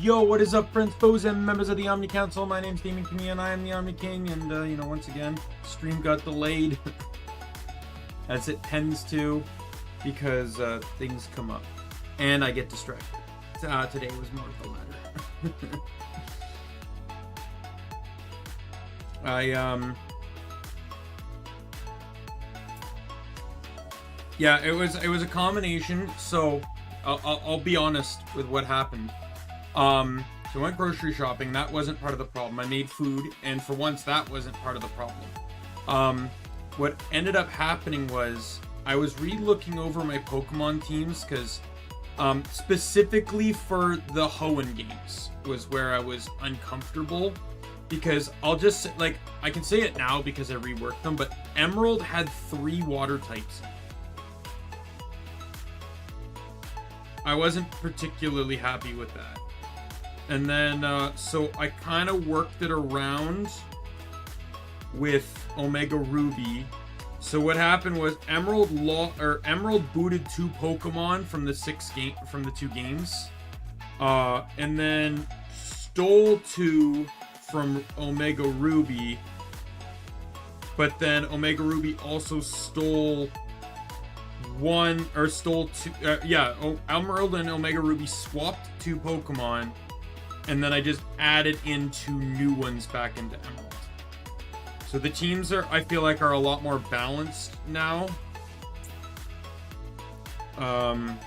Yo, what is up, friends, foes, and members of the Omni Council? My name's Daimien Kamiya and I am the Omni King, and, once again, stream got delayed, as it tends to, because, things come up, and I get distracted. Today was more of the latter. Yeah, it was a combination, so, I'll be honest with what happened. So I went grocery shopping. That wasn't part of the problem. I made food, and for once, that wasn't part of the problem. What ended up happening was I was re-looking over my Pokemon teams, because specifically for the Hoenn games was where I was uncomfortable, because I'll just, like, I can say it now because I reworked them, but Emerald had 3 water types. I wasn't particularly happy with that. And then, so I kind of worked it around with Omega Ruby. So what happened was Emerald booted 2 Pokemon from the 2 games, and then stole 2 from Omega Ruby. But then Omega Ruby also stole 2. Emerald and Omega Ruby swapped 2 Pokemon. And then I just added in 2 new ones back into Emerald. So the teams I feel like are a lot more balanced now. But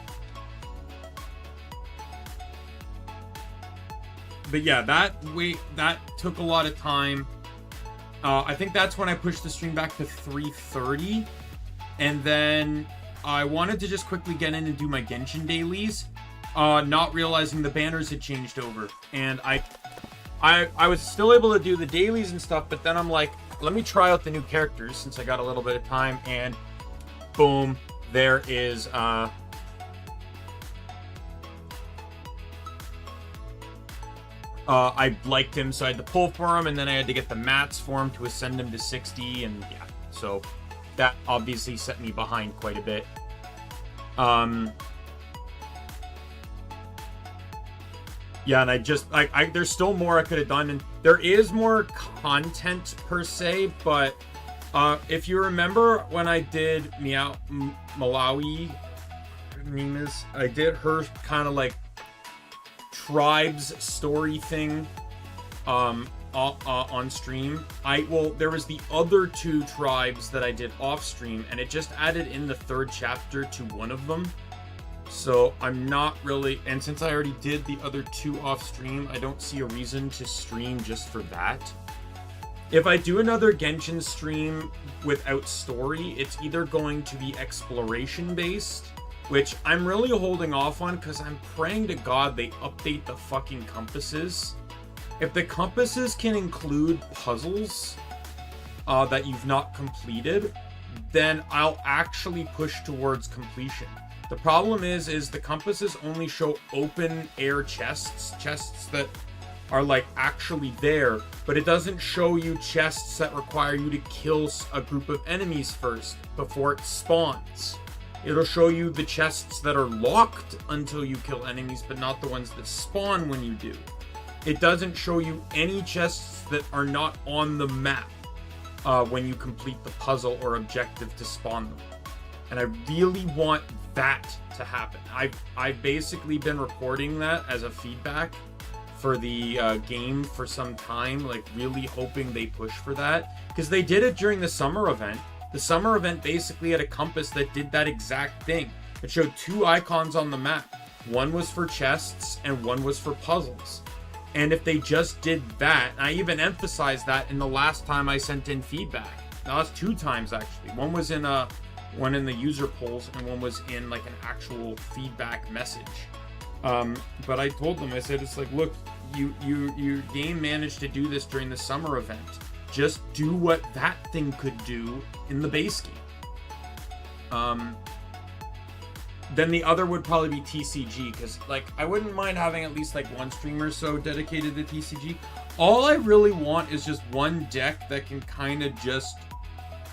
yeah, that took a lot of time. I think that's when I pushed the stream back to 3:30. And then I wanted to just quickly get in and do my Genshin dailies. Not realizing the banners had changed over, and I was still able to do the dailies and stuff, but then I'm like, let me try out the new characters since I got a little bit of time, and boom, there is I liked him, so I had to pull for him, and then I had to get the mats for him to ascend him to 60, and yeah, so that obviously set me behind quite a bit. Yeah, and there's still more I could have done, and there is more content per se, but if you remember when I did Malawi, her name is, I did her kind of like tribes story thing on stream. There was the other 2 tribes that I did off stream, and it just added in the 3rd chapter to one of them. So I'm not really, and since I already did the other 2 off stream, I don't see a reason to stream just for that. If I do another Genshin stream without story, it's either going to be exploration based, which I'm really holding off on because I'm praying to God they update the fucking compasses. If the compasses can include puzzles that you've not completed, then I'll actually push towards completion. The problem is the compasses only show open air chests that are like actually there, but it doesn't show you chests that require you to kill a group of enemies first before it spawns. It'll show you the chests that are locked until you kill enemies, but not the ones that spawn when you do. It doesn't show you any chests that are not on the map when you complete the puzzle or objective to spawn them. And I really want that to happen. I've basically been reporting that as a feedback for the game for some time, like really hoping they push for that, because they did it during the summer event. The summer event basically had a compass that did that exact thing. It showed 2 icons on the map. One was for chests and one was for puzzles. And if they just did that, and I even emphasized that in the last time I sent in feedback. The last 2 times actually. One was in one in the user polls, and one was in like an actual feedback message. But I told them, I said, it's like, look, your game managed to do this during the summer event. Just do what that thing could do in the base game. Then the other would probably be TCG, because like I wouldn't mind having at least like 1 streamer or so dedicated to TCG. All I really want is just one deck that can kind of just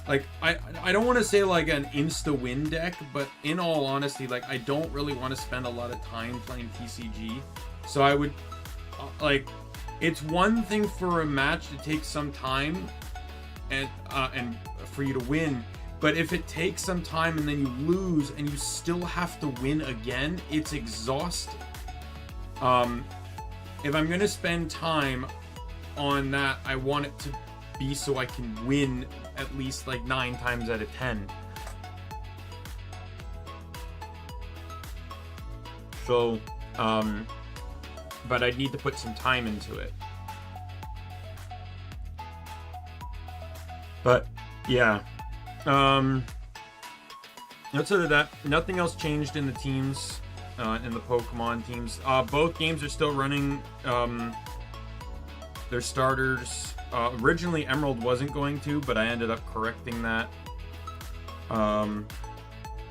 like, I don't want to say like an insta-win deck, but in all honesty, like I don't really want to spend a lot of time playing TCG. So I would like, it's one thing for a match to take some time and for you to win, but if it takes some time and then you lose and you still have to win again, it's exhausting. If I'm gonna spend time on that, I want it to be so I can win at least like 9 times out of 10. So, but I'd need to put some time into it. But yeah, outside of that, nothing else changed in the teams, in the Pokemon teams. Both games are still running their starters. Originally Emerald wasn't going to, but I ended up correcting that.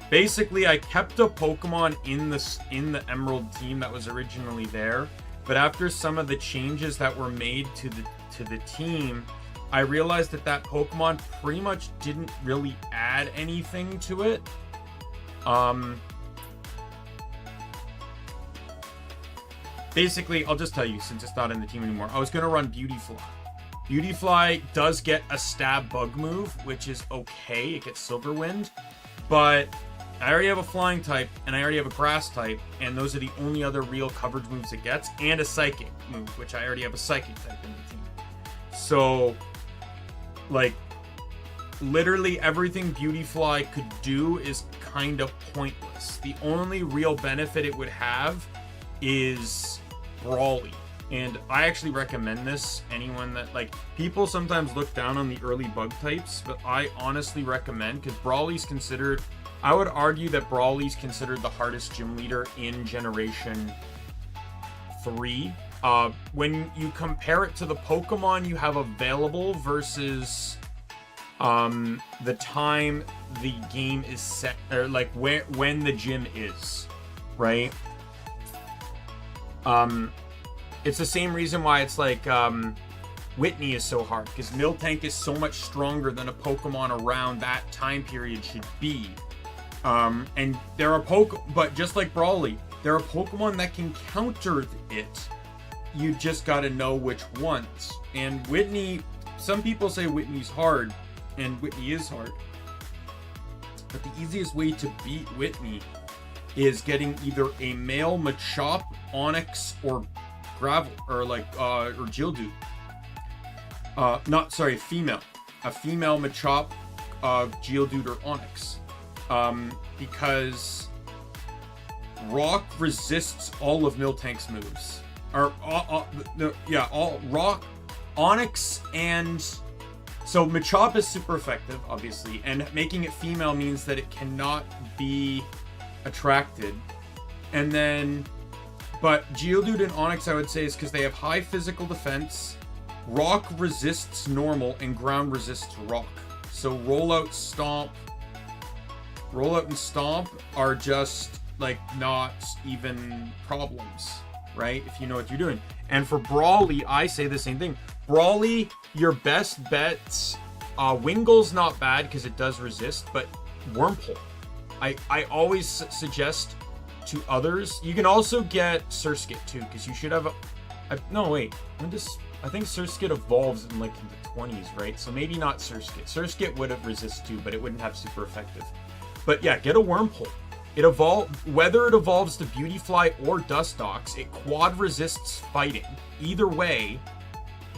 Basically, I kept a Pokemon in the Emerald team that was originally there, but after some of the changes that were made to the team, I realized that Pokemon pretty much didn't really add anything to it. Basically, I'll just tell you since it's not in the team anymore. I was gonna run Beautyfly. Beautyfly does get a stab bug move, which is okay. It gets Silver Wind, but I already have a flying type and I already have a grass type, and those are the only other real coverage moves it gets, and a psychic move, which I already have a psychic type in the team. So, like, literally everything Beautyfly could do is kind of pointless. The only real benefit it would have is Brawly. And I actually recommend this. Anyone that, like, people sometimes look down on the early bug types, but I honestly recommend, because Brawly's considered, I would argue that Brawly's considered the hardest gym leader in Generation 3. When you compare it to the Pokemon you have available versus the time the game is set, or like when the gym is, right? It's the same reason why it's like Whitney is so hard, because Miltank is so much stronger than a Pokemon around that time period should be. And there are but just like Brawly, there are Pokemon that can counter it. You just gotta know which ones. And Whitney, some people say Whitney's hard, and Whitney is hard. But the easiest way to beat Whitney is getting either a male Machop, Onix, or Gravel, or like or Geodude. Female. A female Machop, Geodude, or Onix. Because Rock resists all of Miltank's moves. Or all Rock, Onix, and so Machop is super effective, obviously, and making it female means that it cannot be attracted. And then, but Geodude and Onix, I would say, is because they have high physical defense. Rock resists normal, and ground resists rock. So Rollout and Stomp are just like not even problems, right? If you know what you're doing. And for Brawly, I say the same thing. Brawly, your best bets, Wingle's not bad because it does resist, but Wormhole. I always suggest to others. You can also get Surskit too, because you should have I think Surskit evolves in like in the 20s, right? So maybe not Surskit. Surskit would have resist too, but it wouldn't have super effective. But yeah, get a Wormhole. Whether it evolves to Beautyfly or Dustox, it quad resists fighting. Either way,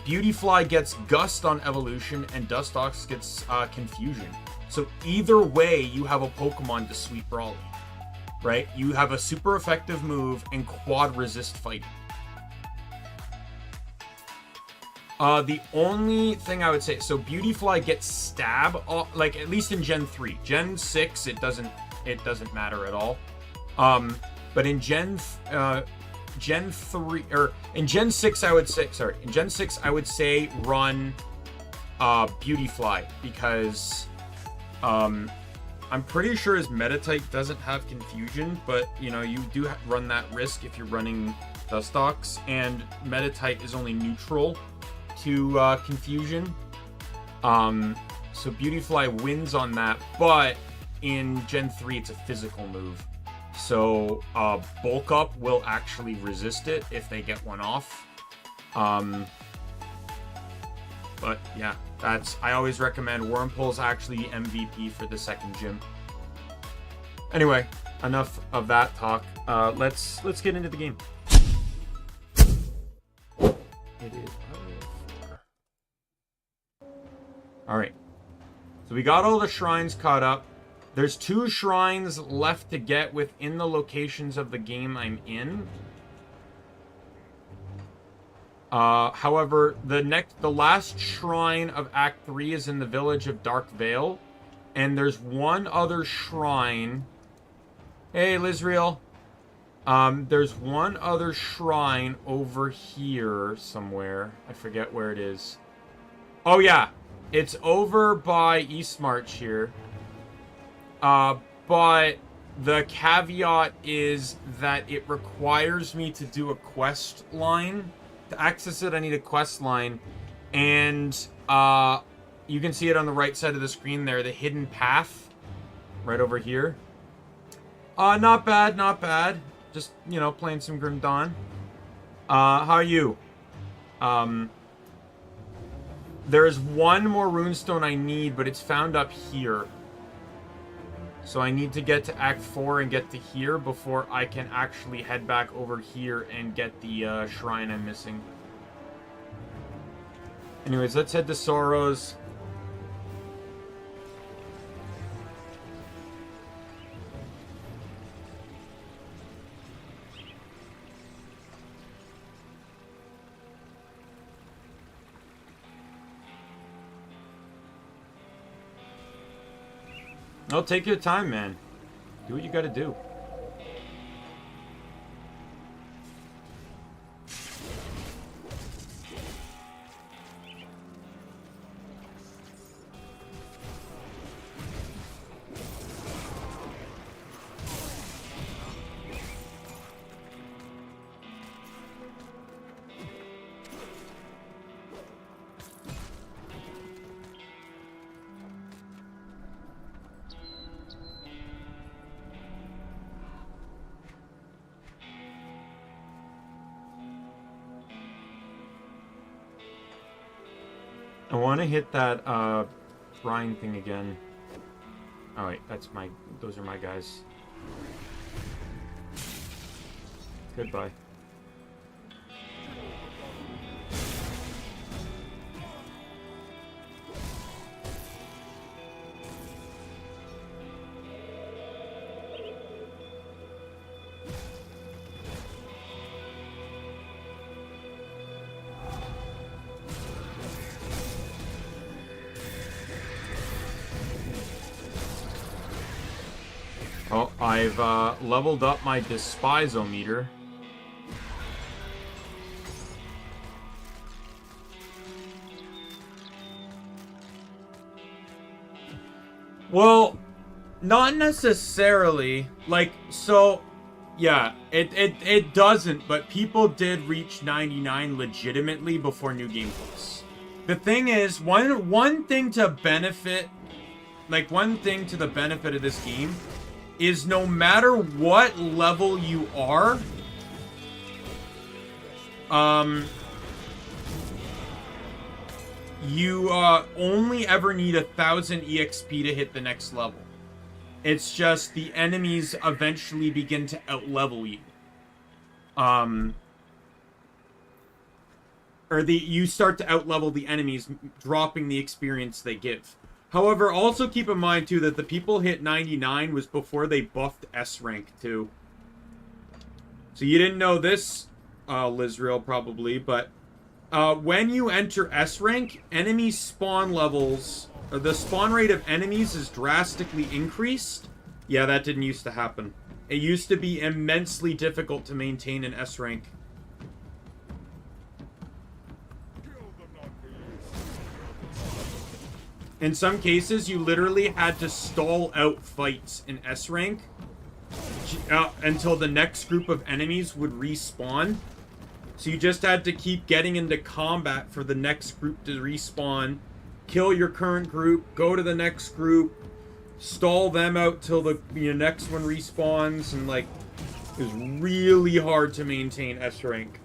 Beautyfly gets Gust on evolution and Dustox gets Confusion. So either way, you have a Pokemon to sweep Brawly, right? You have a super effective move and quad resist fighting. The only thing I would say, so Beautyfly gets Stab, like at least in Gen 3. Gen 6, it doesn't matter at all. But in Gen 3, or in Gen 6, in Gen 6, I would say run Beautyfly, because I'm pretty sure his Meta-type doesn't have Confusion, but you know, you do run that risk if you're running Dustox, and Meta-type is only neutral to Confusion. So Beautyfly wins on that, but in Gen 3 it's a physical move. So bulk up will actually resist it if they get one off. But yeah, I always recommend Wormpole's actually MVP for the second gym. Anyway, enough of that talk. Let's get into the game. It is. All right. So we got all the shrines caught up. There's 2 shrines left to get within the locations of the game I'm in. However, the last shrine of Act 3 is in the village of Dark Vale. And there's one other shrine. Hey, Lizriel. There's one other shrine over here somewhere. I forget where it is. Oh, yeah. It's over by East March here. But the caveat is that it requires me to do a quest line. To access it, I need a quest line. And you can see it on the right side of the screen there, the hidden path right over here. Not bad, not bad. Just, you know, playing some Grim Dawn. How are you? There is one more runestone I need, but it's found up here. So I need to get to Act 4 and get to here before I can actually head back over here and get the shrine I'm missing. Anyways, let's head to Sorrows. Oh, take your time, man. Do what you gotta do. I want to hit that brine thing again. Oh wait, those are my guys. Goodbye. Oh, I've leveled up my Despisometer. Well, not necessarily. Like, so, yeah, it doesn't, but people did reach 99 legitimately before New Game Plus. The thing is, one thing to benefit, like, one thing to the benefit of this game is no matter what level you are, you only ever need 1,000 EXP to hit the next level. It's just the enemies eventually begin to outlevel you. You start to outlevel the enemies, dropping the experience they give. However, also keep in mind, too, that the people hit 99 was before they buffed S rank, too. So you didn't know this, Lizriel, probably, but when you enter S rank, enemy spawn levels, or the spawn rate of enemies is drastically increased. Yeah, that didn't used to happen. It used to be immensely difficult to maintain an S rank. In some cases, you literally had to stall out fights in S rank until the next group of enemies would respawn. So you just had to keep getting into combat for the next group to respawn, kill your current group, go to the next group, stall them out till the next one respawns, and like it was really hard to maintain S rank.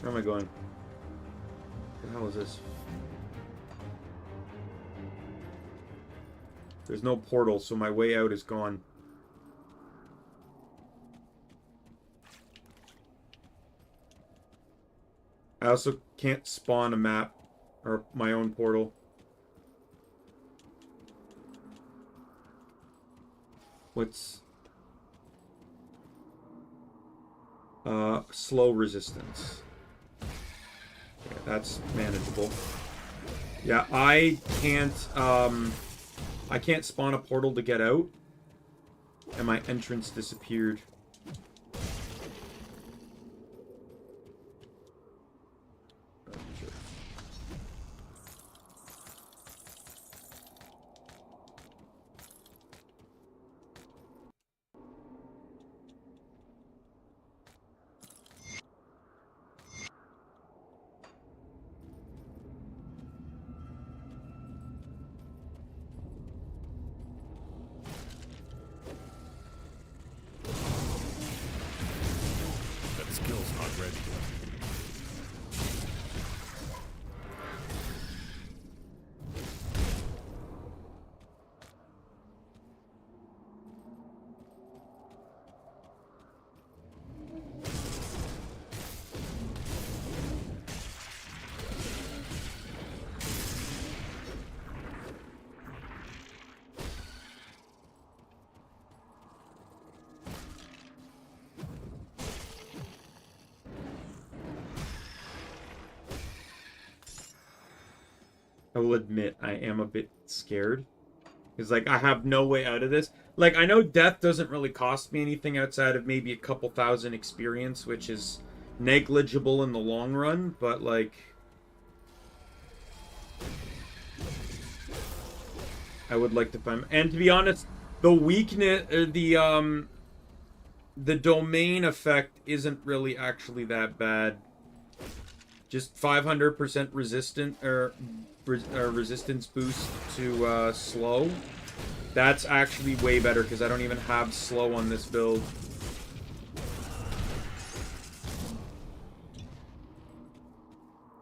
Where am I going? What the hell is this? There's no portal, so my way out is gone. I also can't spawn a map or my own portal. What's slow resistance? Yeah, that's manageable. Yeah, I can't spawn a portal to get out, and my entrance disappeared. I will admit I am a bit scared. Because, like, I have no way out of this. Like, I know death doesn't really cost me anything outside of maybe a couple thousand experience, which is negligible in the long run, but, like... I would like to find... And to be honest, the weakness... the domain effect isn't really actually that bad. Just 500% resistant, or resistance boost to slow. That's actually way better because I don't even have slow on this build.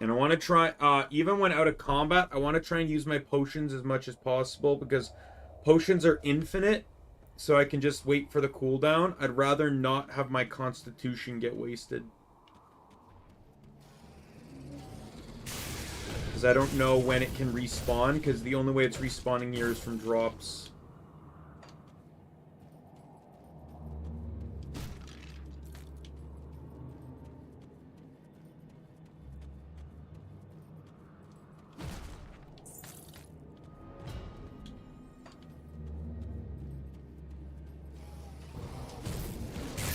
And I want to try, even when out of combat, I want to try and use my potions as much as possible because potions are infinite, so I can just wait for the cooldown. I'd rather not have my constitution get wasted. Because I don't know when it can respawn, because the only way it's respawning here is from drops.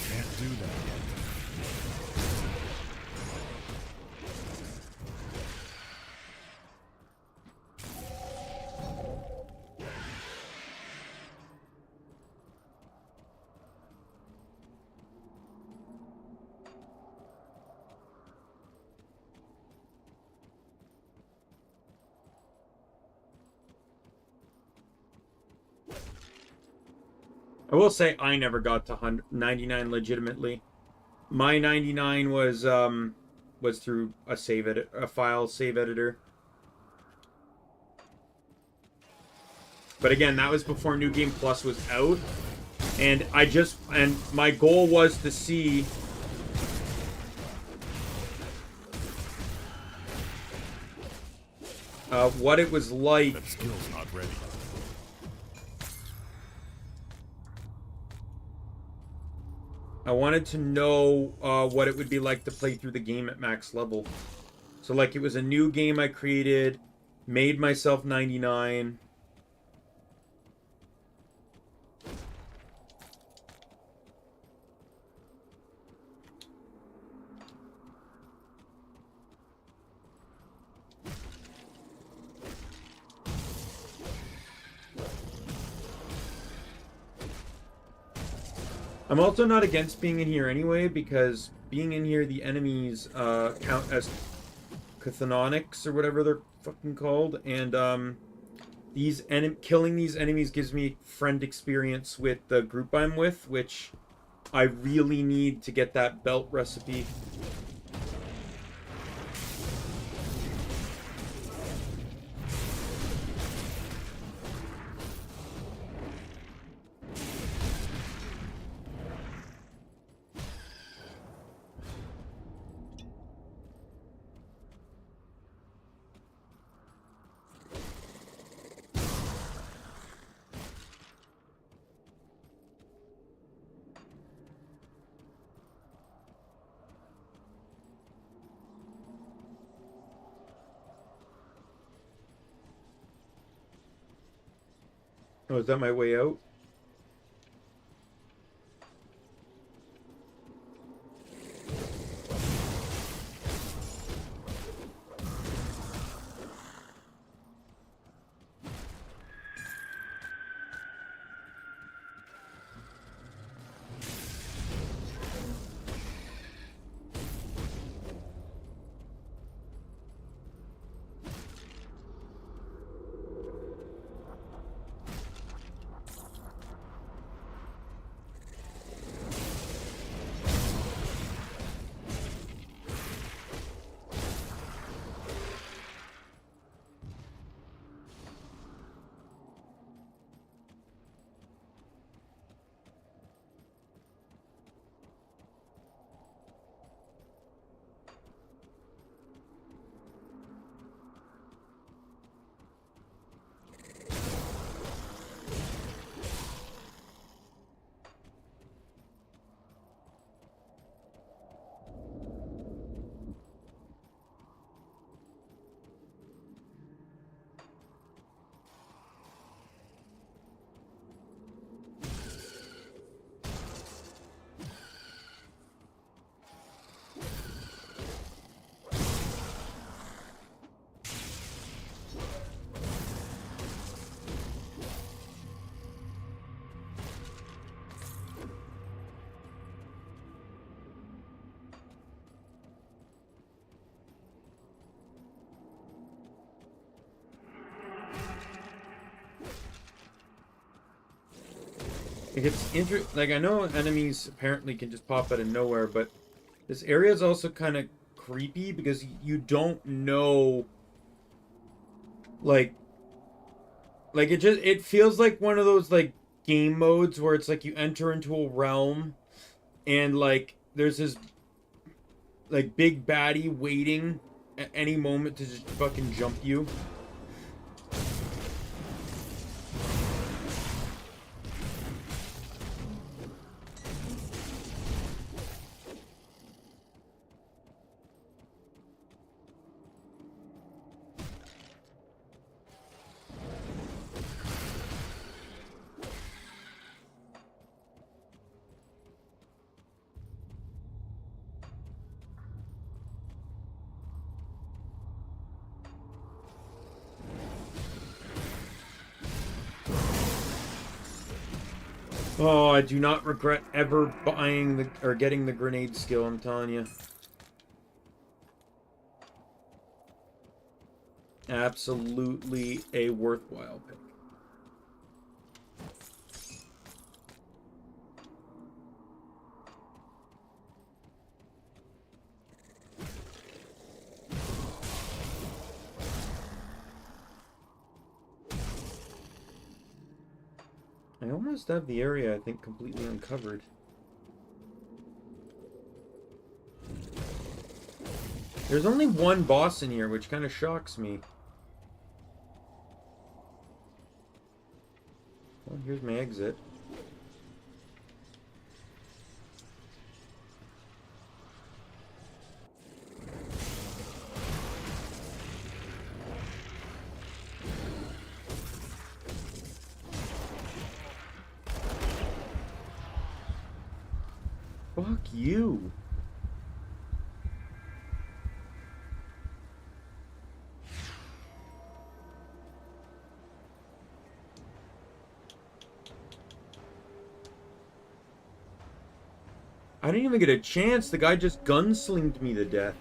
Can't do that yet. I will say I never got to 99 legitimately. My 99 was through a file save editor. But again, that was before New Game Plus was out, and my goal was to see what it was like. That skill's not ready. I wanted to know what it would be like to play through the game at max level. So, like, it was a new game I created, made myself 99. I'm also not against being in here anyway, because being in here, the enemies count as Chthonics or whatever they're fucking called, and killing these enemies gives me friend experience with the group I'm with, which I really need to get that belt recipe. Oh, is that my way out? Like like I know enemies apparently can just pop out of nowhere, but this area is also kind of creepy because you don't know, like it feels like one of those like game modes where it's like you enter into a realm and like there's this like big baddie waiting at any moment to just fucking jump you. Oh, I do not regret ever buying the or getting the grenade skill, I'm telling you. Absolutely a worthwhile pick. I almost have the area, I think, completely uncovered. There's only one boss in here, which kind of shocks me. Well, here's my exit. Fuck you. I didn't even get a chance. The guy just gunslinged me to death.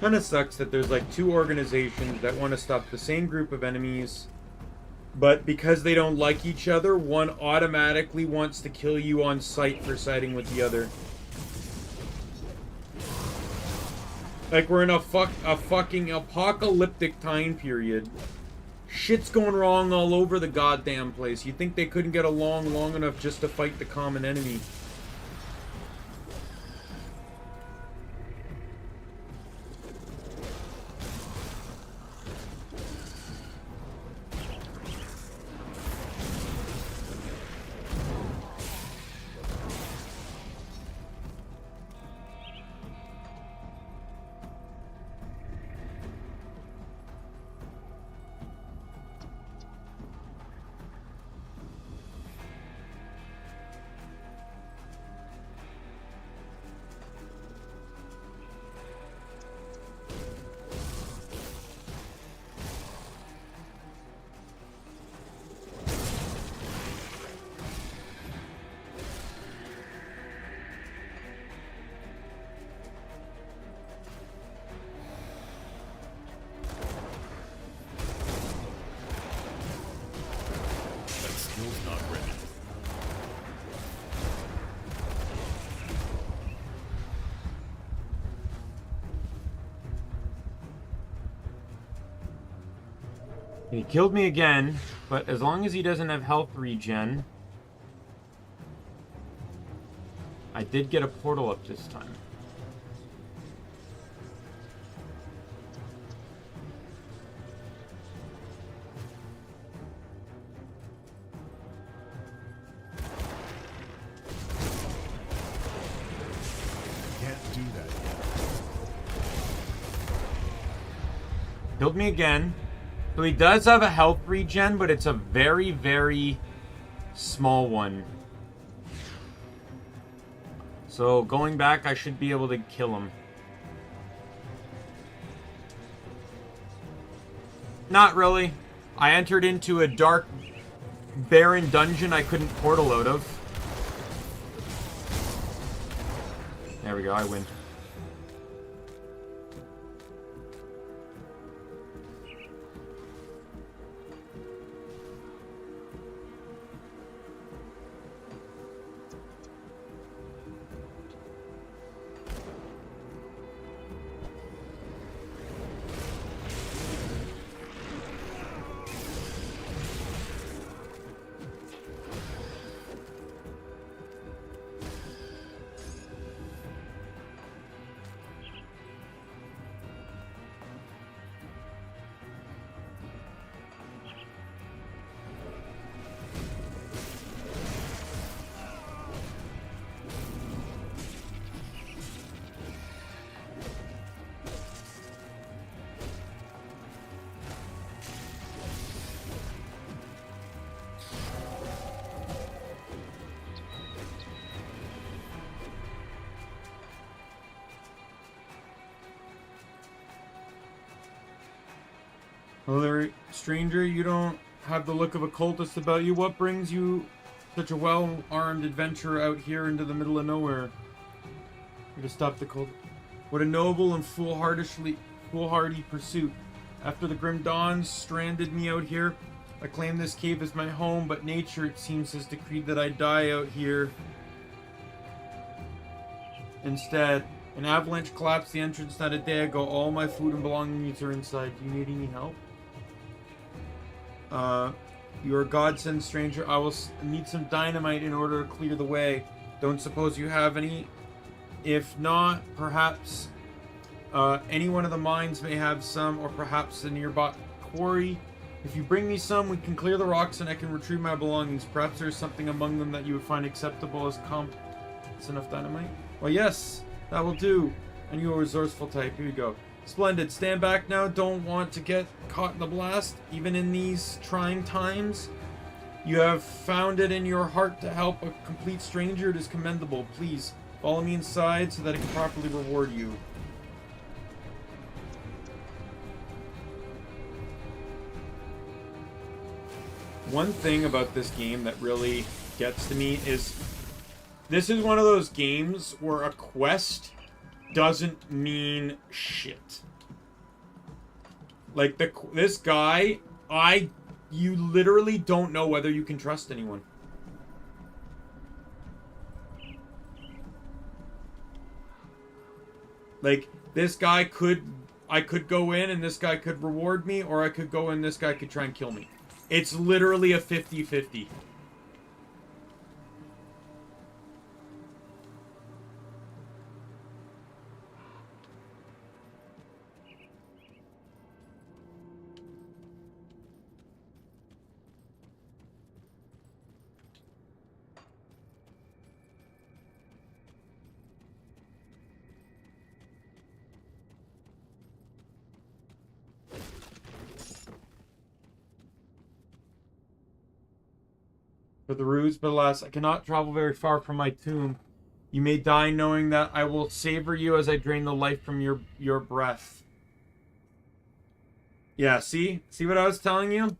Kind of sucks that there's like two organizations that want to stop the same group of enemies, but because they don't like each other, one automatically wants to kill you on sight for siding with the other. Like we're in a fucking apocalyptic time period. Shit's going wrong all over the goddamn place. You'd think they couldn't get along long enough just to fight the common enemy. He killed me again, but as long as he doesn't have health regen, I did get a portal up this time. Can't do that yet. Killed me again. So he does have a health regen, but it's a very, very small one. So going back, I should be able to kill him. Not really. I entered into a dark, barren dungeon I couldn't portal out of. There we go, I win. Hello there, stranger. You don't have the look of a cultist about you. What brings you such a well-armed adventurer out here into the middle of nowhere? Here to stop the cult. What a noble and foolhardy pursuit. After the grim dawns stranded me out here, I claim this cave as my home, but nature, it seems, has decreed that I die out here. Instead, an avalanche collapsed the entrance not a day ago. All my food and belongings are inside. Do you need any help? You are a godsend, stranger. I will need some dynamite in order to clear the way. Don't suppose you have any? If not, perhaps any one of the mines may have some, or perhaps a nearby quarry. If you bring me some, we can clear the rocks and I can retrieve my belongings. Perhaps there's something among them that you would find acceptable as comp. It's enough dynamite? Well, yes, that will do. And you are a resourceful type. Here you go. Splendid. Stand back now. Don't want to get caught in the blast, even in these trying times. You have found it in your heart to help a complete stranger. It is commendable. Please, follow me inside so that I can properly reward you. One thing about this game that really gets to me is this is one of those games where a quest doesn't mean shit. Like, this guy, you literally don't know whether you can trust anyone. Like, this guy I could go in and this guy could reward me, or I could go in, this guy could try and kill me. It's literally a 50-50. For the ruse, but alas, I cannot travel very far from my tomb. You may die knowing that I will savor you as I drain the life from your breath. Yeah, see? See what I was telling you?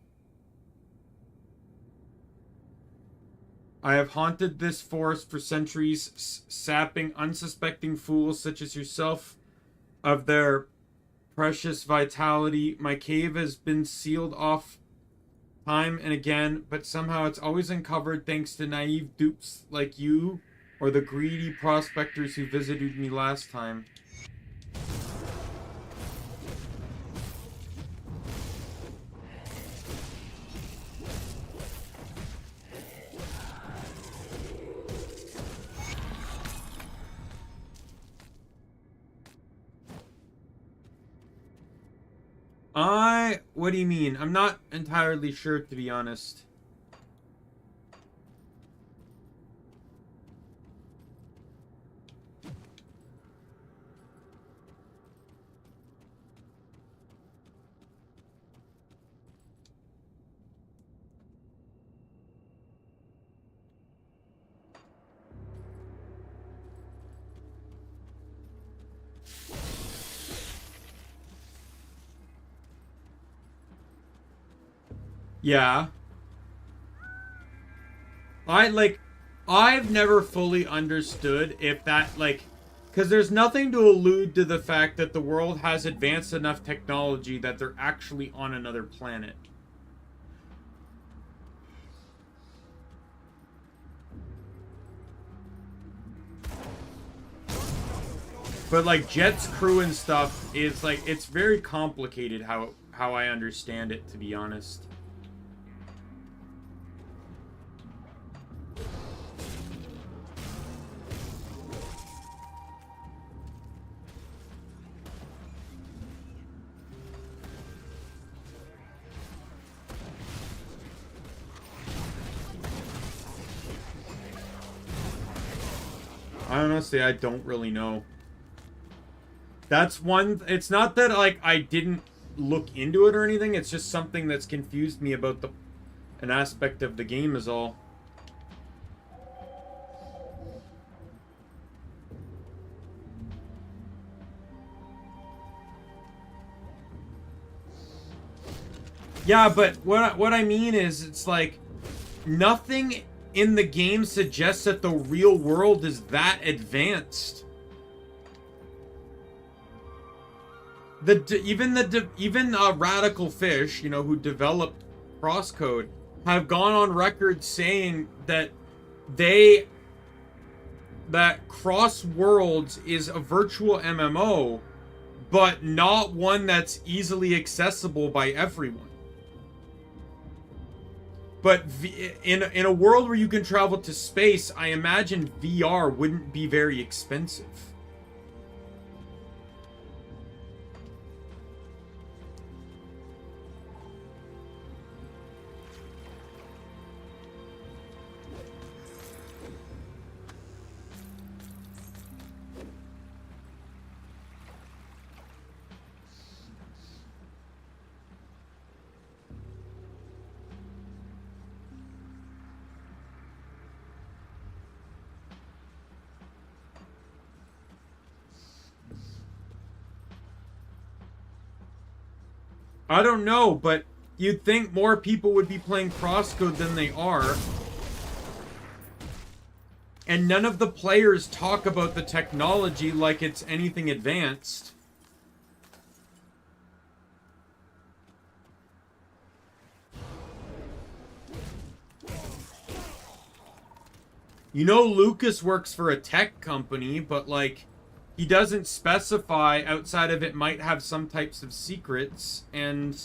I have haunted this forest for centuries, sapping unsuspecting fools such as yourself of their precious vitality. My cave has been sealed off time and again, but somehow it's always uncovered thanks to naive dupes like you or the greedy prospectors who visited me last time. What do you mean? I'm not entirely sure, to be honest. Yeah. I've never fully understood if that, like, because there's nothing to allude to the fact that the world has advanced enough technology that they're actually on another planet. But, like, Jet's crew and stuff is, like, it's very complicated how I understand it, to be honest. Honestly, I don't really know. That's one... It's not that, like, I didn't look into it or anything. It's just something that's confused me about an aspect of the game is all. Yeah, but what I mean is, it's like, nothing in the game suggests that the real world is that advanced. Even Radical Fish, you know, who developed Crosscode, have gone on record saying that Cross Worlds is a virtual MMO, but not one that's easily accessible by everyone. But in a world where you can travel to space, I imagine VR wouldn't be very expensive. I don't know, but you'd think more people would be playing Crosscode than they are. And none of the players talk about the technology like it's anything advanced. You know Lucas works for a tech company, but, like, he doesn't specify outside of it might have some types of secrets, and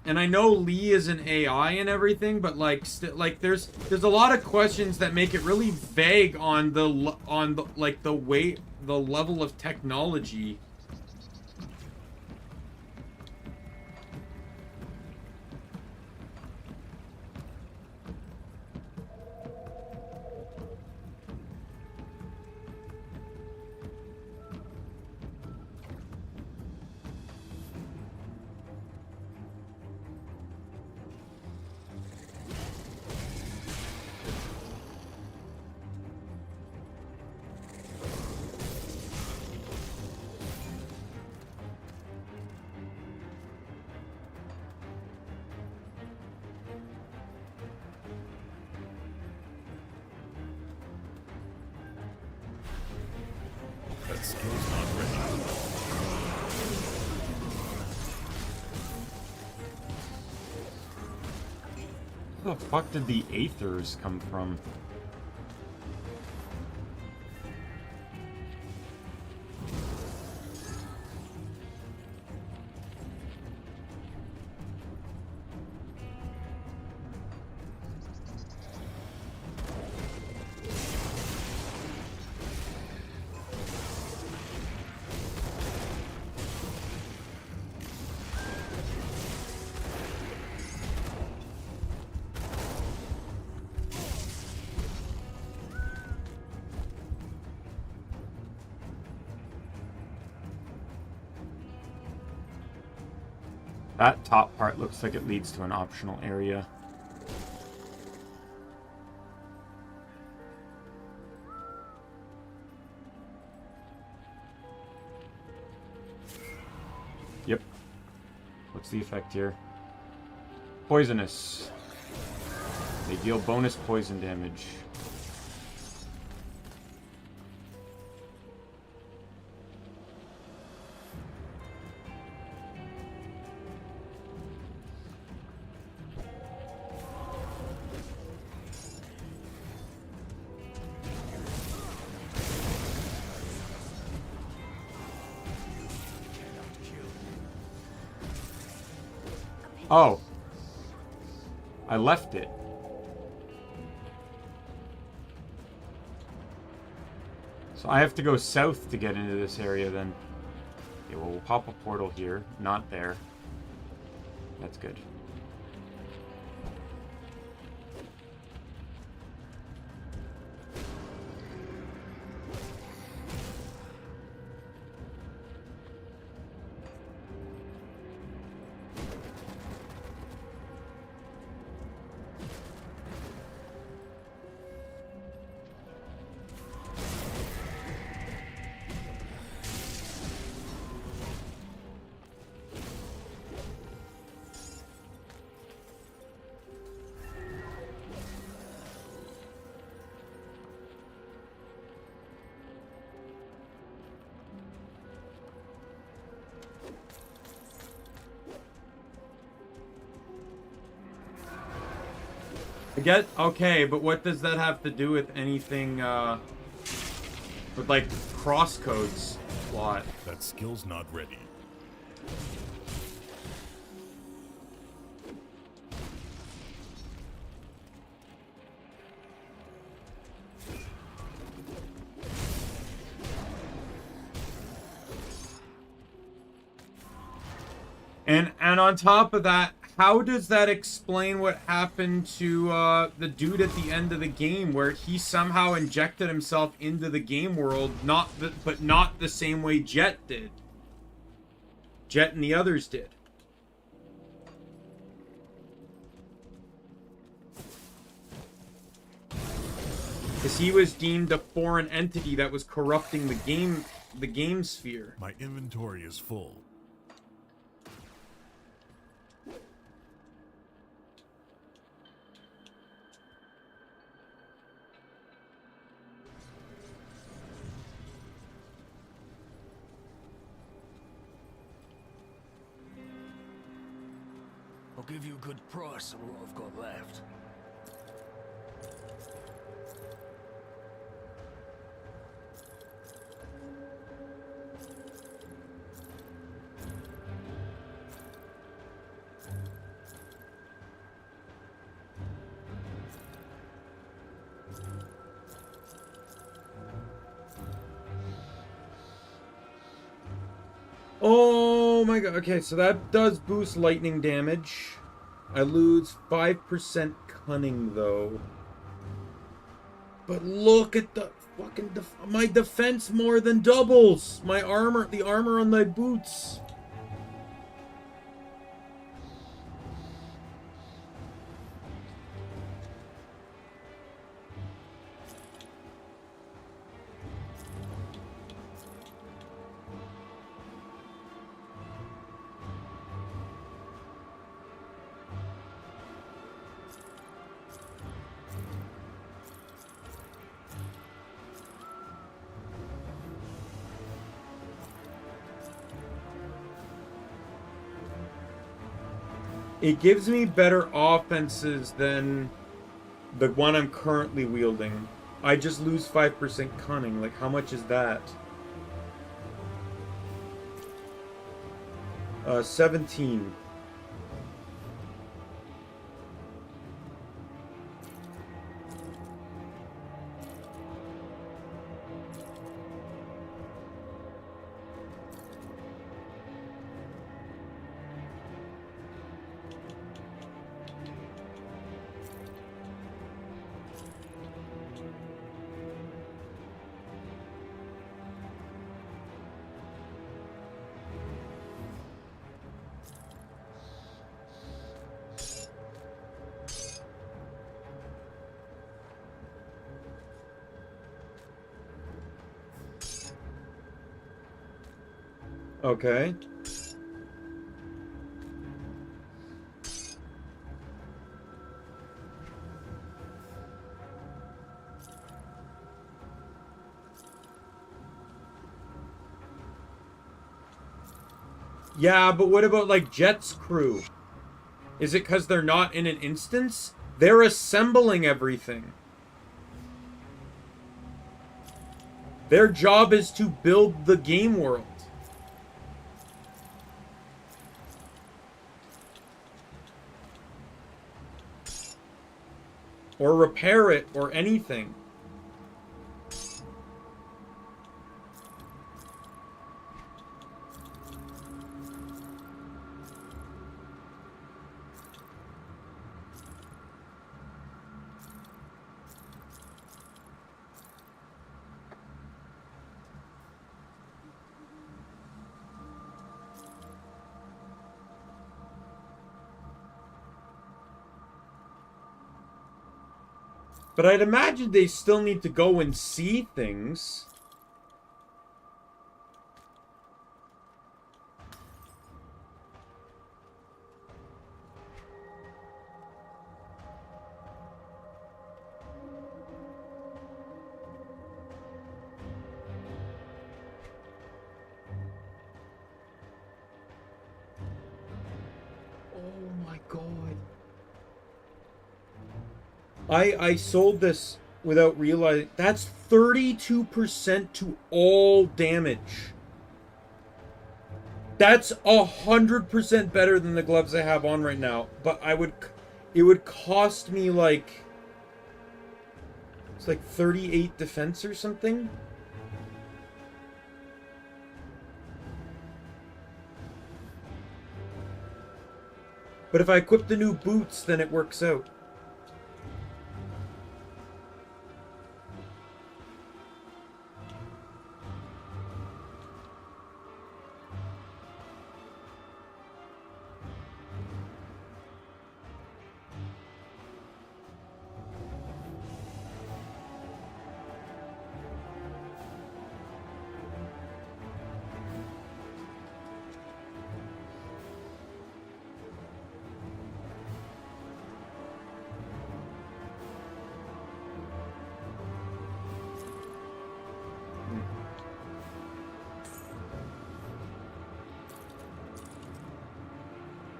I know Lee is an AI and everything, but, like, there's a lot of questions that make it really vague on the level of technology. That skill's not ready. Where the fuck did the Aethers come from? That top part looks like it leads to an optional area. Yep. What's the effect here? Poisonous. They deal bonus poison damage. Oh. I left it. So I have to go south to get into this area then. Okay, well, we'll pop a portal here. Not there. That's good. I get, okay, but what does that have to do with anything, with, like, crosscodes plot? That skill's not ready. And on top of that, how does that explain what happened to the dude at the end of the game, where he somehow injected himself into the game world, but not the same way Jet did? Jet and the others did. Because he was deemed a foreign entity that was corrupting the game sphere. My inventory is full. I'll give you a good price on what I've got left. Oh my god. Okay, so that does boost lightning damage. I lose 5% cunning, though. But look at the fucking... my defense more than doubles! My armor... the armor on my boots. It gives me better offenses than the one I'm currently wielding. I just lose 5% cunning. Like, how much is that? 17. Okay. Yeah, but what about, like, Jet's crew? Is it because they're not in an instance? They're assembling everything. Their job is to build the game world. Or repair it, or anything. But I'd imagine they still need to go and see things. Oh my god. I sold this without realizing. That's 32% to all damage. That's 100% better than the gloves I have on right now. But it would cost me like, it's like 38 defense or something. But if I equip the new boots, then it works out.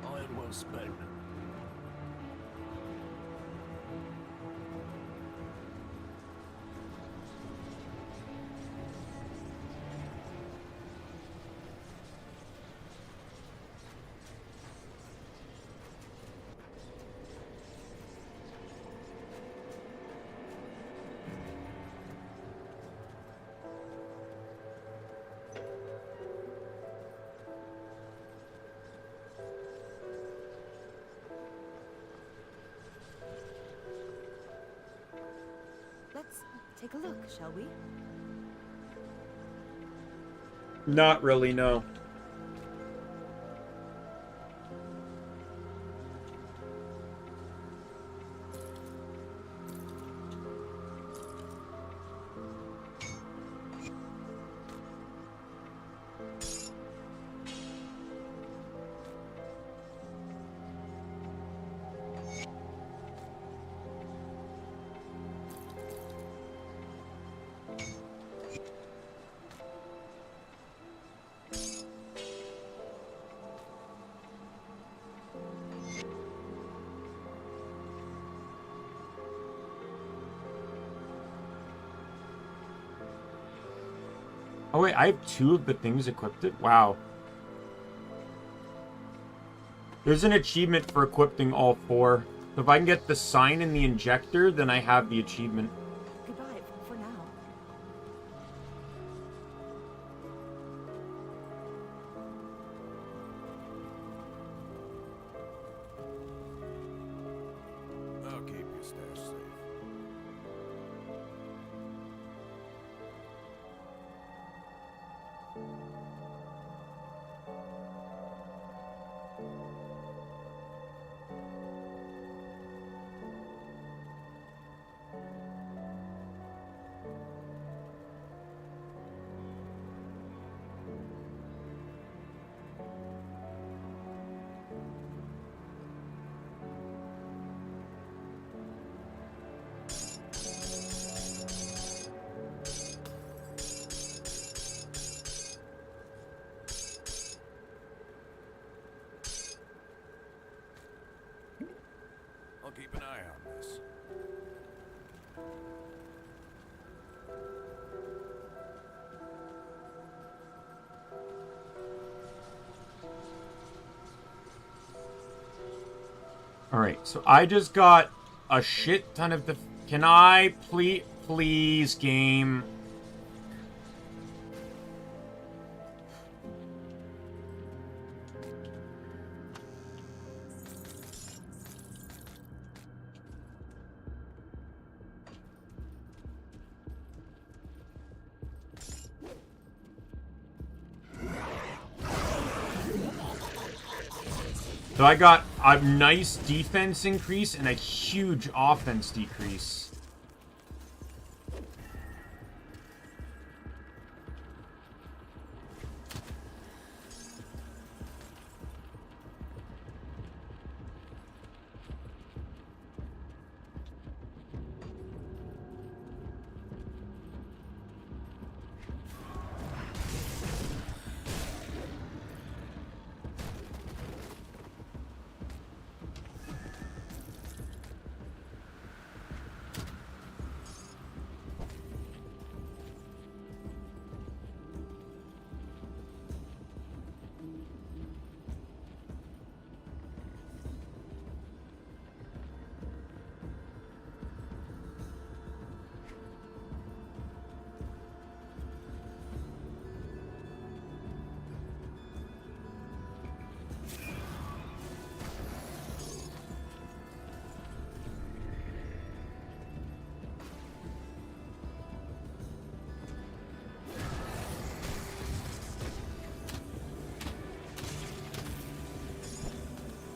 Iron well spent. take a look, shall we? Not really, no. Oh wait, I have 2 of the things equipped. Wow. There's an achievement for equipping all 4. So if I can get the sign and the injector, then I have the achievement. Goodbye for now. I'll keep your stash safe. I'll keep an eye on this. Alright, so I just got a shit ton of the... Can I please, game? So I got a nice defense increase and a huge offense decrease.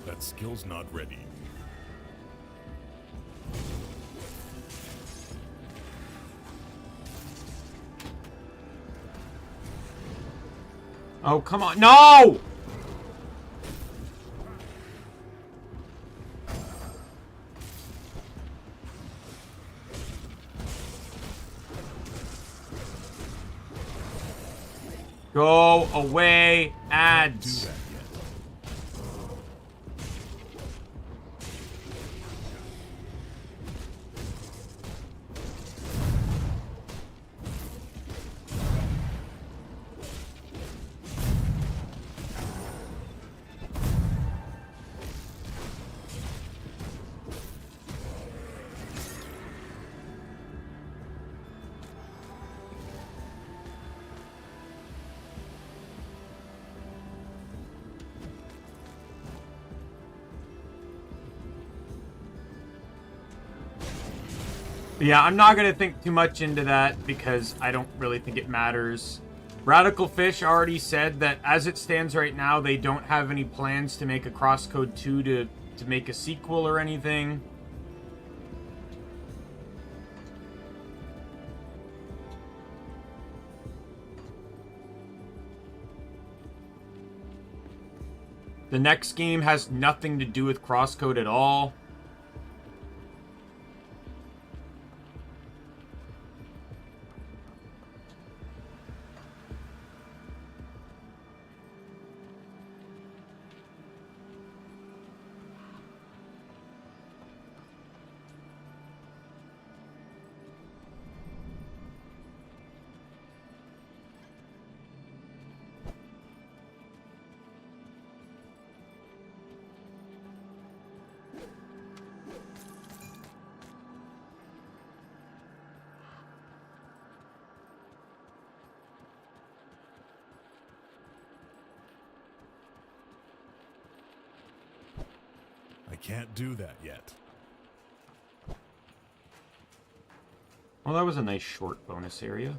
That skill's not ready. Oh, come on. No! Go away, ads. Do that yet. Yeah, I'm not going to think too much into that because I don't really think it matters. Radical Fish already said that as it stands right now, they don't have any plans to make a Crosscode 2 to make a sequel or anything. The next game has nothing to do with Crosscode at all. I can't do that yet. Well, that was a nice short bonus area.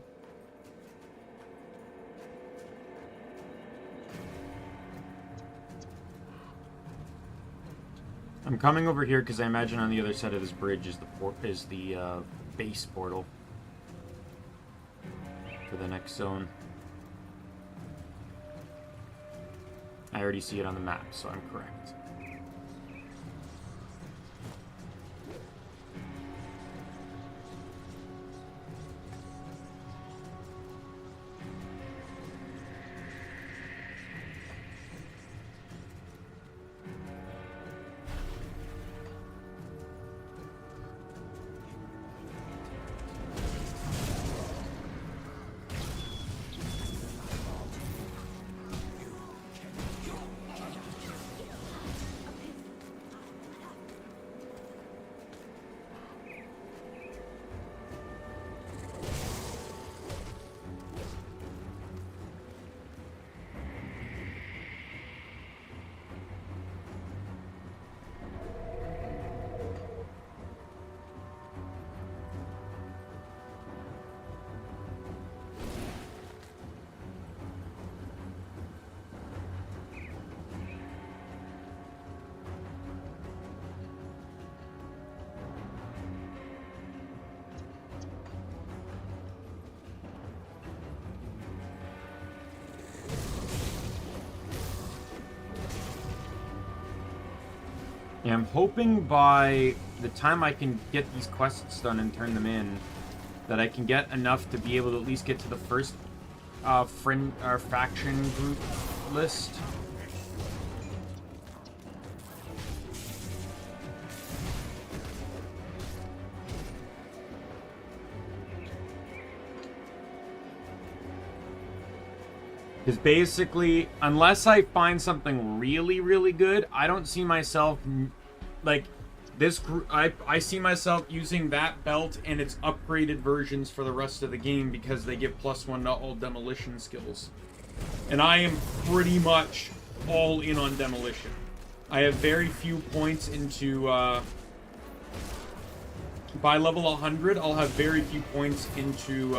I'm coming over here because I imagine on the other side of this bridge is the base portal for the next zone. I already see it on the map, so I'm correct. Yeah, I'm hoping by the time I can get these quests done and turn them in, that I can get enough to be able to at least get to the first friend or faction group list. Because basically, unless I find something really, really good, I don't see myself, like, this group, I see myself using that belt and its upgraded versions for the rest of the game because they give +1 to all demolition skills. And I am pretty much all in on demolition. I have very few points into, by level 100, I'll have very few points into,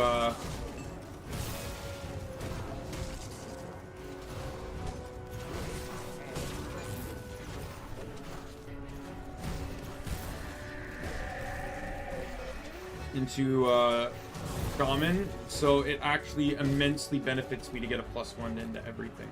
shaman, so it actually immensely benefits me to get a +1 into everything.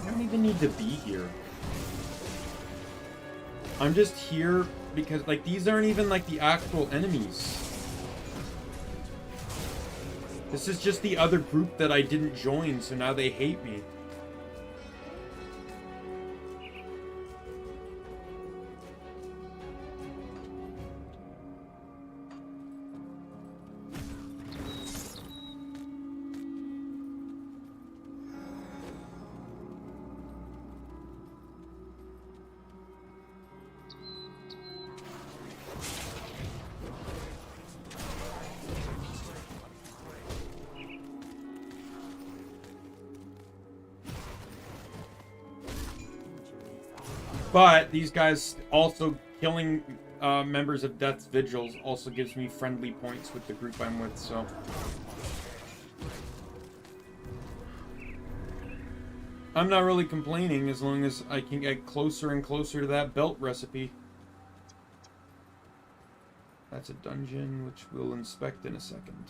I don't even need to be here. I'm just here because, like, these aren't even, like, the actual enemies. This is just the other group that I didn't join, so now they hate me. But these guys also killing members of Death's Vigils also gives me friendly points with the group I'm with, so... I'm not really complaining as long as I can get closer and closer to that belt recipe. That's a dungeon, which we'll inspect in a second.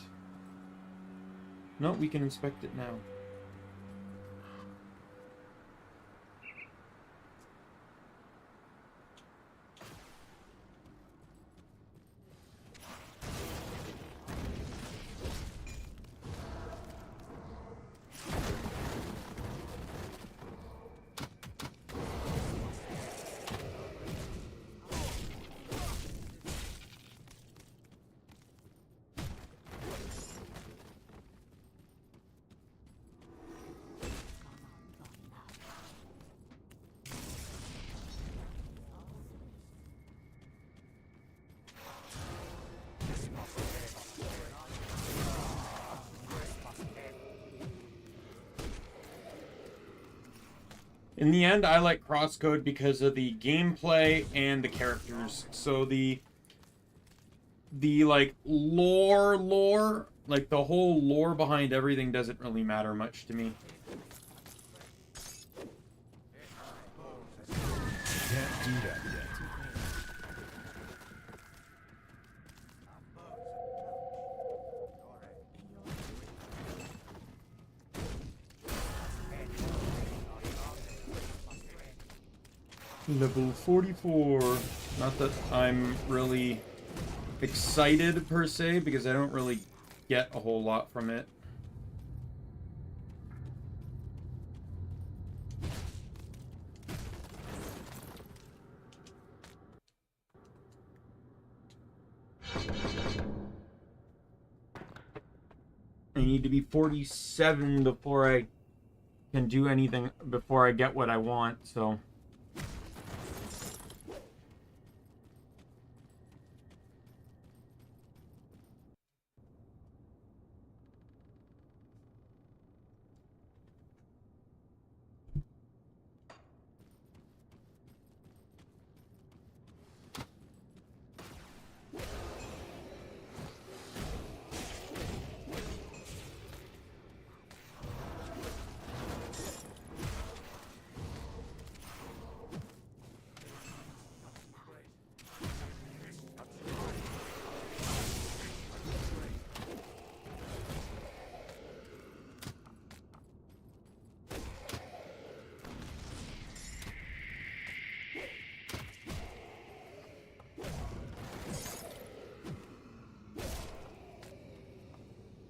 No, we can inspect it now. In the end, I like Crosscode because of the gameplay and the characters. So the like lore, like the whole lore behind everything doesn't really matter much to me. Can't do that yet. Level 44. Not that I'm really excited per se, because I don't really get a whole lot from it. I need to be 47 before I can do anything, before I get what I want, so...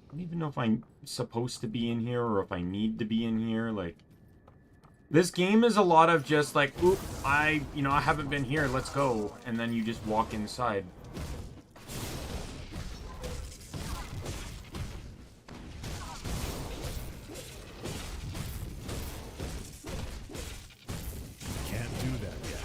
I don't even know if I'm supposed to be in here or if I need to be in here. Like, this game is a lot of just like, oop, I haven't been here, let's go. And then you just walk inside. Can't do that yet.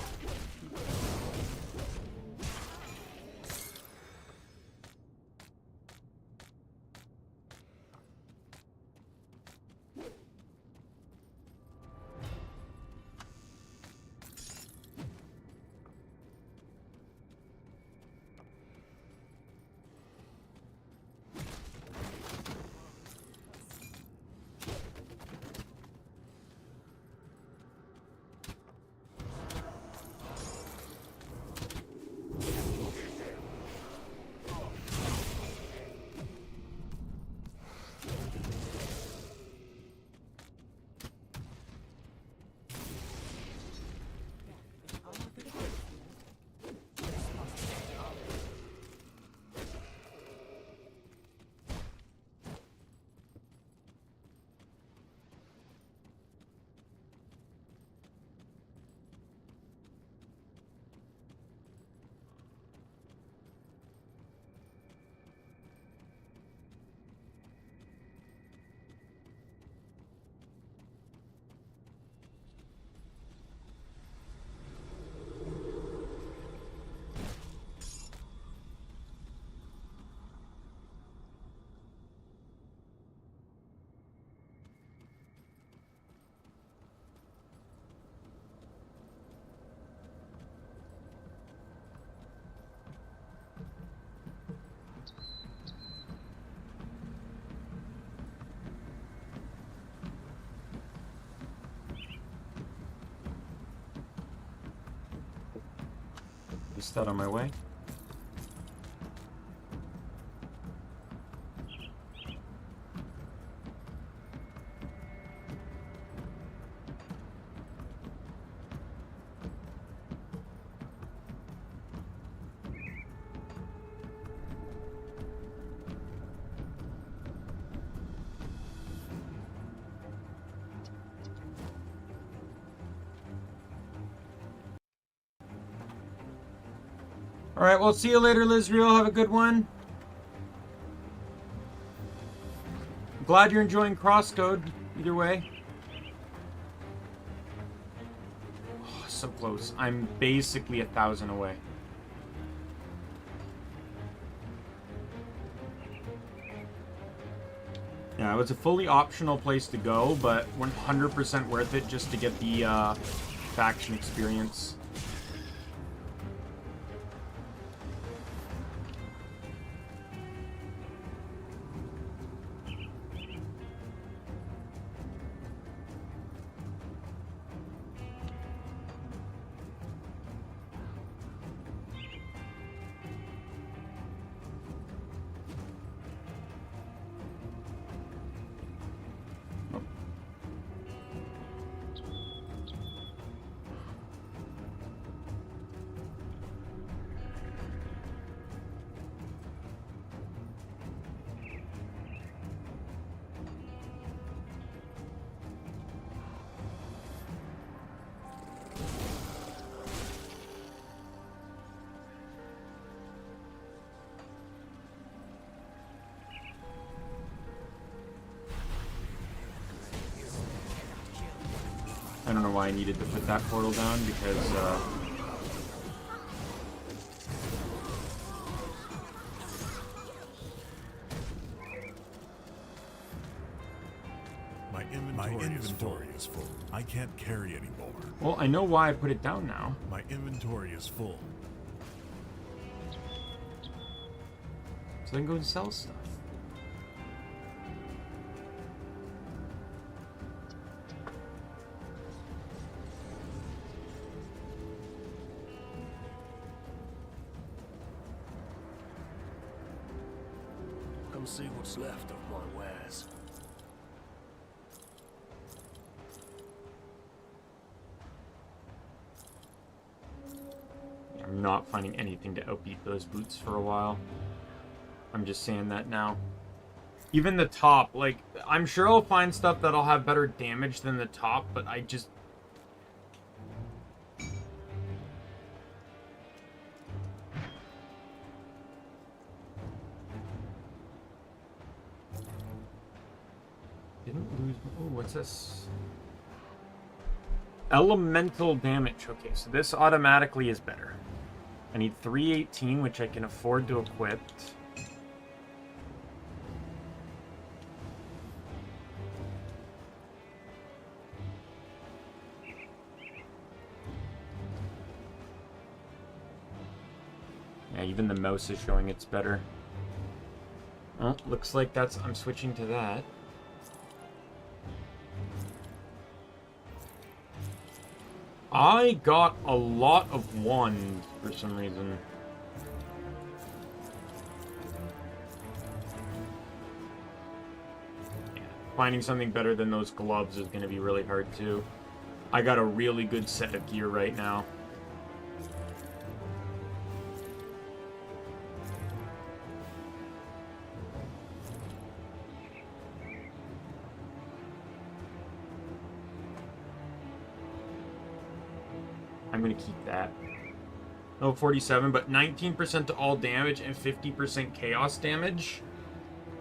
that on my way. Alright, well, see you later, Lizriel. Have a good one. Glad you're enjoying Crosscode, either way. Oh, so close. I'm basically 1,000 away. Yeah, it was a fully optional place to go, but 100% worth it just to get the faction experience. I don't know why I needed to put that portal down, because, My inventory is full. I can't carry anymore. well, I know why I put it down now. My inventory is full. So then go and sell stuff. Come see what's left of my wares. I'm not finding anything to outbeat those boots for a while. I'm just saying that now. Even the top, like, I'm sure I'll find stuff that'll have better damage than the top, but I just... Didn't lose... Oh, what's this? Elemental damage. Okay, so this automatically is better. I need 318, which I can afford to equip. Yeah, even the mouse is showing it's better. Oh, looks like that's... I'm switching to that. I got a lot of wands for some reason. Yeah, finding something better than those gloves is going to be really hard too. I got a really good set of gear right now. I'm going to keep that. No, 47, but 19% to all damage and 50% chaos damage.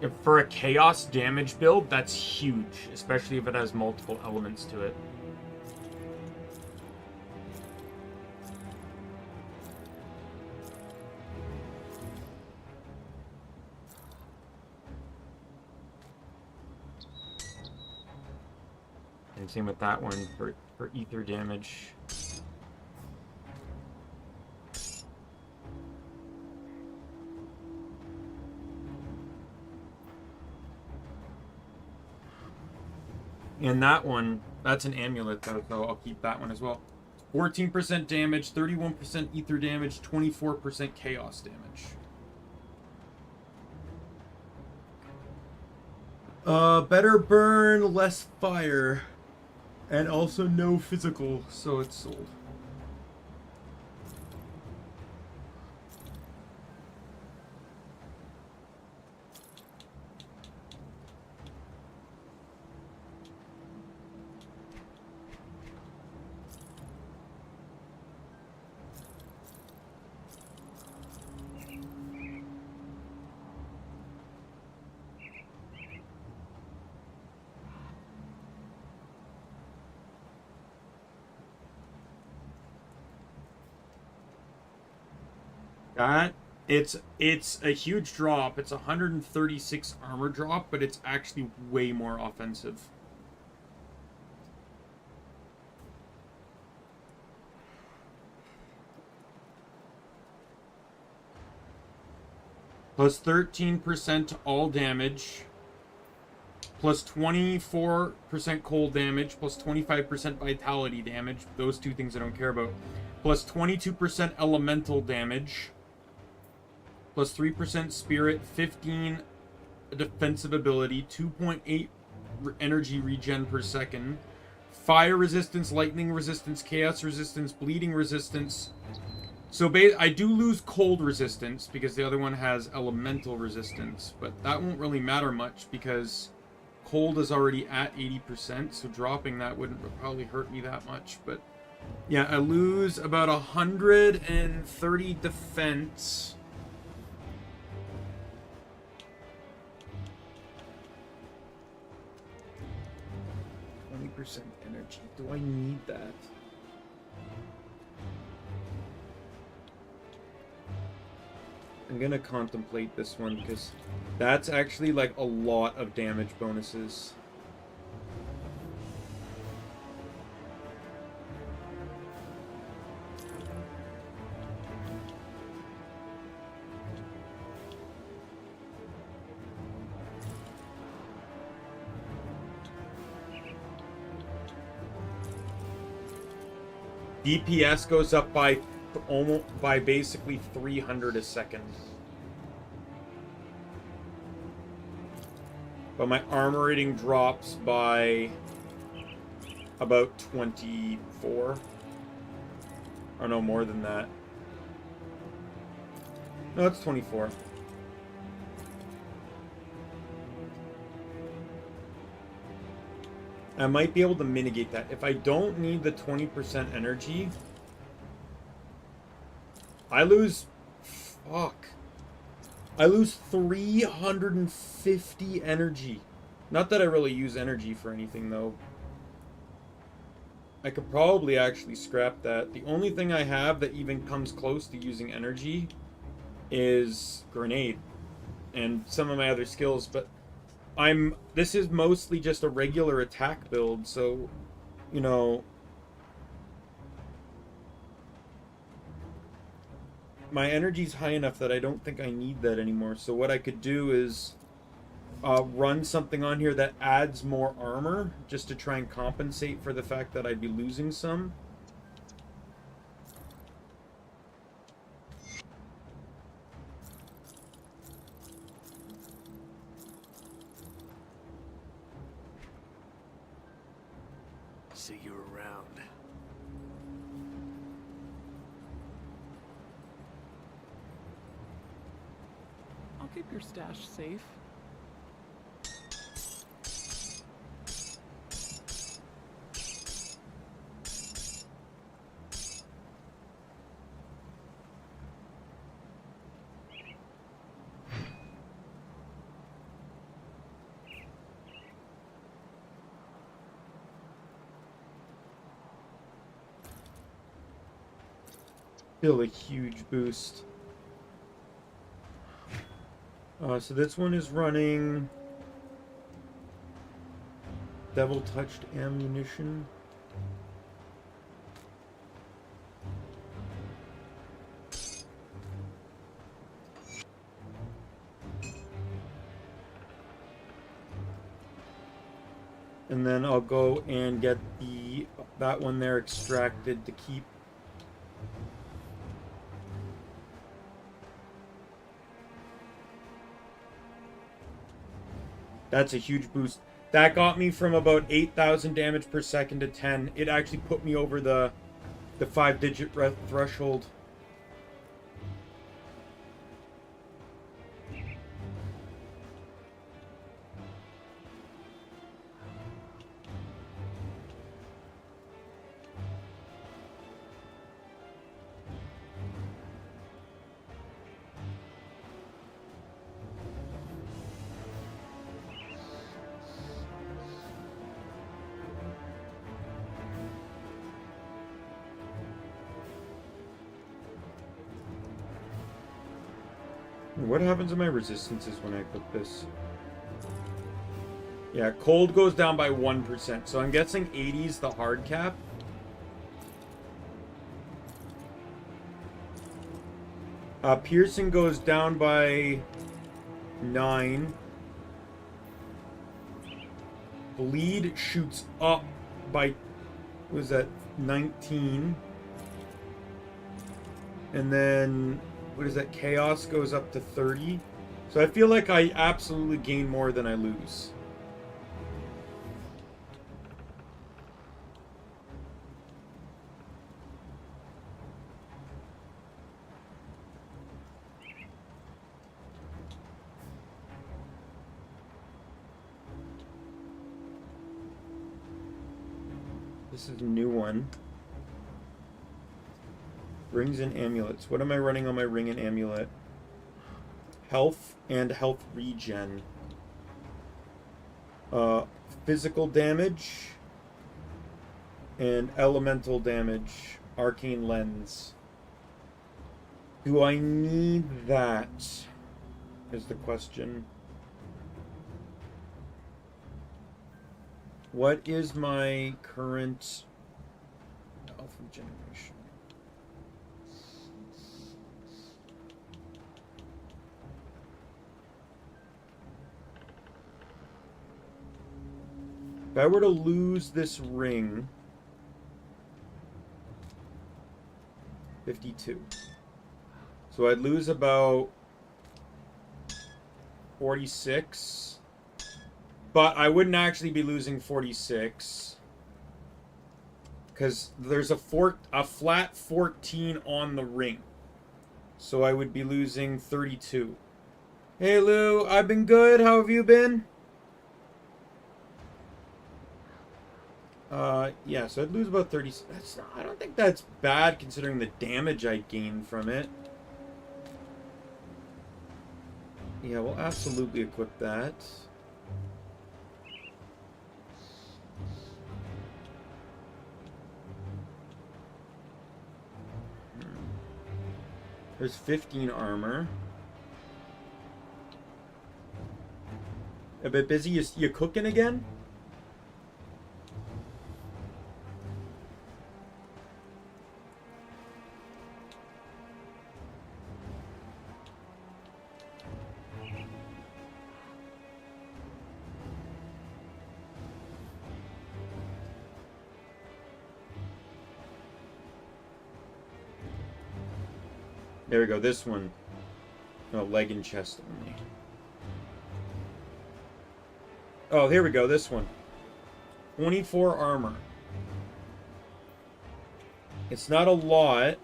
If for a chaos damage build, that's huge, especially if it has multiple elements to it. And same with that one for ether damage. And that one, that's an amulet though, so I'll keep that one as well. 14% damage, 31% ether damage, 24% chaos damage. Better burn, less fire, and also no physical, so it's sold. That it's a huge drop. It's 136 armor drop, but it's actually way more offensive. Plus 13% all damage. Plus 24% cold damage. Plus 25% vitality damage. Those two things I don't care about. Plus 22% elemental damage. Plus 3% spirit, 15 defensive ability, 2.8 energy regen per second, fire resistance, lightning resistance, chaos resistance, bleeding resistance. So I do lose cold resistance because the other one has elemental resistance, but that won't really matter much because cold is already at 80%, so dropping that wouldn't probably hurt me that much. But yeah, I lose about 130 defense. 20% energy. Do I need that? I'm gonna contemplate this one because that's actually like a lot of damage bonuses. DPS goes up by basically 300 a second. But my armor rating drops by about 24. Or no, more than that. No, it's 24. I might be able to mitigate that. If I don't need the 20% energy, I lose... Fuck. I lose 350 energy. Not that I really use energy for anything, though. I could probably actually scrap that. The only thing I have that even comes close to using energy is grenade and some of my other skills, but this is mostly just a regular attack build, so, you know, my energy's high enough that I don't think I need that anymore. So what I could do is run something on here that adds more armor, just to try and compensate for the fact that I'd be losing some. See you around. I'll keep your stash safe. Still a huge boost. So this one is running Devil Touched Ammunition. And then I'll go and get that one there extracted to keep. That's a huge boost. That got me from about 8,000 damage per second to 10. It actually put me over the 5-digit threshold. What happens to my resistances when I put this? Yeah, cold goes down by 1%. So I'm guessing 80 is the hard cap. Piercing goes down by 9. Bleed shoots up by, what was that, 19. And then, what is that, chaos goes up to 30. So I feel like I absolutely gain more than I lose. This is a new one. Rings and amulets. What am I running on my ring and amulet? Health and health regen. Physical damage. And elemental damage. Arcane lens. Do I need that? Is the question. What is my current health regeneration? If I were to lose this ring, 52. So I'd lose about 46. But I wouldn't actually be losing 46. Because there's a flat 14 on the ring. So I would be losing 32. Hey Lou, I've been good. How have you been? Yeah, so I'd lose about 30. I don't think that's bad considering the damage I gained from it. Yeah, we'll absolutely equip that. There's 15 armor. A bit busy. You cooking again? There we go, this one. No, leg and chest only. Oh, here we go, this one. 24 armor. It's not a lot.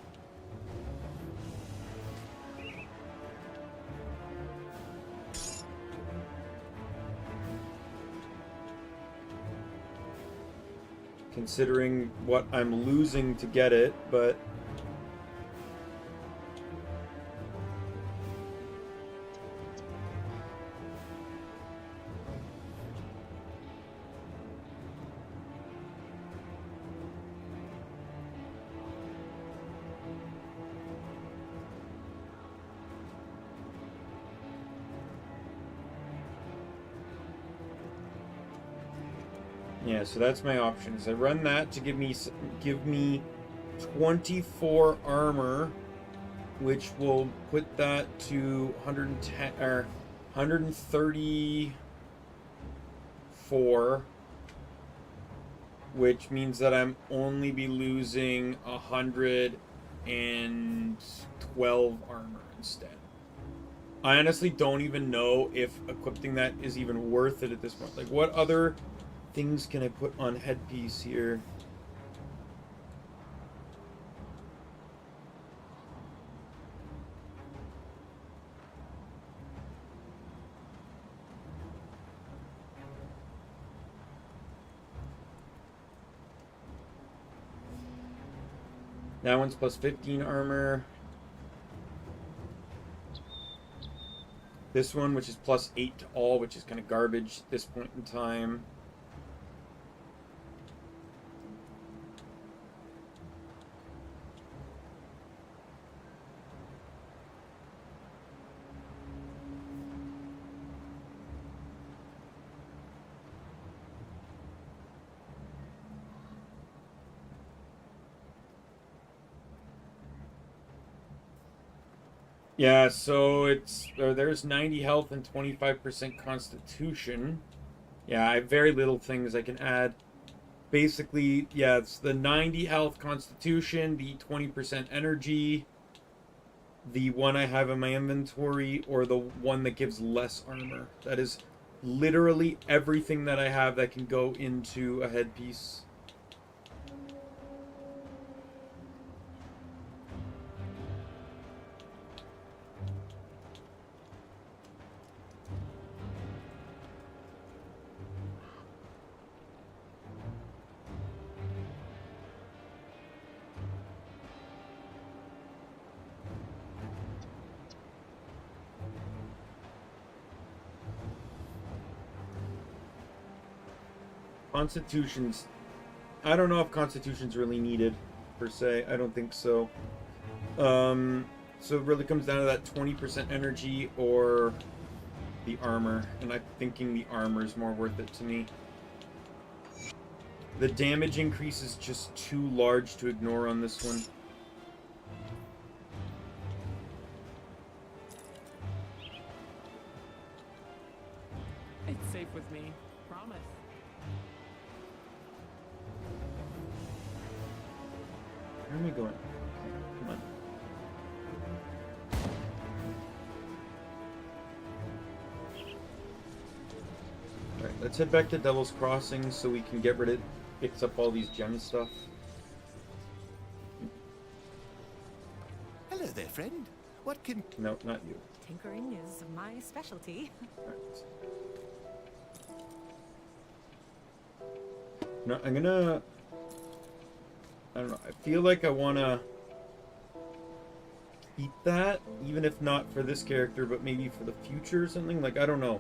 Considering what I'm losing to get it, but... yeah, so that's my options. I run that to give me 24 armor, which will put that to 110 or 134. which means that I'm only be losing 112 armor instead. I honestly don't even know if equipping that is even worth it at this point. Like, what other things can I put on headpiece here? That one's plus 15 armor. This one, which is plus 8 to all, which is kind of garbage at this point in time. Yeah, so there's 90 health and 25% constitution. Yeah, I have very little things I can add. Basically, yeah, it's the 90 health constitution, the 20% energy, the one I have in my inventory, or the one that gives less armor. That is literally everything that I have that can go into a headpiece. Constitution's... I don't know if Constitution's really needed, per se. I don't think so. So it really comes down to that 20% energy or the armor. And I'm thinking the armor is more worth it to me. The damage increase is just too large to ignore on this one. It's safe with me. Promise. Where am I going? Come on. Alright, let's head back to Devil's Crossing so we can get rid of... Fix up all these gem stuff. Hello there, friend. What can... No, not you. Tinkering is my specialty. Alright. No, I'm gonna... I don't know. I feel like I want to keep that, even if not for this character, but maybe for the future or something. Like, I don't know.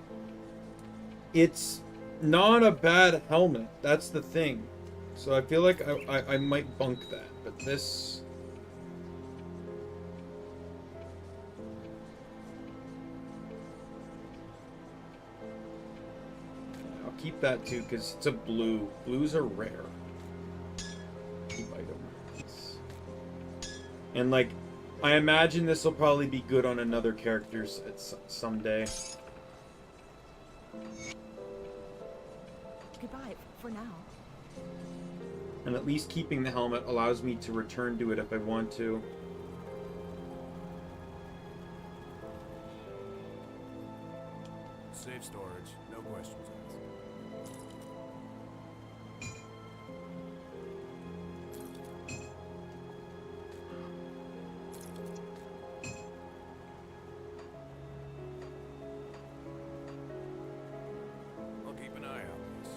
It's not a bad helmet. That's the thing. So I feel like I might bunk that. But this... I'll keep that too, because it's a blue. Blues are rare. Keep item. And like, I imagine this will probably be good on another character someday. Goodbye for now. And at least keeping the helmet allows me to return to it if I want to. Safe storage, no questions asked. I'll keep an eye out, miss.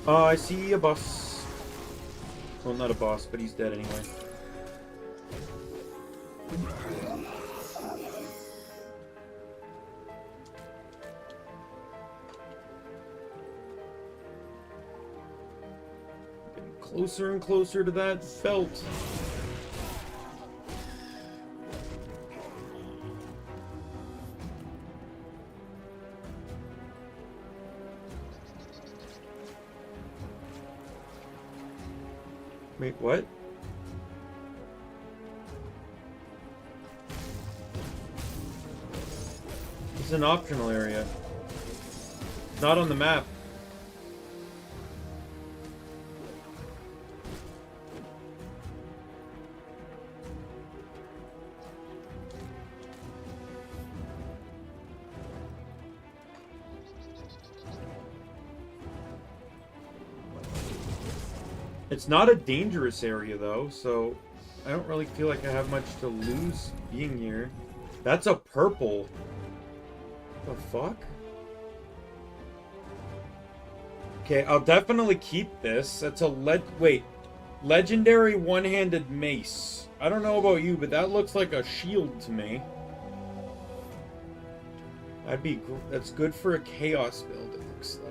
I see a boss. Well, not a boss, but he's dead anyway. Getting closer and closer to that belt. Wait, what? It's an optional area. Not on the map. It's not a dangerous area, though, so I don't really feel like I have much to lose being here. That's a purple. The fuck? Okay, I'll definitely keep this. That's a legendary one-handed mace. I don't know about you, but that looks like a shield to me. That's good for a chaos build, it looks like.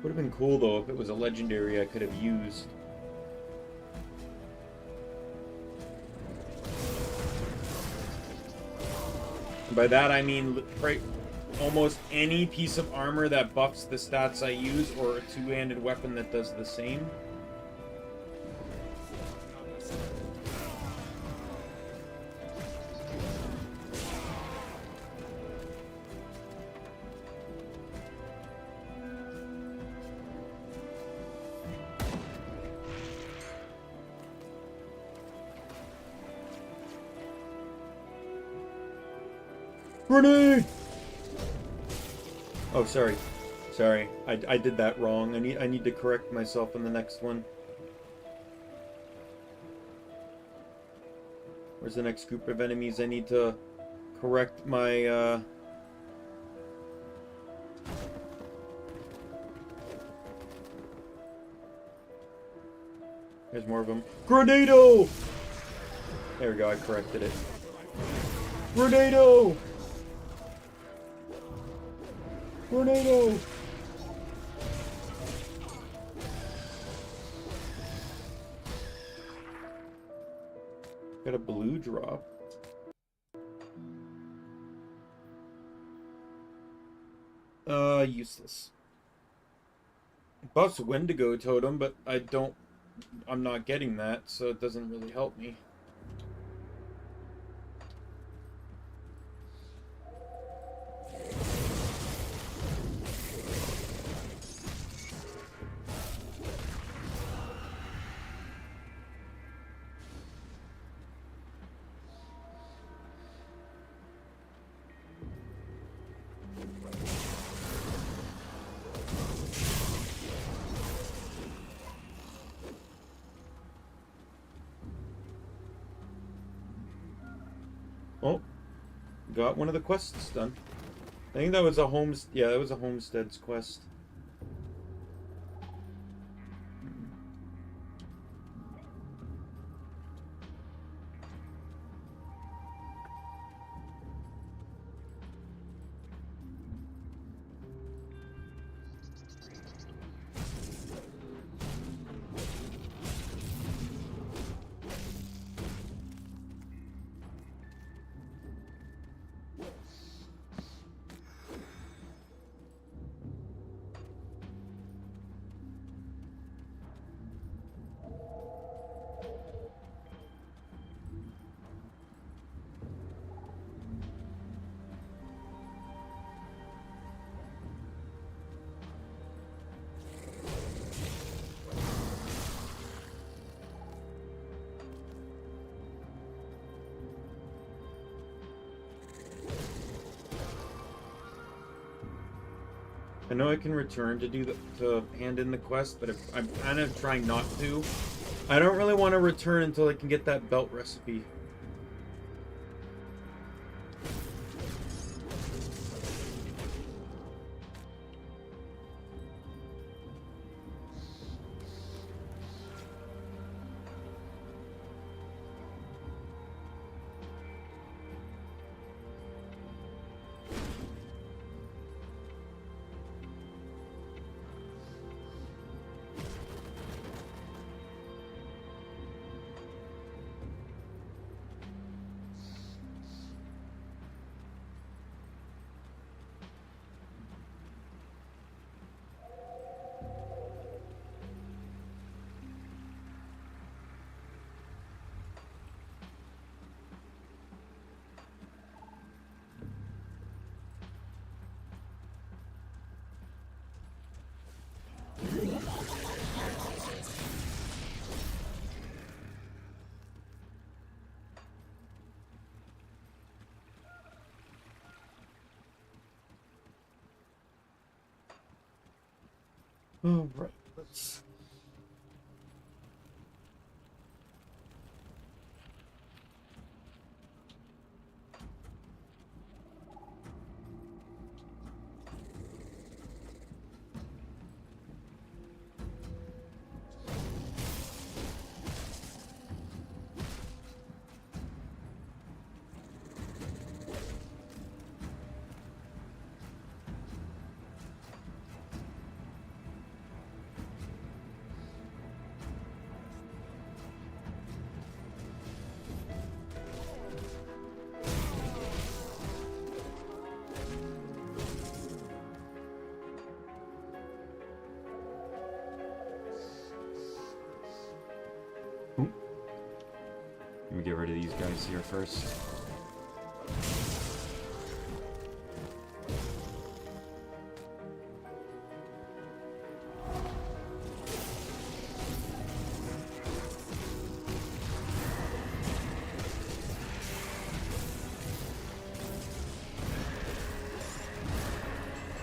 Would have been cool, though, if it was a legendary I could have used. And by that, I mean almost any piece of armor that buffs the stats I use, or a two-handed weapon that does the same. Grenade! Oh, sorry. Sorry. I did that wrong. I need to correct myself in the next one. Where's the next group of enemies? I need to correct my, There's more of them. Grenado! There we go, I corrected it. Grenado! Grenado! Got a blue drop. Useless. Buffs Wendigo totem, but I'm not getting that, so it doesn't really help me. Oh, got one of the quests done. I think that was a yeah, that was a homestead's quest. I know I can return to to hand in the quest, but if I'm kind of trying not to. I don't really want to return until I can get that belt recipe. All right, let's. Let me get rid of these guys here first.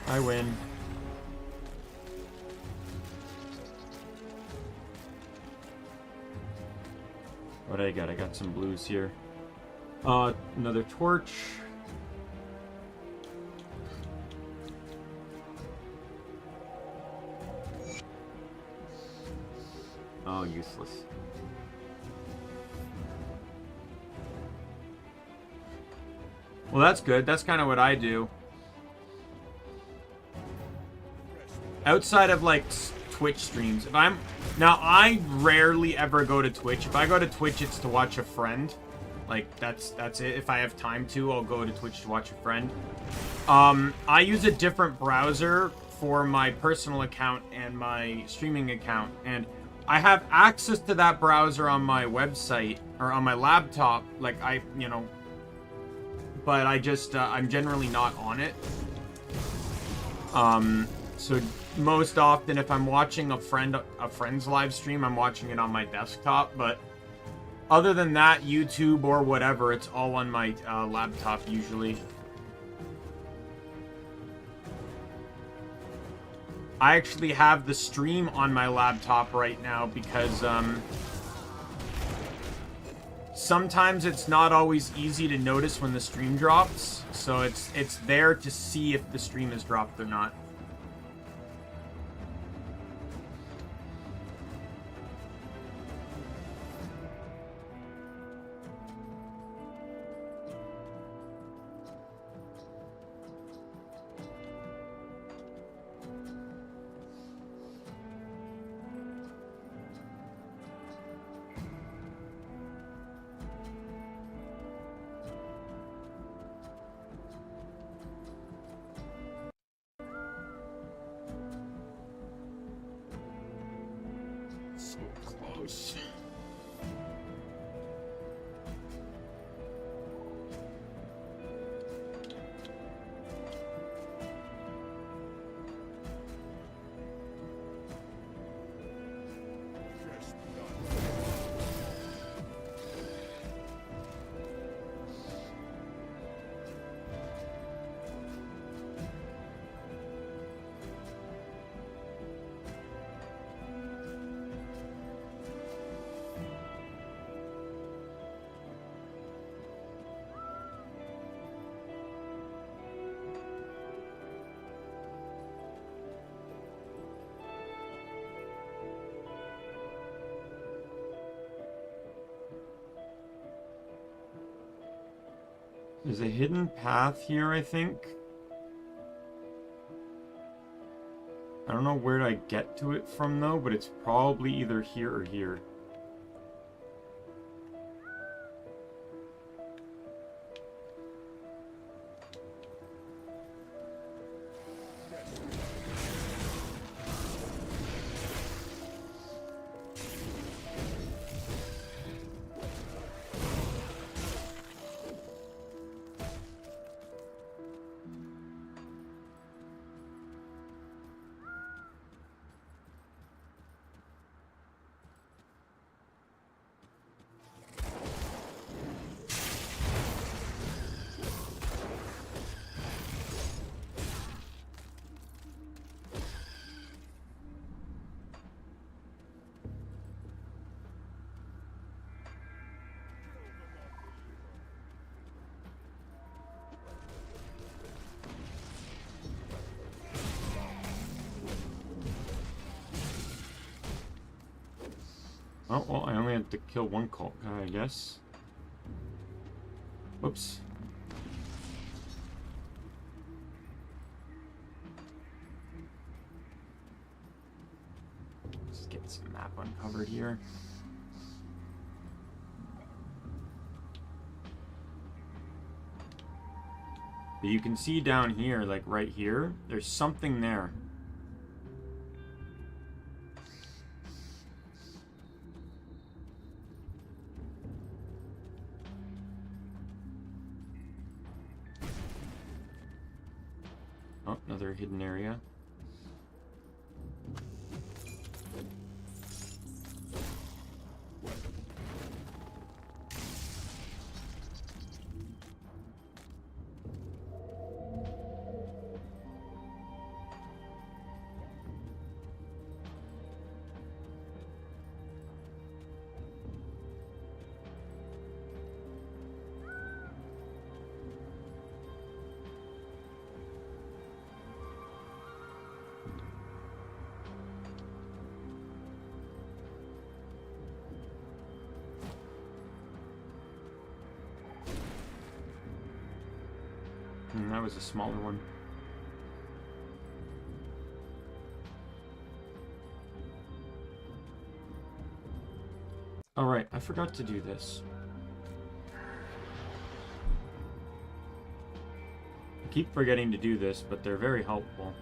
I win. What do I got? I got some blues here. Another torch. Oh, useless. Well, that's good. That's kind of what I do. Outside of, like, Twitch streams. If I'm... Now, I rarely ever go to Twitch. If I go to Twitch, it's to watch a friend. Like, that's it. If I have time to, I'll go to Twitch to watch a friend. I use a different browser for my personal account and my streaming account. And I have access to that browser on my website, or on my laptop. Like, but I just, I'm generally not on it. So most often, if I'm watching a friend's live stream, I'm watching it on my desktop. But other than that, YouTube or whatever, it's all on my laptop usually. I actually have the stream on my laptop right now because sometimes it's not always easy to notice when the stream drops. So it's there to see if the stream is dropped or not. There's a hidden path here, I think. I don't know where I get to it from, though, but it's probably either here or here. Oh, well, I only had to kill one cult guy, I guess. Whoops. Just get some map uncovered here. But you can see down here, like right here, there's something there. Oh, another hidden area. That was a smaller one. Alright, I forgot to do this. I keep forgetting to do this, but they're very helpful.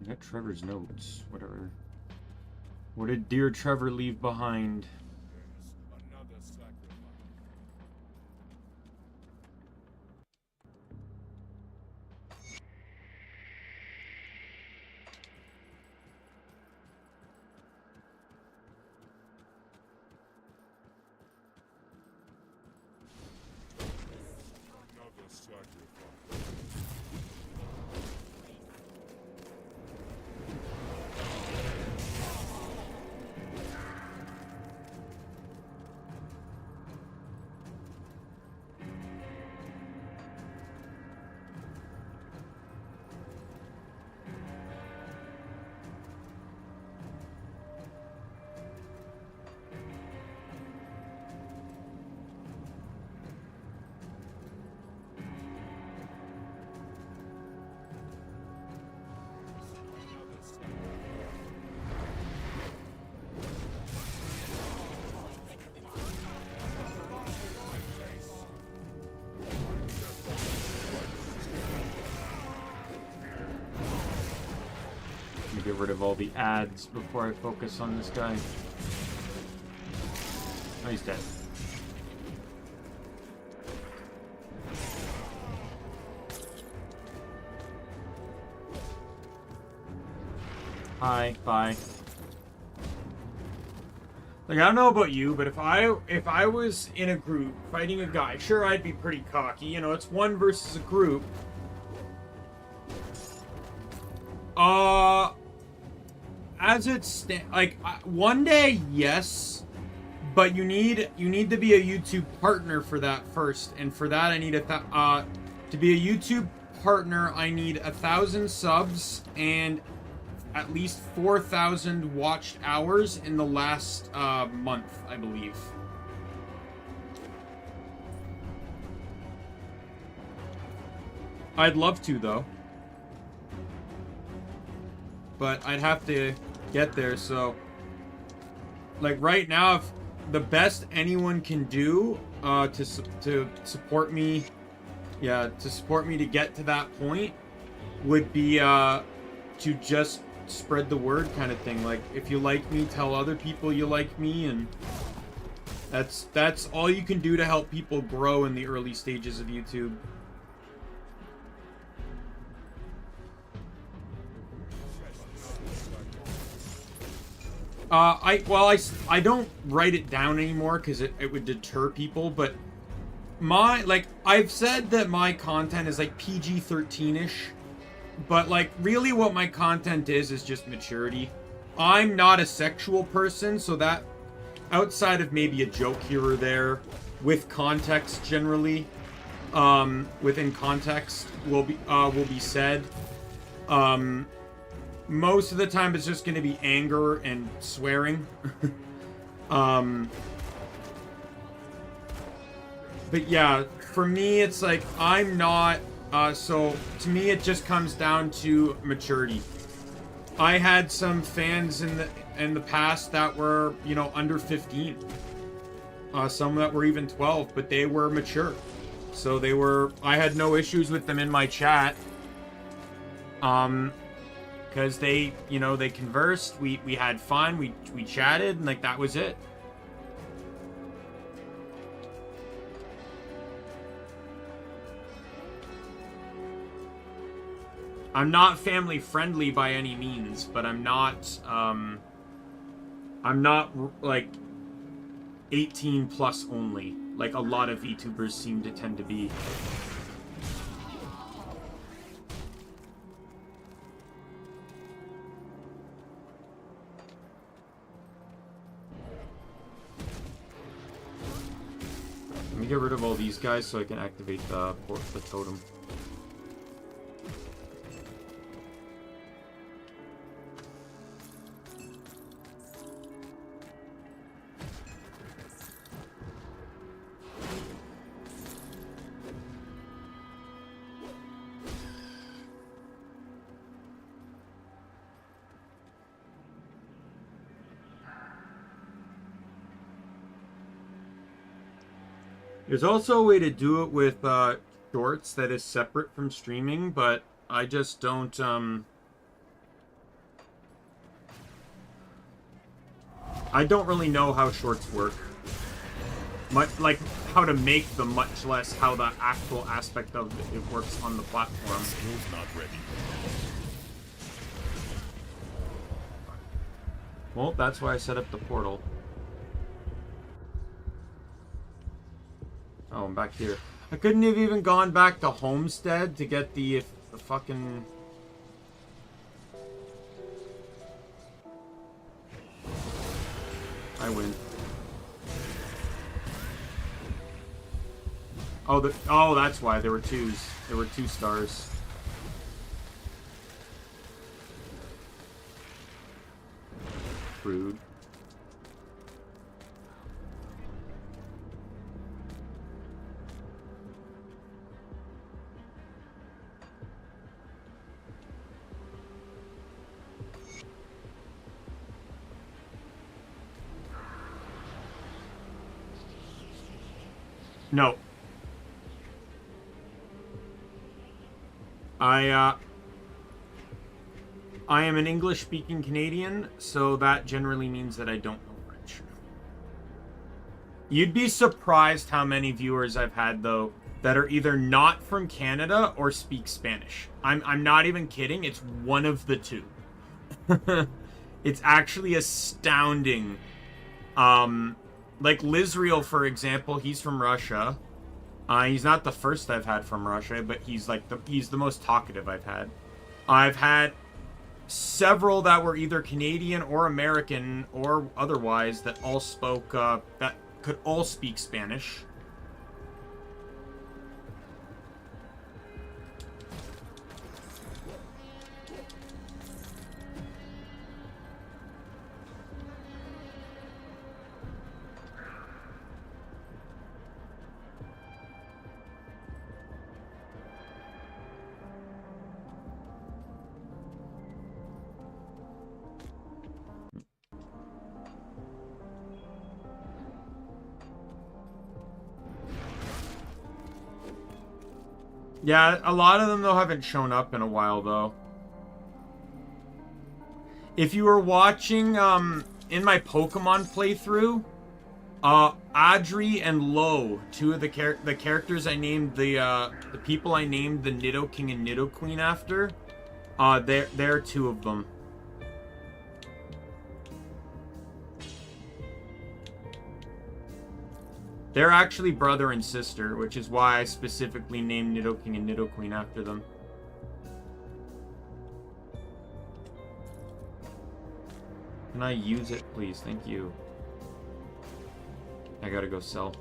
I got Trevor's notes, whatever. What did dear Trevor leave behind? Another sacrifice. Another sacrifice. Get rid of all the ads before I focus on this guy. Oh, he's dead. Hi, bye. Like, I don't know about you, but if I was in a group fighting a guy, sure, I'd be pretty cocky. You know, it's one versus a group. as it's like one day, yes, but you need to be a YouTube partner for that first, and for that I need to be a YouTube partner. I need 1,000 subs and at least 4,000 watched hours in the last month, I believe. I'd love to, though. But I'd have to get there, so... Like, right now, if the best anyone can do to support me... Yeah, to support me to get to that point would be to just spread the word kind of thing. Like, if you like me, tell other people you like me, and that's all you can do to help people grow in the early stages of YouTube. I don't write it down anymore because it would deter people, but I've said that my content is like PG-13-ish, but like really what my content is just maturity. I'm not a sexual person, so that outside of maybe a joke here or there, with context generally, within context will be said. Most of the time it's just going to be anger and swearing. But yeah, for me it's like I'm not so to me it just comes down to maturity. I had some fans in the past that were, you know, under 15. Some that were even 12, but they were mature. So I had no issues with them in my chat. Because they, you know, they conversed, we had fun, we chatted, and like that was it. I'm not family friendly by any means, but I'm not like 18 plus only, like a lot of VTubers seem to tend to be. Let me get rid of all these guys so I can activate the totem. There's also a way to do it with shorts that is separate from streaming, but I just don't I don't really know how shorts work. Like how to make them, much less how the actual aspect of it works on the platform. Skill's not ready. Well, that's why I set up the portal. Oh, I'm back here. I couldn't have even gone back to Homestead to get the fucking... I win. Oh, that's why there were twos. There were 2 stars. Rude. No. I am an English-speaking Canadian, so that generally means that I don't know French. You'd be surprised how many viewers I've had, though, that are either not from Canada or speak Spanish. I'm not even kidding. It's one of the two. It's actually astounding. Like Lizreal, for example, he's from Russia. He's not the first I've had from Russia, but he's like he's the most talkative I've had. I've had several that were either Canadian or American or otherwise that all spoke, that could all speak Spanish. Yeah, a lot of them, though, haven't shown up in a while, though. If you were watching, in my Pokemon playthrough, Audrey and Lo, two of the characters I named, the people I named the Nido King and Nido Queen after, they're two of them. They're actually brother and sister, which is why I specifically named Nido King and Nido Queen after them. Can I use it, please? Thank you. I gotta go sell.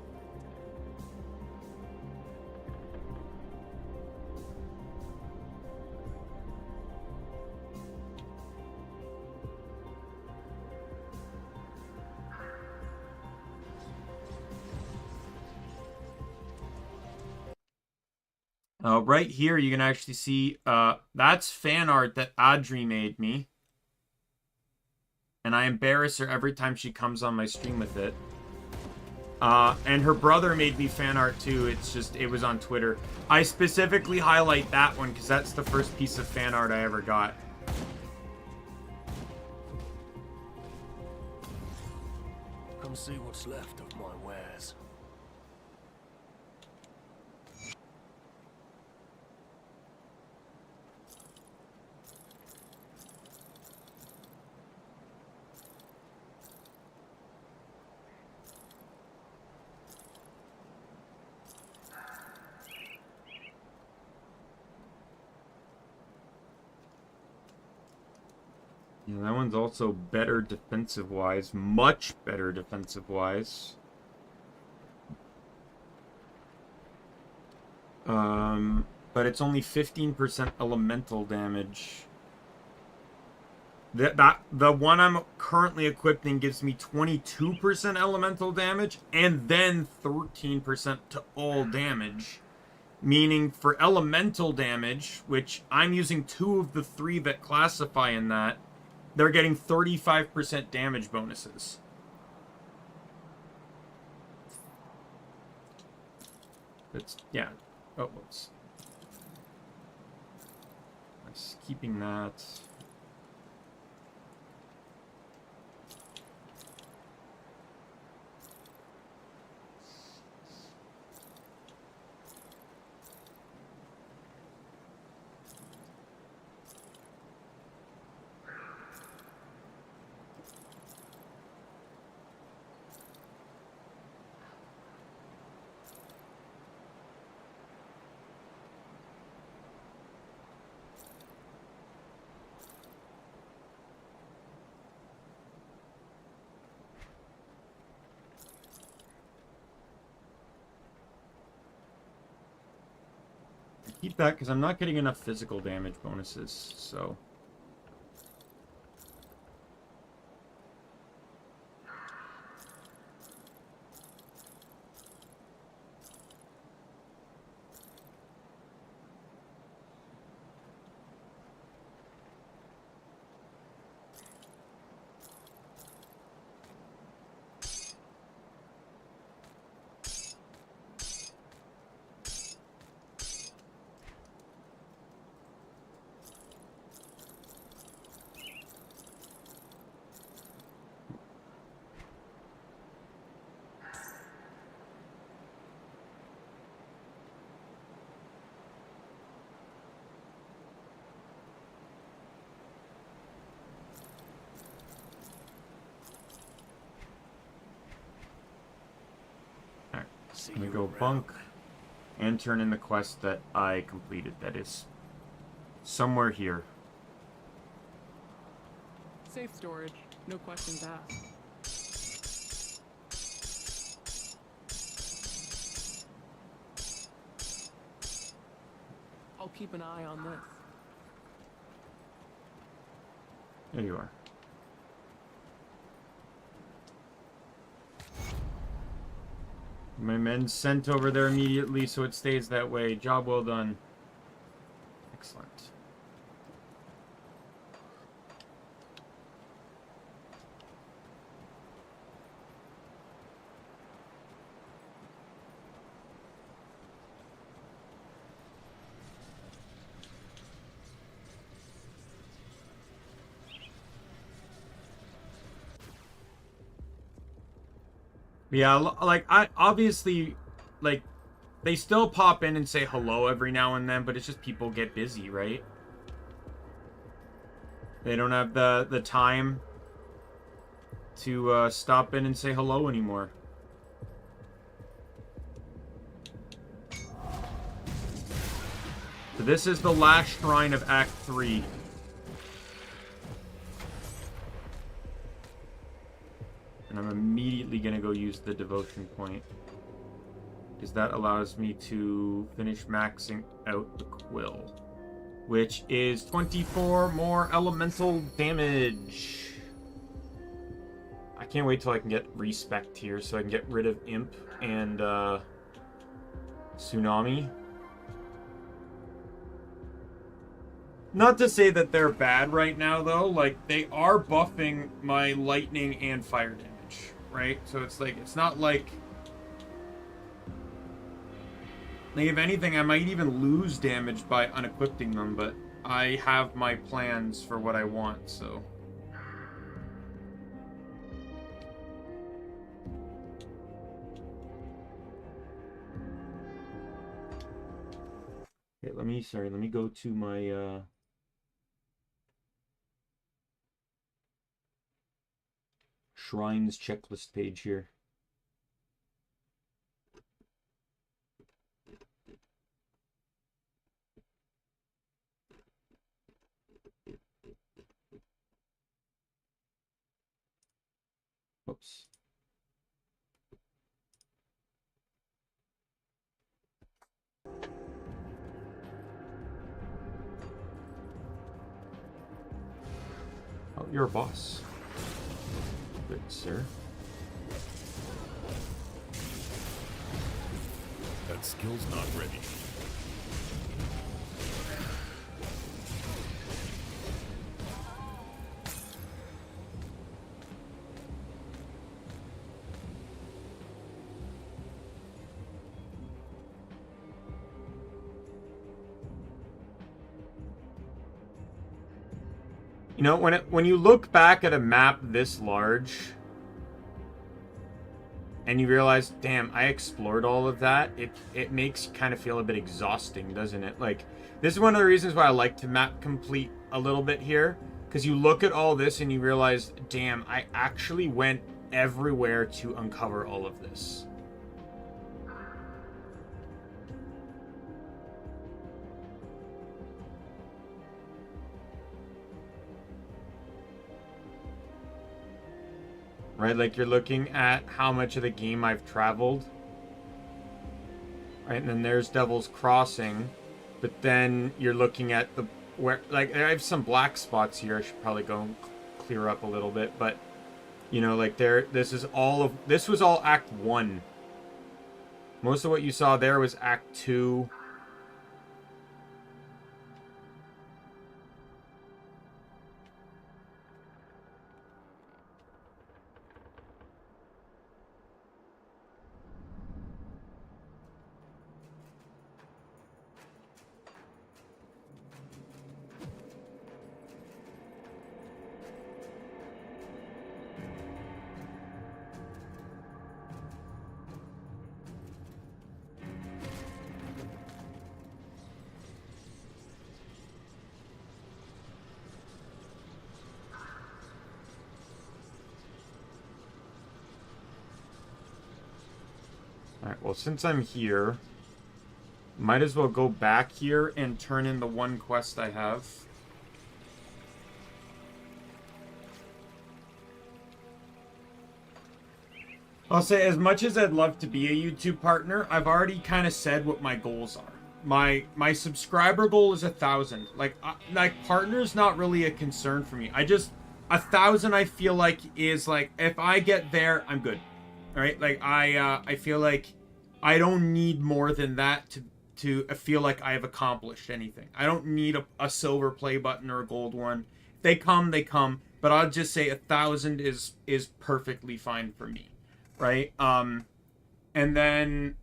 Right here, you can actually see, that's fan art that Audrey made me. And I embarrass her every time she comes on my stream with it. And her brother made me fan art too. It's just, it was on Twitter. I specifically highlight that one because that's the first piece of fan art I ever got. Come see what's left of my wares. Yeah, that one's also better defensive-wise. Much better defensive-wise. But it's only 15% elemental damage. The one I'm currently equipping gives me 22% elemental damage and then 13% to all damage. Meaning for elemental damage, which I'm using 2 of the 3 that classify in that, they're getting 35% damage bonuses. It's, yeah. Oh, whoops. I'm just keeping that. Keep that because I'm not getting enough physical damage bonuses, so. I'm gonna go bunk and turn in the quest that I completed. That is somewhere here. Safe storage. No questions asked. I'll keep an eye on this. There you are. My men sent over there immediately, so it stays that way. Job well done. Excellent. Yeah, like, I obviously, like, they still pop in and say hello every now and then, but it's just people get busy, right? They don't have the time to stop in and say hello anymore. So this is the last shrine of Act 3. And I'm immediately going to go use the devotion point, because that allows me to finish maxing out the quill, which is 24 more elemental damage. I can't wait till I can get respect here so I can get rid of Imp and Tsunami. Not to say that they're bad right now, though. Like, they are buffing my lightning and fire damage. Right? So it's like, it's not like if anything, I might even lose damage by unequipping them, but I have my plans for what I want, so. Okay, let me go to my, Shrines checklist page here. Oops. Oh, you're a boss. Good, sir. That skill's not ready. You know, when you look back at a map this large and you realize, damn, I explored all of that, it makes you kind of feel a bit exhausting, doesn't it? Like, this is one of the reasons why I like to map complete a little bit here, because you look at all this and you realize, damn, I actually went everywhere to uncover all of this. Right, like you're looking at how much of the game I've traveled. Right, and then there's Devil's Crossing. But then you're looking at the where, like, I have some black spots here. I should probably go and clear up a little bit, but you know, like this was all Act 1. Most of what you saw there was Act 2. Alright, well, since I'm here, might as well go back here and turn in the one quest I have. I'll say, as much as I'd love to be a YouTube partner, I've already kind of said what my goals are. My subscriber goal is 1,000. Like partner's not really a concern for me. 1,000 I feel like is like, if I get there, I'm good. All right? Like I feel like I don't need more than that to feel like I have accomplished anything. I don't need a silver play button or a gold one. If they come, they come. But I'll just say 1,000 is perfectly fine for me, right? And then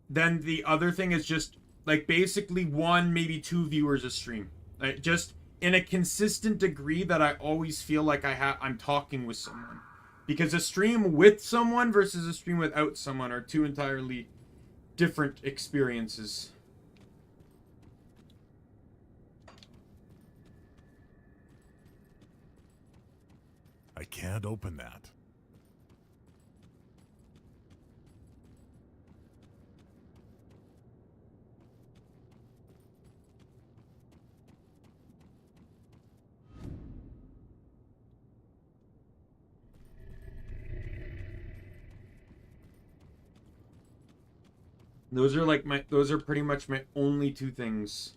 the other thing is just like basically 1, maybe 2 viewers a stream, like just in a consistent degree that I always feel like I'm talking with someone, because a stream with someone versus a stream without someone are 2 entirely different experiences. I can't open that. Those are pretty much my only 2 things.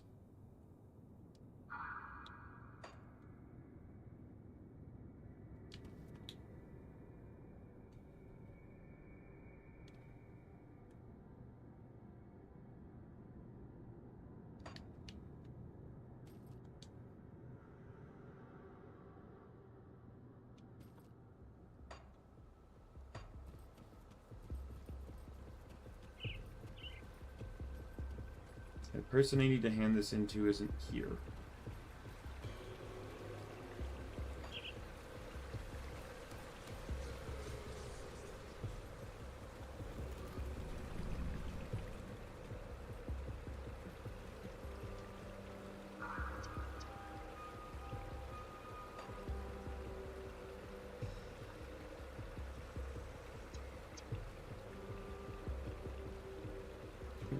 The person I need to hand this into isn't here.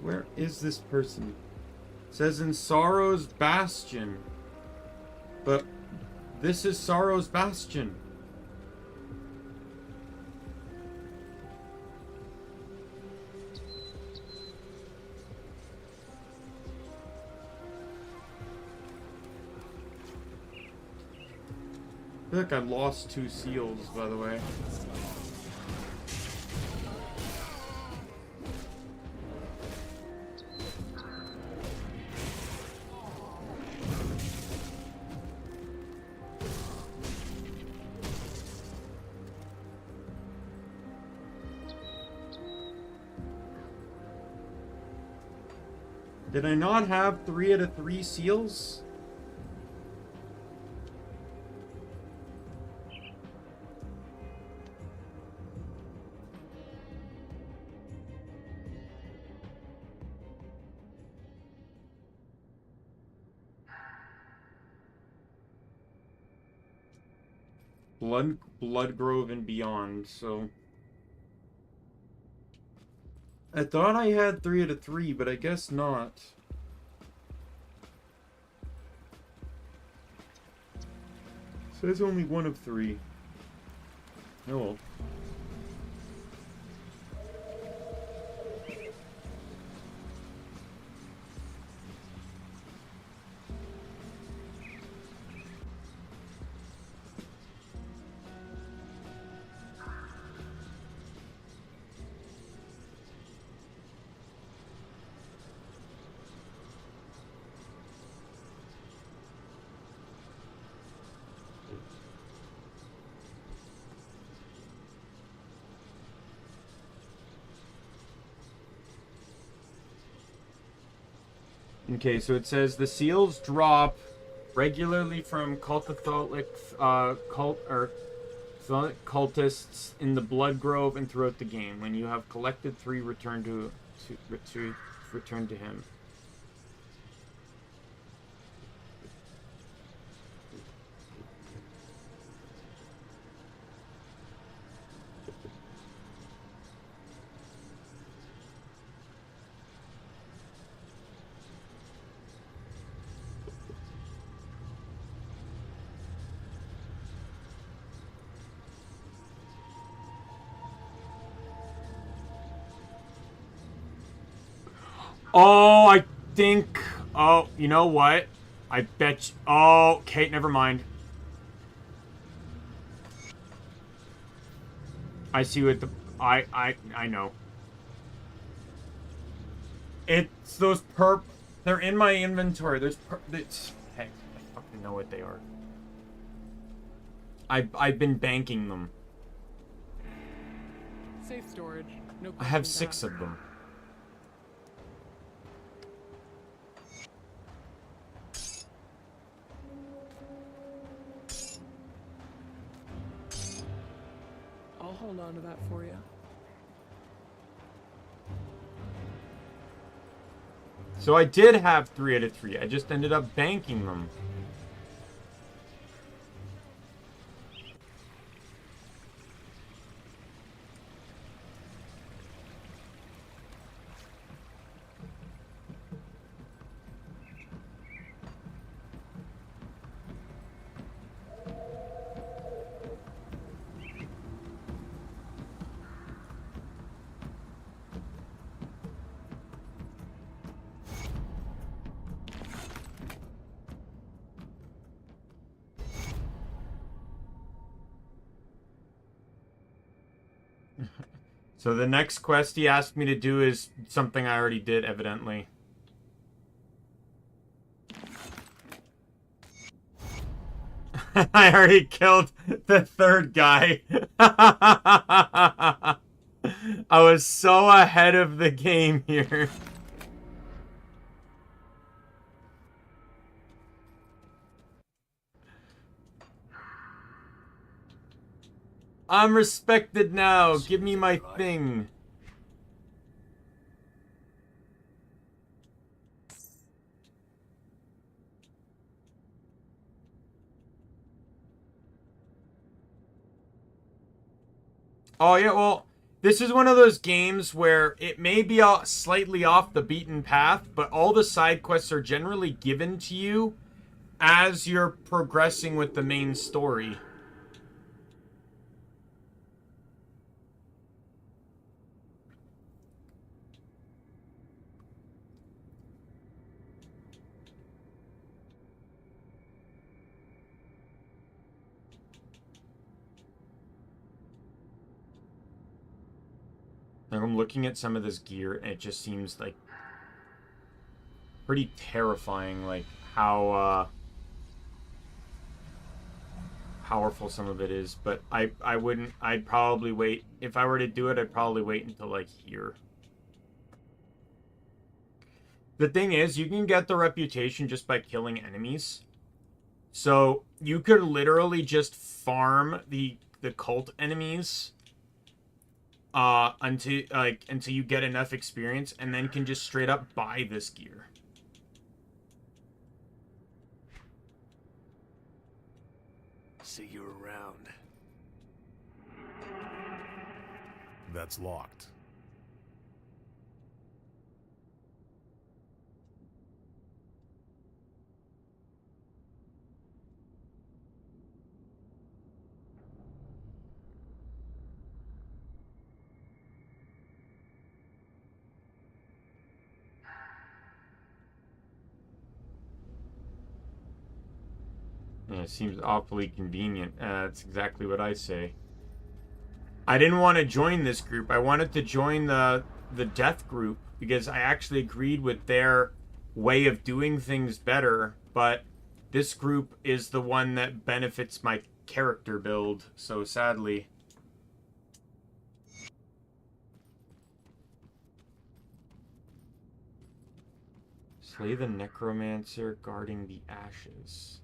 Where is this person? It says in Sorrow's Bastion. But this is Sorrow's Bastion. I feel like I lost 2 seals, by the way. Did I not have 3 out of 3 seals? Bloodgrove and beyond, so I thought I had 3 out of 3, but I guess not. Says only 1 of 3. Oh well. Okay, so it says the seals drop regularly from cultists in the Blood Grove and throughout the game. When you have collected 3, return to him. Oh, I think... Oh, you know what? I bet you... Oh, Kate, never mind. I see what the... I know. It's those perp... They're in my inventory. There's perp... It's... Heck, I fucking know what they are. I've been banking them. Safe storage. No I have questions 6 asked. of them. I'll hold on to that for you. So I did have 3 out of 3. I just ended up banking them. So the next quest he asked me to do is something I already did, evidently. I already killed the 3rd guy. I was so ahead of the game here. I'm respected now. Give me my thing. Oh, yeah, well, this is one of those games where it may be slightly off the beaten path, but all the side quests are generally given to you as you're progressing with the main story. Like, I'm looking at some of this gear, and it just seems, like, pretty terrifying, like, how, powerful some of it is. But I wouldn't... I'd probably wait... If I were to do it, I'd probably wait until, like, here. The thing is, you can get the reputation just by killing enemies. So, you could literally just farm the cult enemies until you get enough experience, and then can just straight up buy this gear. See you around. That's locked. Yeah, it seems awfully convenient. That's exactly what I say. I didn't want to join this group. I wanted to join the death group because I actually agreed with their way of doing things better, but this group is the one that benefits my character build, so sadly. Slay the necromancer guarding the ashes.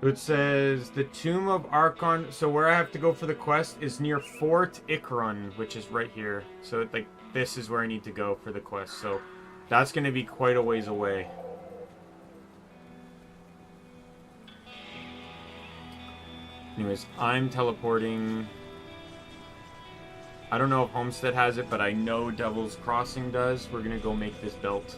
It says the Tomb of Archon. So where I have to go for the quest is near Fort Ikron, which is right here. So like this is where I need to go for the quest. So that's going to be quite a ways away. Anyways, I'm teleporting. I don't know if Homestead has it, but I know Devil's Crossing does. We're going to go make this belt.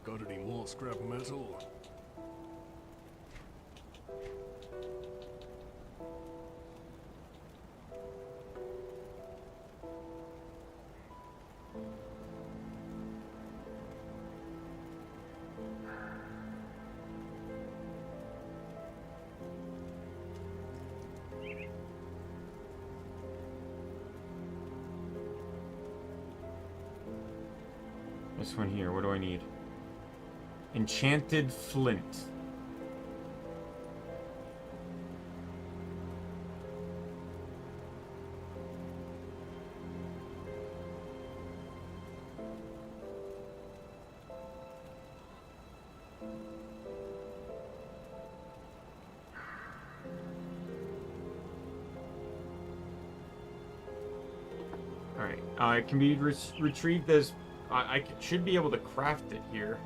Got any more scrap metal? This one here, what do I need? Enchanted Flint. Alright, it can be retrieved as... I should be able to craft it here.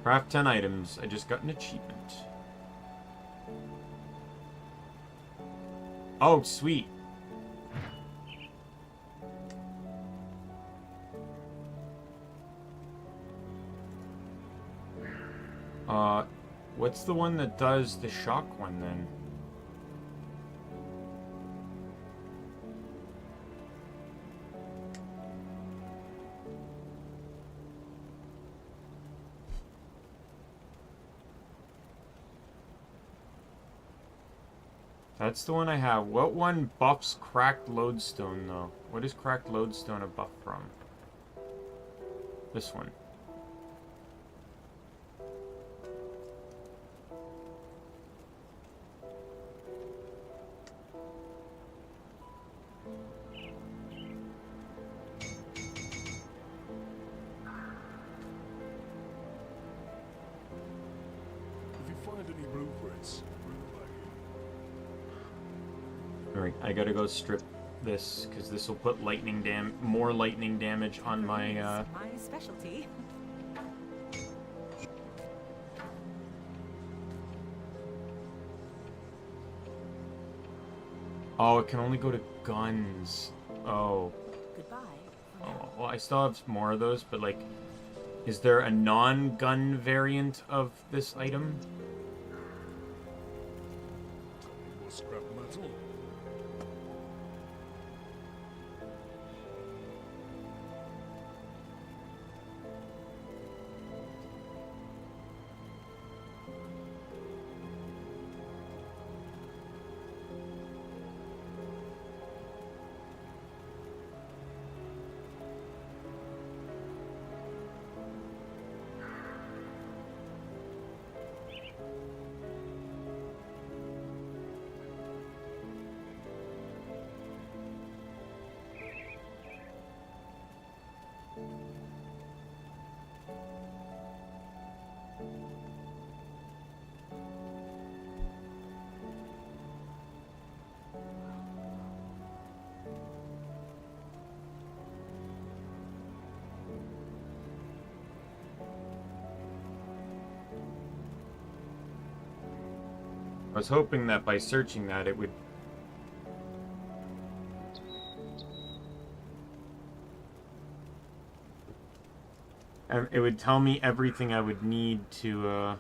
Craft 10 items. I just got an achievement. Oh, sweet. What's the one that does the shock one then? That's the one I have. What one buffs cracked lodestone, though? What is cracked lodestone a buff from? This one. If you find any blueprints, bring them back here. Alright, I gotta go strip this, because this will put more lightning damage on my, My specialty. Oh, it can only go to guns. Oh. Goodbye. Oh, well, I still have more of those, but, like, is there a non-gun variant of this item? Any more scrap metal? I was hoping that by searching that it would... It would tell me everything I would need to,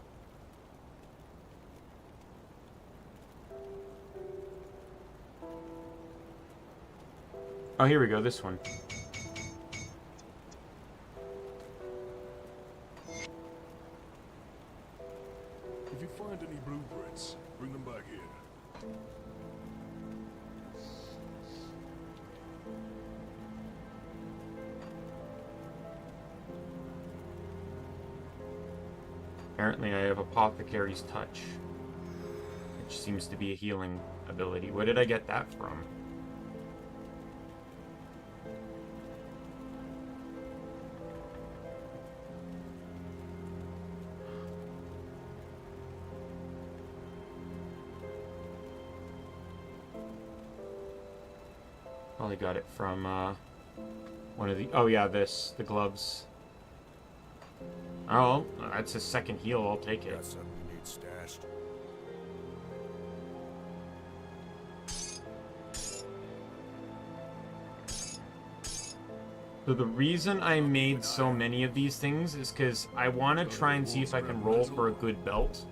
Oh, here we go, this one. you find any blueprints, bring them back here. Apparently I have Apothecary's Touch, which seems to be a healing ability. Where did I get that from? Probably got it from one of the... Oh yeah, the gloves. Oh, that's a second heal. I'll take it. Got something you need stashed? So the reason I made so many of these things is because I want to try and see if I can roll for a good belt.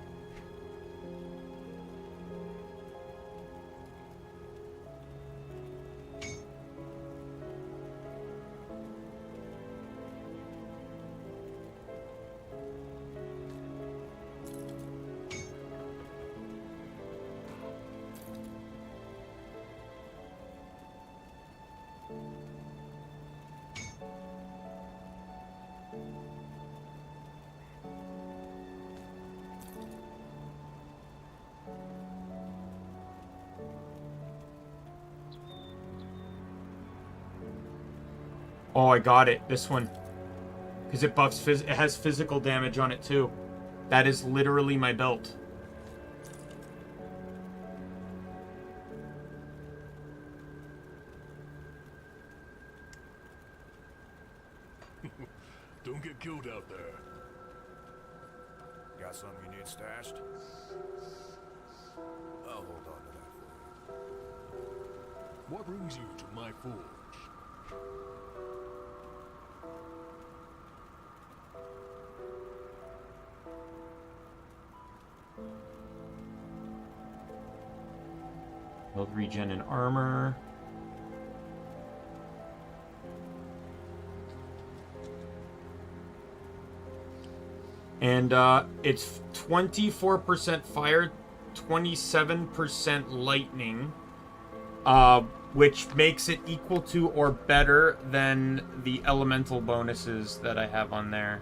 Oh, I got it. This one. Because it buffs it has physical damage on it too. That is literally my belt. Don't get killed out there. Got something you need stashed? I'll hold on to that for you. What brings you to my forge? Health regen and armor. And it's 24% fire, 27% lightning, which makes it equal to or better than the elemental bonuses that I have on there.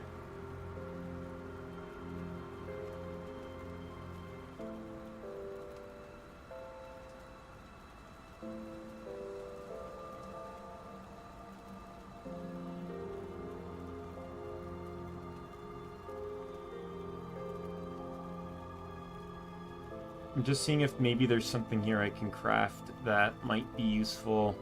I'm just seeing if maybe there's something here I can craft that might be useful.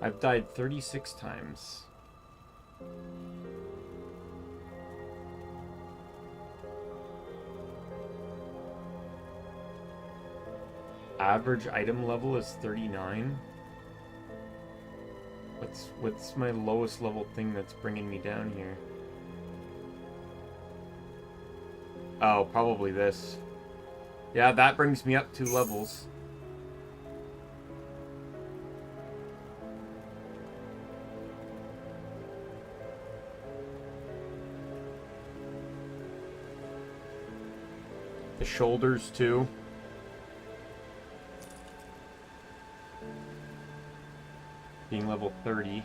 I've died 36 times. Average item level is 39. What's my lowest level thing that's bringing me down here? Oh, probably this. Yeah, that brings me up 2 levels. The shoulders too. Being level 30.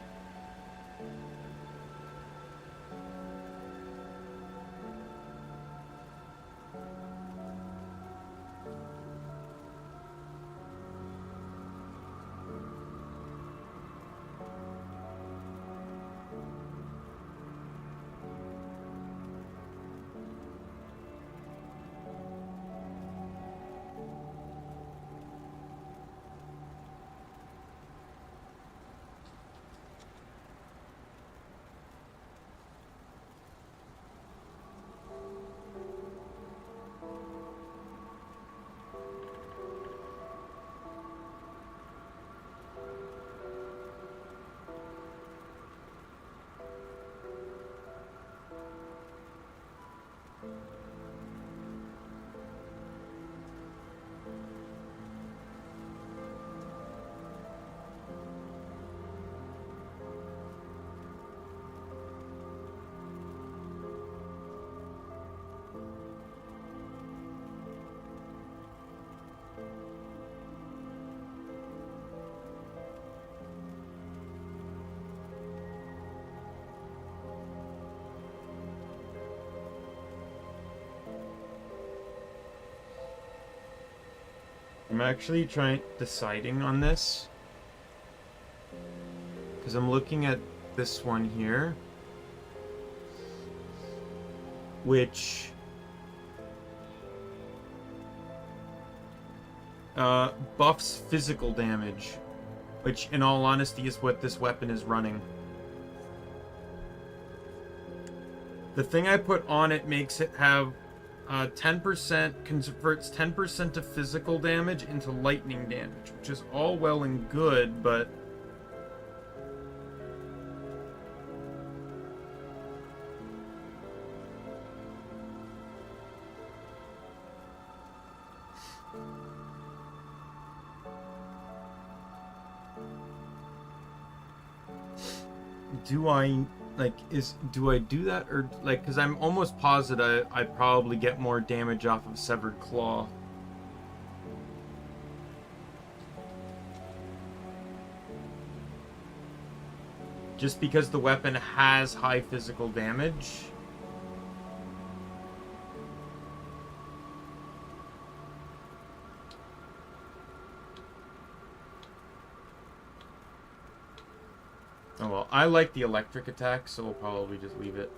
I'm actually deciding on this because I'm looking at this one here, which buffs physical damage, which in all honesty is what this weapon is running. The thing I put on it makes it have 10%, converts 10% of physical damage into lightning damage, which is all well and good, but do I do that, or like, because I'm almost positive I probably get more damage off of Severed Claw. Just because the weapon has high physical damage. Oh well, I like the electric attack, so we'll probably just leave it.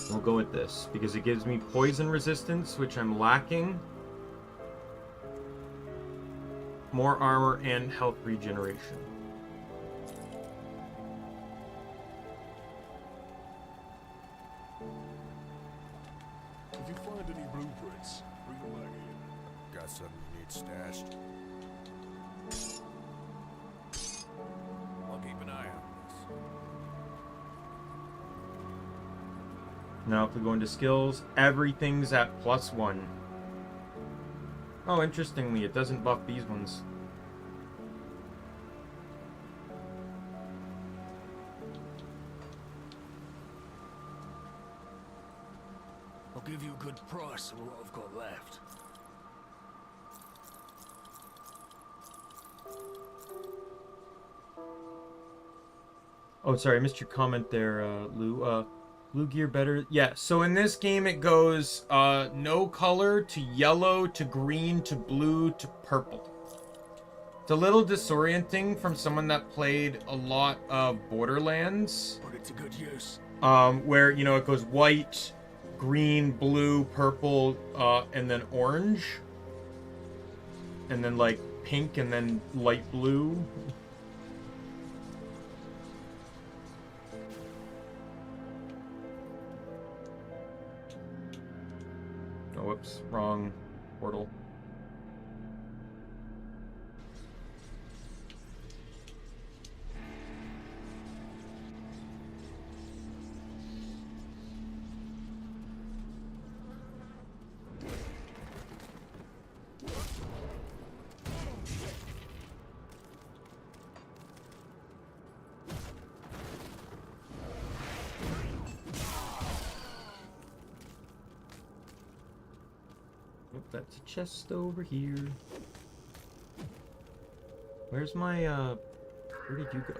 We'll go with this, because it gives me poison resistance, which I'm lacking. more armor, and health regeneration. If you find any blueprints, bring them back here. Got something you need stashed? I'll keep an eye on this. Now if we go into skills, everything's at +1. Oh, interestingly, it doesn't buff these ones. I'll give you a good price on what I've got left. Oh, sorry, I missed your comment there, Lou. Blue gear better. Yeah, so in this game it goes no color to yellow to green to blue to purple. It's a little disorienting from someone that played a lot of Borderlands. Put it to good use. Where, you know, it goes white, green, blue, purple, and then orange. And then, like, pink and then light blue. Oh, whoops, wrong portal. That's a chest over here. Where's my, where did you go?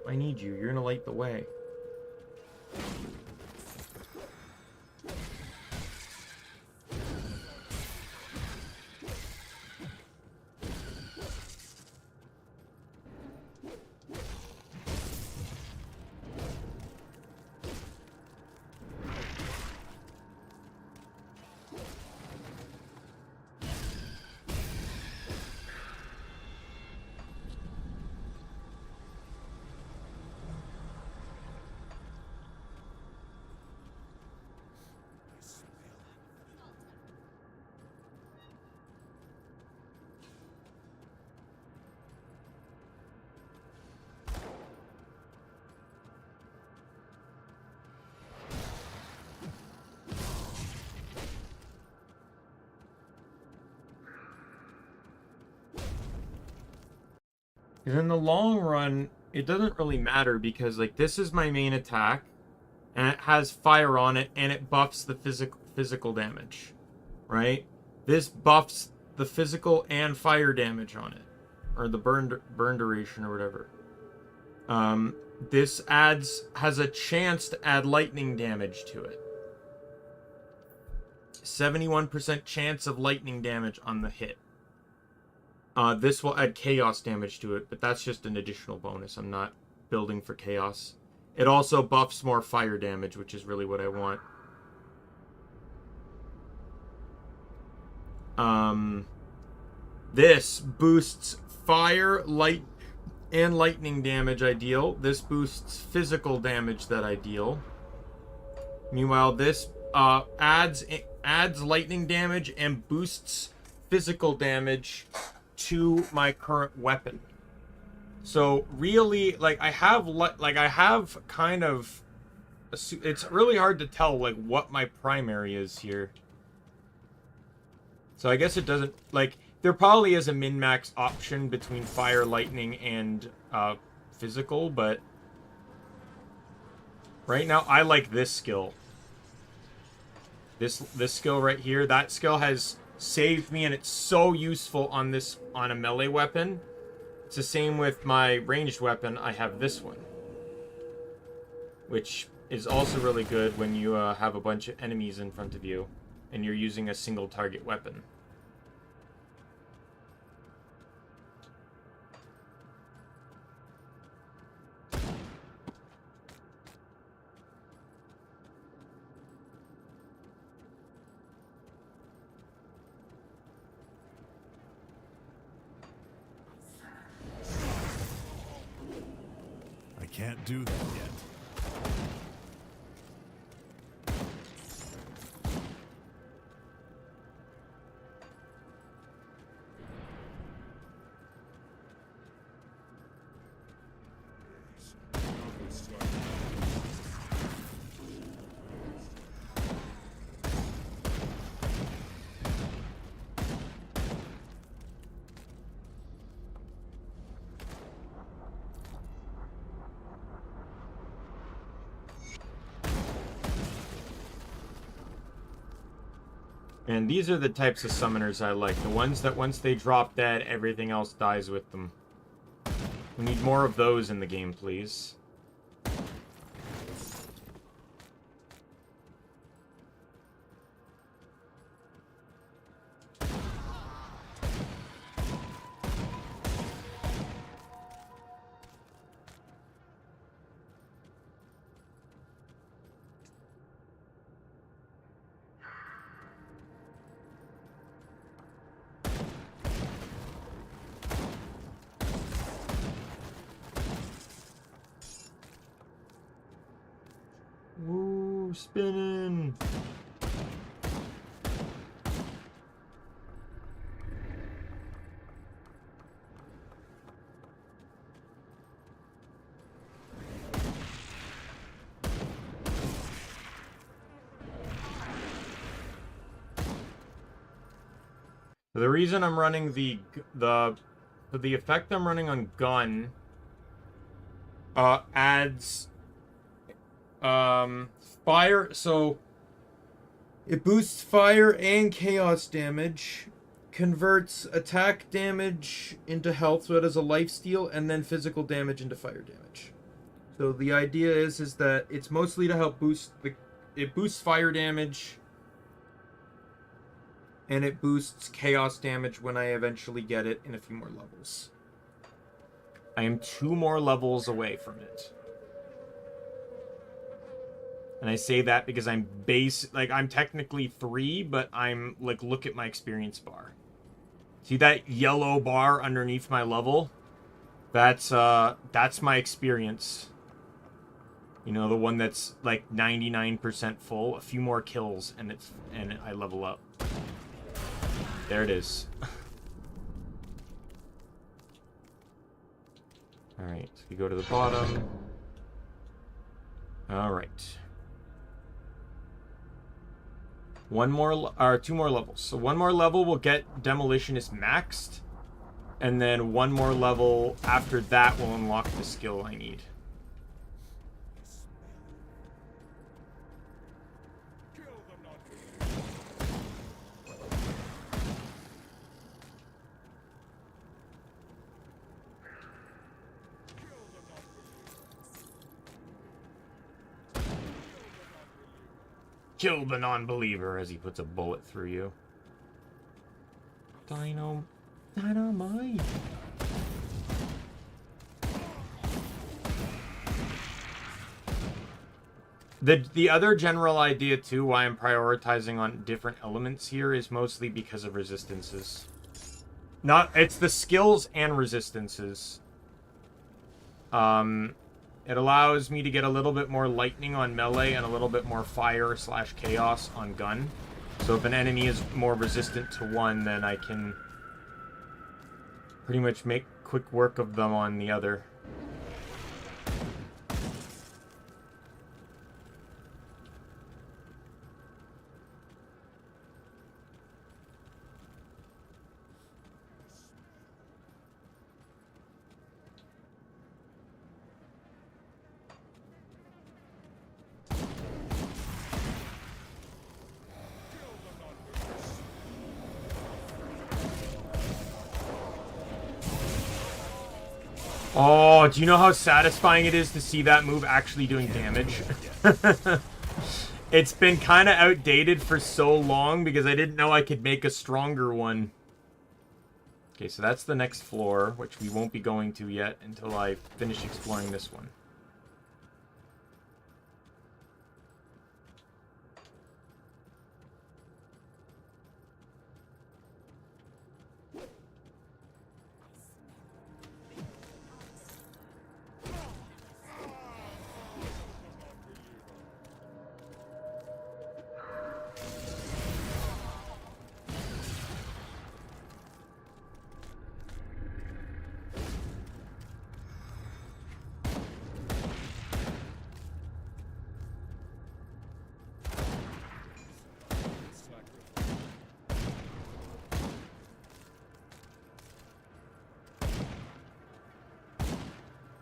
I need you. You're gonna light the way. Because in the long run, it doesn't really matter because, like, this is my main attack, and it has fire on it, and it buffs the physical damage, right? This buffs the physical and fire damage on it, or the burn duration or whatever. This has a chance to add lightning damage to it. 71% chance of lightning damage on the hit. This will add chaos damage to it, but that's just an additional bonus. I'm not building for chaos. It also buffs more fire damage, which is really what I want. This boosts fire, light, and lightning damage I deal. This boosts physical damage that I deal. Meanwhile, this adds lightning damage and boosts physical damage to my current weapon. So really, like, I have kind of, it's really hard to tell, like, what my primary is here. So I guess it doesn't, like, there probably is a min-max option between fire, lightning, and physical, but right now I like this skill. This skill right here, that skill has saved me, and it's so useful on a melee weapon. It's the same with my ranged weapon. I have this one, which is also really good when you have a bunch of enemies in front of you and you're using a single target weapon. can't do that yet. And these are the types of summoners I like. The ones that once they drop dead, everything else dies with them. We need more of those in the game, please. Ooh, spinning. The reason I'm running the effect I'm running on gun adds fire, so it boosts fire and chaos damage, converts attack damage into health, so it has a life steal, and then physical damage into fire damage. So the idea is that it's mostly to help boost it boosts fire damage, and it boosts chaos damage when I eventually get it in a few more levels. I am 2 more levels away from it. And I say that because I'm I'm technically 3, but I'm like, look at my experience bar. See that yellow bar underneath my level? That's my experience. You know, the one that's like 99% full. A few more kills and I level up. There it is. Alright, so we go to the bottom. Alright. 2 more levels. So 1 more level will get Demolitionist maxed. And then 1 more level after that will unlock the skill I need. Kill the non-believer as he puts a bullet through you. Dynamite. The other general idea too, why I'm prioritizing on different elements here, is mostly because of resistances. It's the skills and resistances. It allows me to get a little bit more lightning on melee and a little bit more fire/chaos on gun. So if an enemy is more resistant to one, then I can pretty much make quick work of them on the other. Oh, do you know how satisfying it is to see that move actually doing damage? It's been kind of outdated for so long because I didn't know I could make a stronger one. Okay, so that's the next floor, which we won't be going to yet until I finish exploring this one.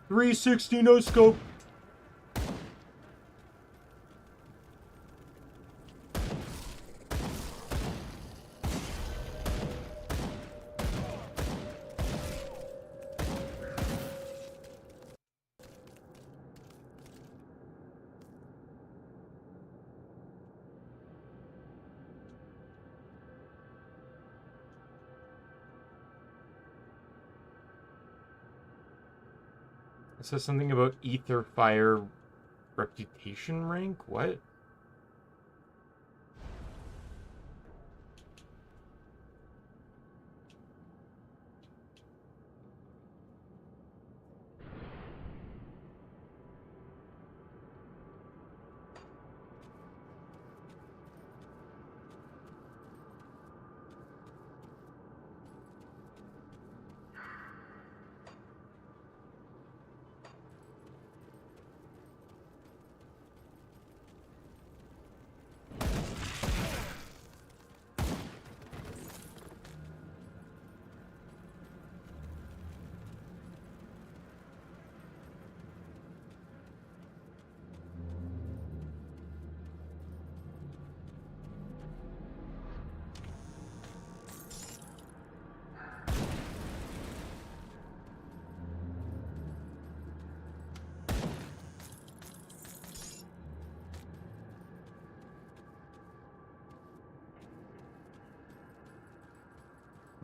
360 no scope. It says something about Ether Fire reputation rank? What?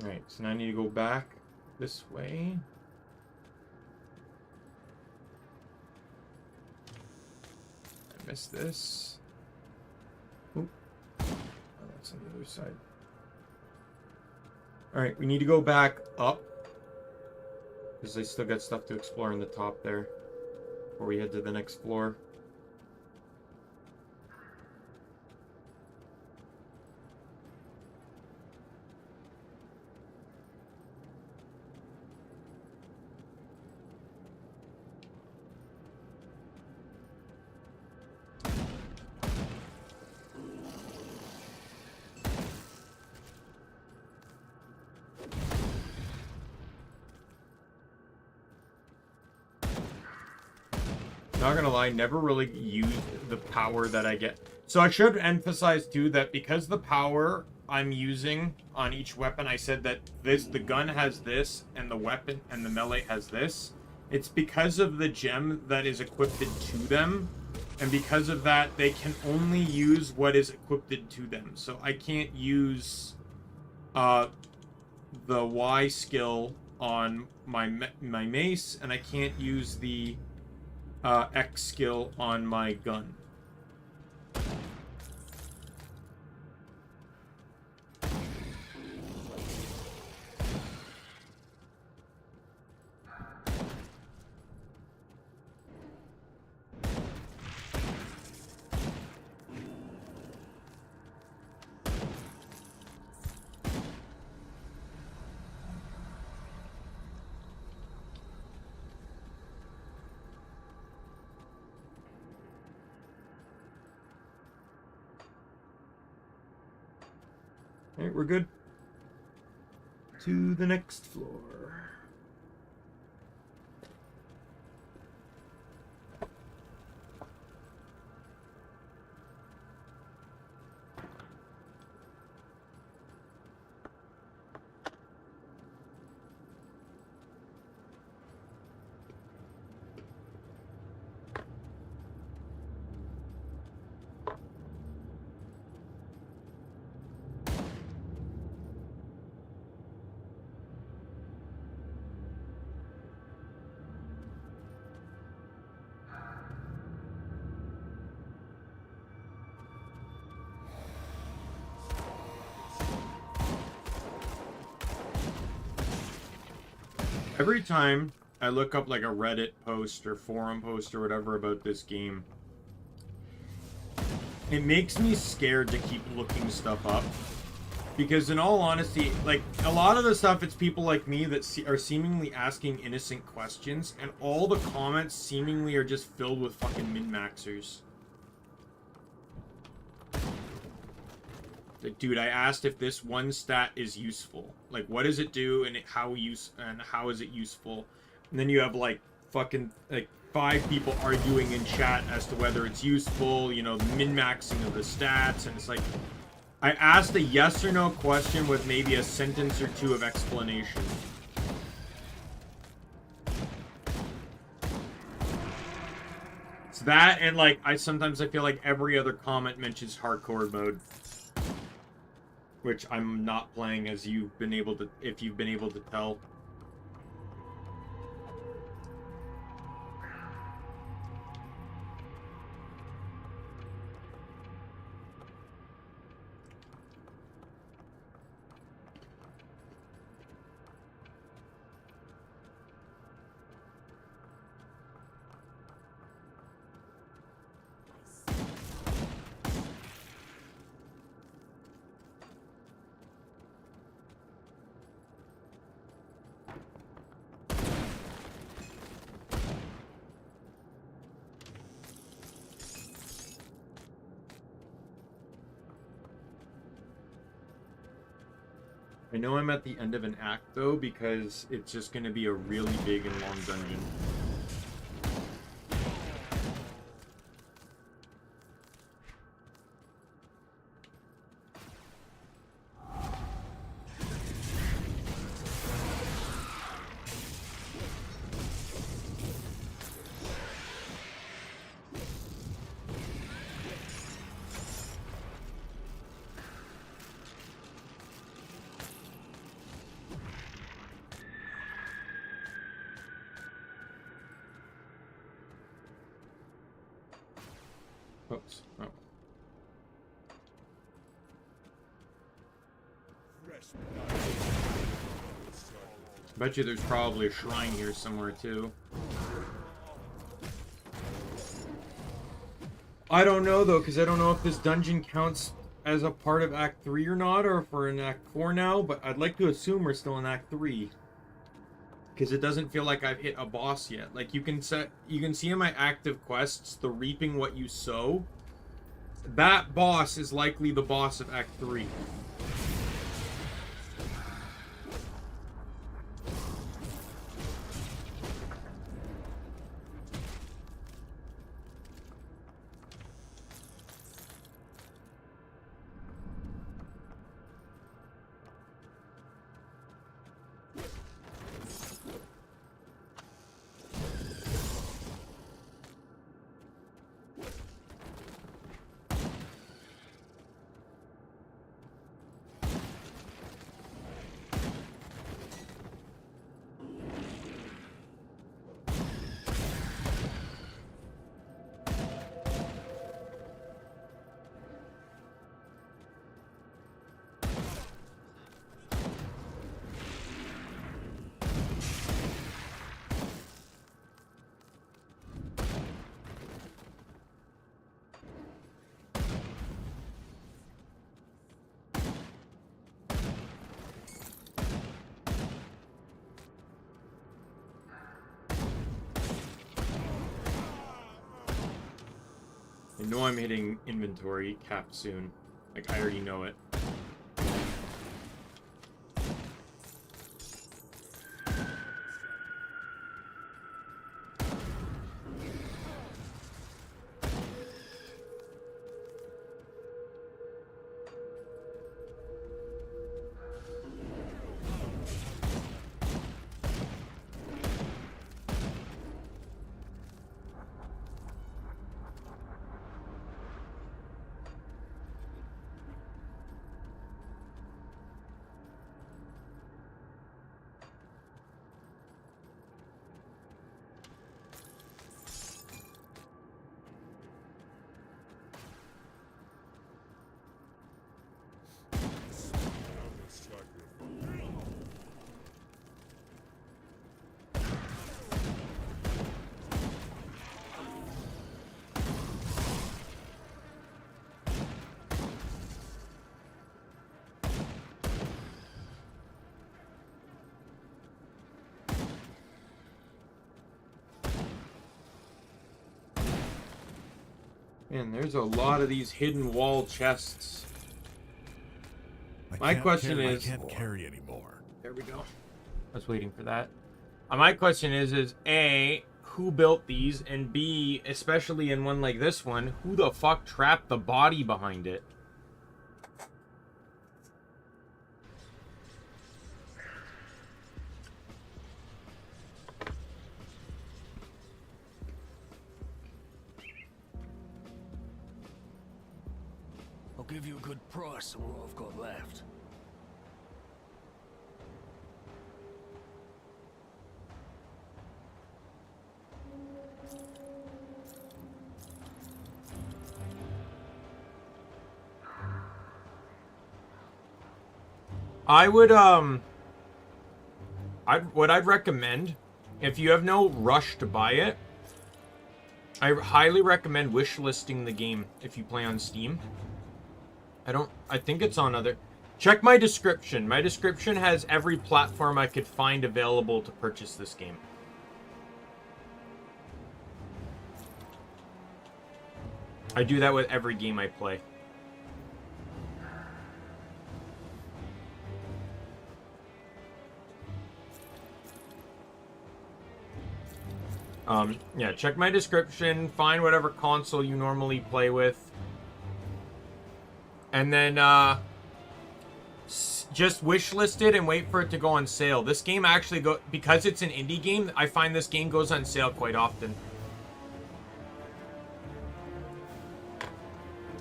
Alright, so now I need to go back this way. I missed this. Oop. Oh, that's on the other side. Alright, we need to go back up. Because I still got stuff to explore in the top there. Before we head to the next floor. Not gonna lie, never really used the power that I get. So I should emphasize too that because the power I'm using on each weapon, I said that the gun has this and the weapon and the melee has this. It's because of the gem that is equipped to them, and because of that they can only use what is equipped to them. So I can't use the Y skill on my mace, and I can't use the X skill on my gun. Alright, we're good. To the next floor. Every time I look up like a Reddit post or forum post or whatever about this game, it makes me scared to keep looking stuff up. Because in all honesty, like, a lot of the stuff, it's people like me that are seemingly asking innocent questions, and all the comments seemingly are just filled with fucking min-maxers. Like, dude, I asked if this one stat is useful. Like, what does it do, and how is it useful? And then you have like fucking, like, 5 people arguing in chat as to whether it's useful, you know, min-maxing of the stats, and it's like, I asked a yes or no question with maybe a sentence or two of explanation. It's that, and like, sometimes I feel like every other comment mentions hardcore mode. Which I'm not playing, as you've been able to, if you've been able to tell. I know I'm at the end of an act, though, because it's just going to be a really big and long dungeon. Oops. Oh. Bet you there's probably a shrine here somewhere, too. I don't know, though, because I don't know if this dungeon counts as a part of Act 3 or not, or if we're in Act 4 now, but I'd like to assume we're still in Act 3. Because it doesn't feel like I've hit a boss yet. Like, you can see in my active quests, the reaping what you sow. That boss is likely the boss of Act 3. I know I'm hitting inventory cap soon. Like, I already know it. Man, there's a lot of these hidden wall chests. My question is... I can't carry anymore. There we go. I was waiting for that. My question is A, who built these, and B, especially in one like this one, who the fuck trapped the body behind it? I'll give you a good price on what I've got left. I would, what I'd recommend, if you have no rush to buy it, I highly recommend wishlisting the game if you play on Steam. I think it's on other... Check my description. My description has every platform I could find available to purchase this game. I do that with every game I play. Yeah, check my description, find whatever console you normally play with, and then, just wishlist it and wait for it to go on sale. This game actually because it's an indie game, I find this game goes on sale quite often.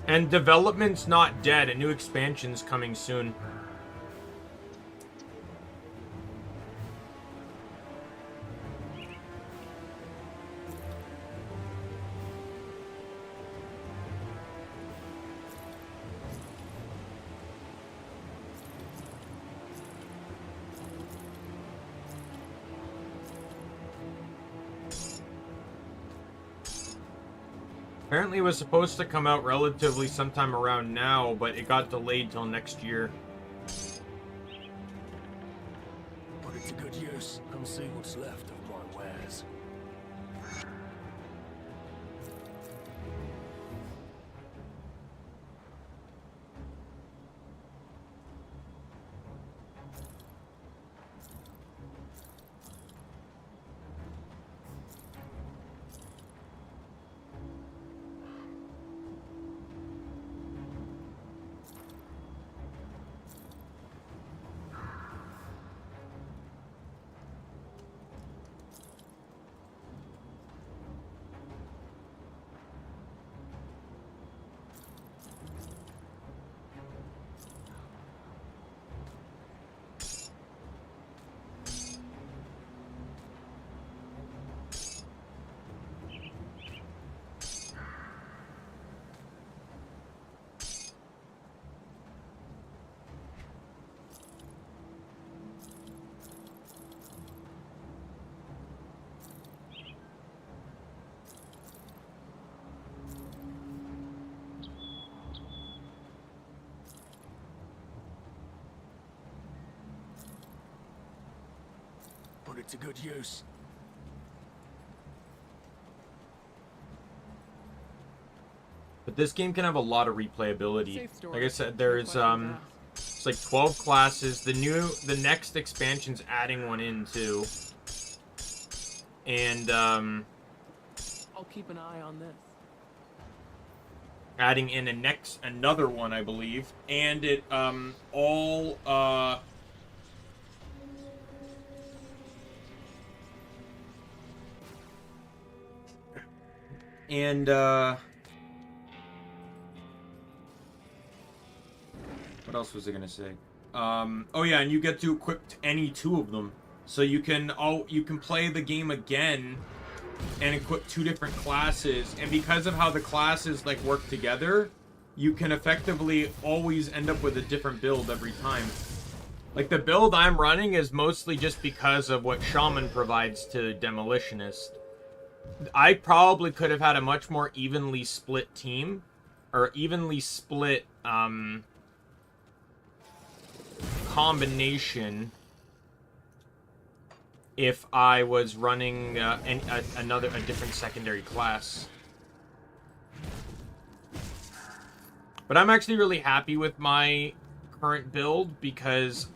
And development's not dead, a new expansion's coming soon. Apparently it was supposed to come out relatively sometime around now, but it got delayed till next year. Put it to good use. Come see what's left of my wares. Put it to good use. But this game can have a lot of replayability. Safe storage. Like I said, there's it's like 12 classes. The next expansion's adding one in too. And I'll keep an eye on this. adding in another one, I believe. And it all and what else was I gonna say? Oh yeah, and you get to equip any two of them, so you can play the game again and equip two different classes. And because of how the classes like work together, you can effectively always end up with a different build every time. Like the build I'm running is mostly just because of what Shaman provides to Demolitionist. I probably could have had a much more evenly split team, or evenly split combination if I was running a different secondary class. But I'm actually really happy with my current build because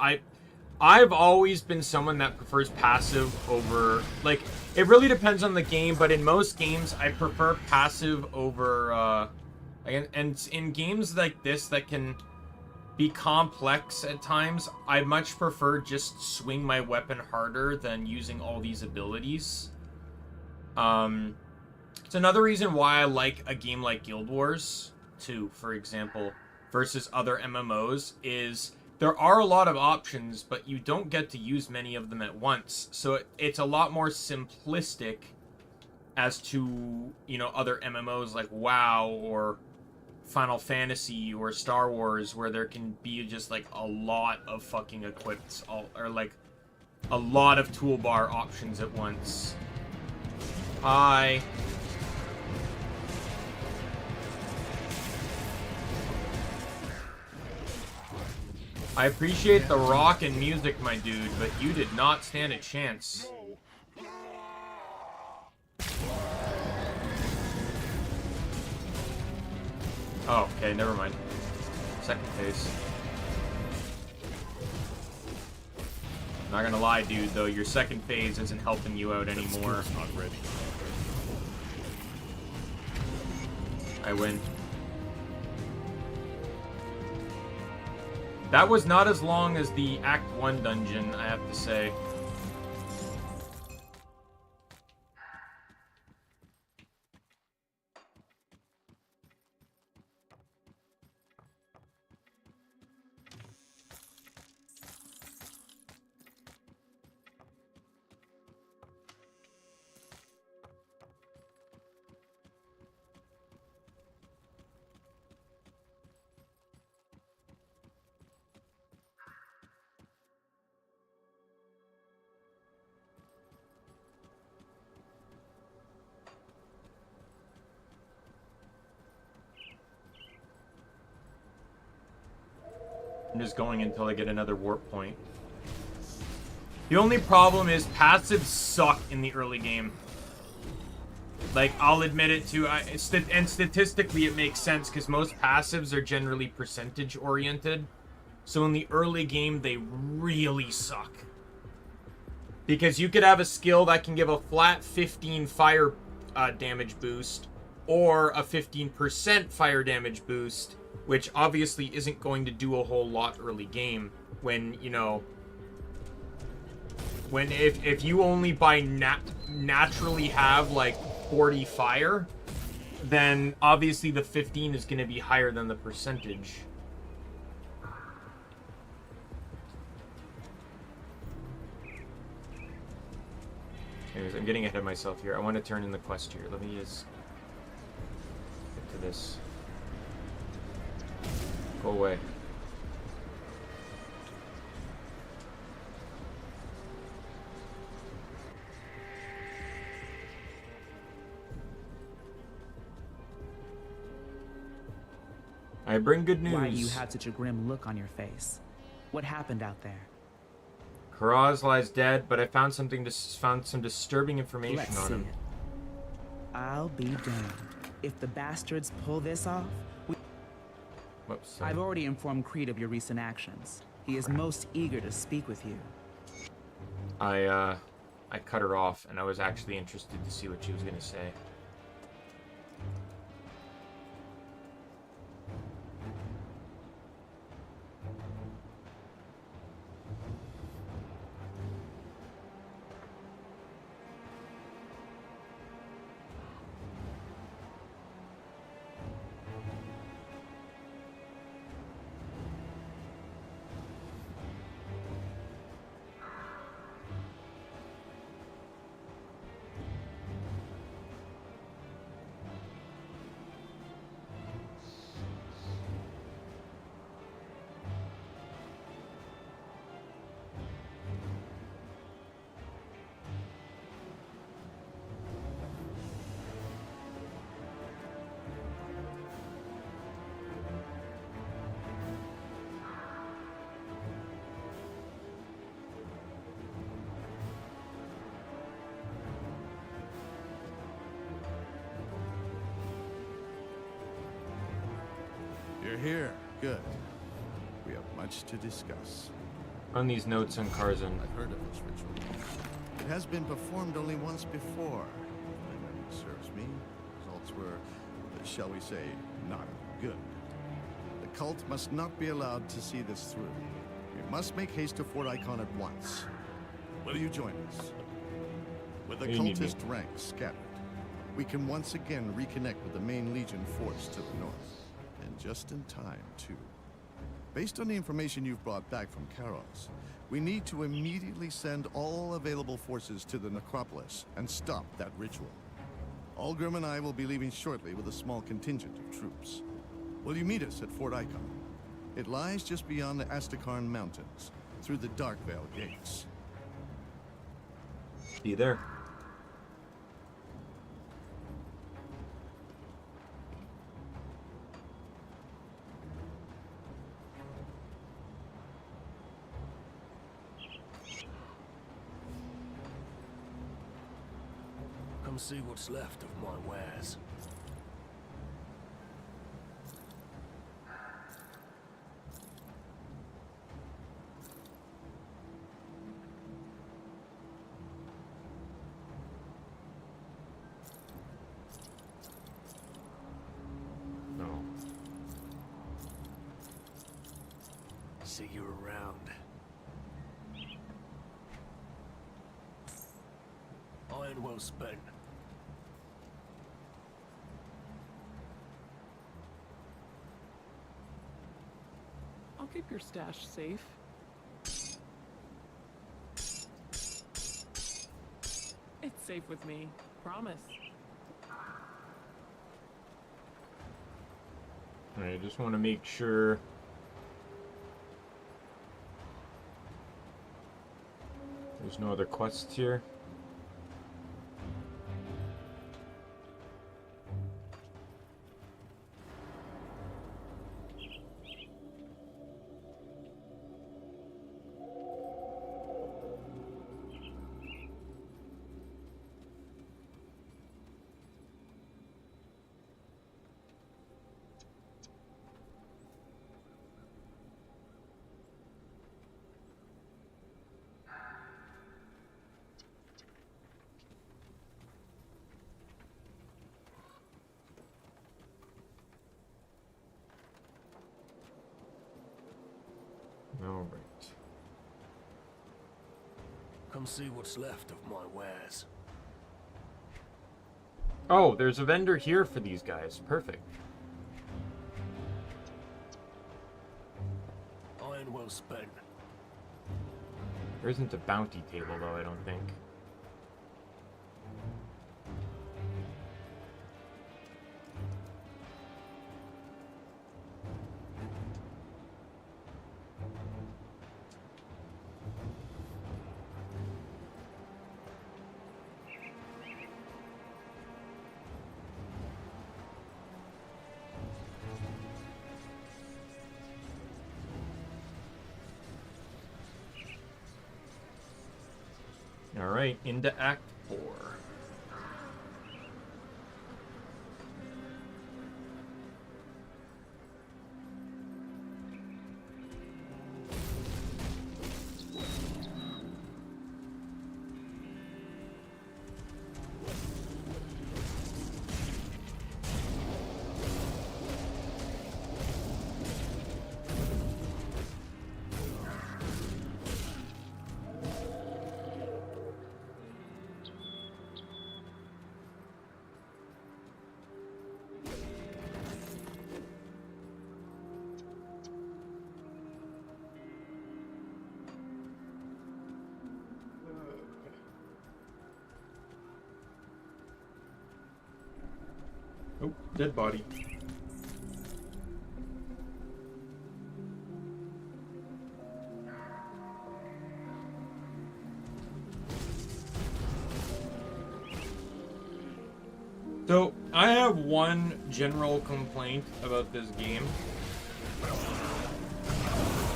I've always been someone that prefers passive over, like, it really depends on the game, but in most games, I prefer passive over, and in games like this that can be complex at times, I much prefer just swing my weapon harder than using all these abilities. It's another reason why I like a game like Guild Wars 2, for example, versus other MMOs, is there are a lot of options, but you don't get to use many of them at once. So it's a lot more simplistic as to, you know, other MMOs like WoW or Final Fantasy or Star Wars, where there can be just like a lot of fucking equips, or like a lot of toolbar options at once. Hi. I appreciate the rock and music, my dude, but you did not stand a chance. Oh, okay, never mind. Second phase. Not gonna lie, dude, though, your second phase isn't helping you out anymore. Not ready. I win. That was not as long as the Act 1 dungeon, I have to say. I'm just going until I get another warp point. The only problem is passives suck in the early game. Like, I'll admit it too. And statistically it makes sense because most passives are generally percentage oriented. So in the early game, they really suck. Because you could have a skill that can give a flat 15 fire damage boost, or a 15% fire damage boost, which obviously isn't going to do a whole lot early game. When, you know, when if you only by naturally have like 40 fire, then obviously the 15 is going to be higher than the percentage. Anyways, I'm getting ahead of myself here. I want to turn in the quest here. Let me just get to this. Go away. I bring good news. Why do you have such a grim look on your face? What happened out there? Karaz lies dead, but I found some disturbing information Let's on see him. it. I'll be damned. If the bastards pull this off, Whoops. Sorry. I've already informed Creed of your recent actions. He is most eager to speak with you. I cut her off, and I was actually interested to see what she was going to say. You're here. Good. We have much to discuss. On these notes on Karzan. I've heard of this ritual. It has been performed only once before. If my memory serves me, results were, shall we say, not good. The cult must not be allowed to see this through. We must make haste to Fort Icon at once. Will you join us? With the You need me. cultist ranks scattered, we can once again reconnect with the main Legion force to the north. And just in time, too. Based on the information you've brought back from Karos, we need to immediately send all available forces to the necropolis and stop that ritual. Algrim and I will be leaving shortly with a small contingent of troops. Will you meet us at Fort Icon? It lies just beyond the Astakarn Mountains, through the Darkvale gates. Be there. Come see what's left of my wares. No. See you around. Iron well spent. I'll keep your stash safe. It's safe with me. Promise. I just want to make sure. There's no other quests here. All right. Come see what's left of my wares. Oh, there's a vendor here for these guys. Perfect. Iron well spent. There isn't a bounty table, though, I don't think. All right, into Act 4. Oh, dead body. So, I have one general complaint about this game.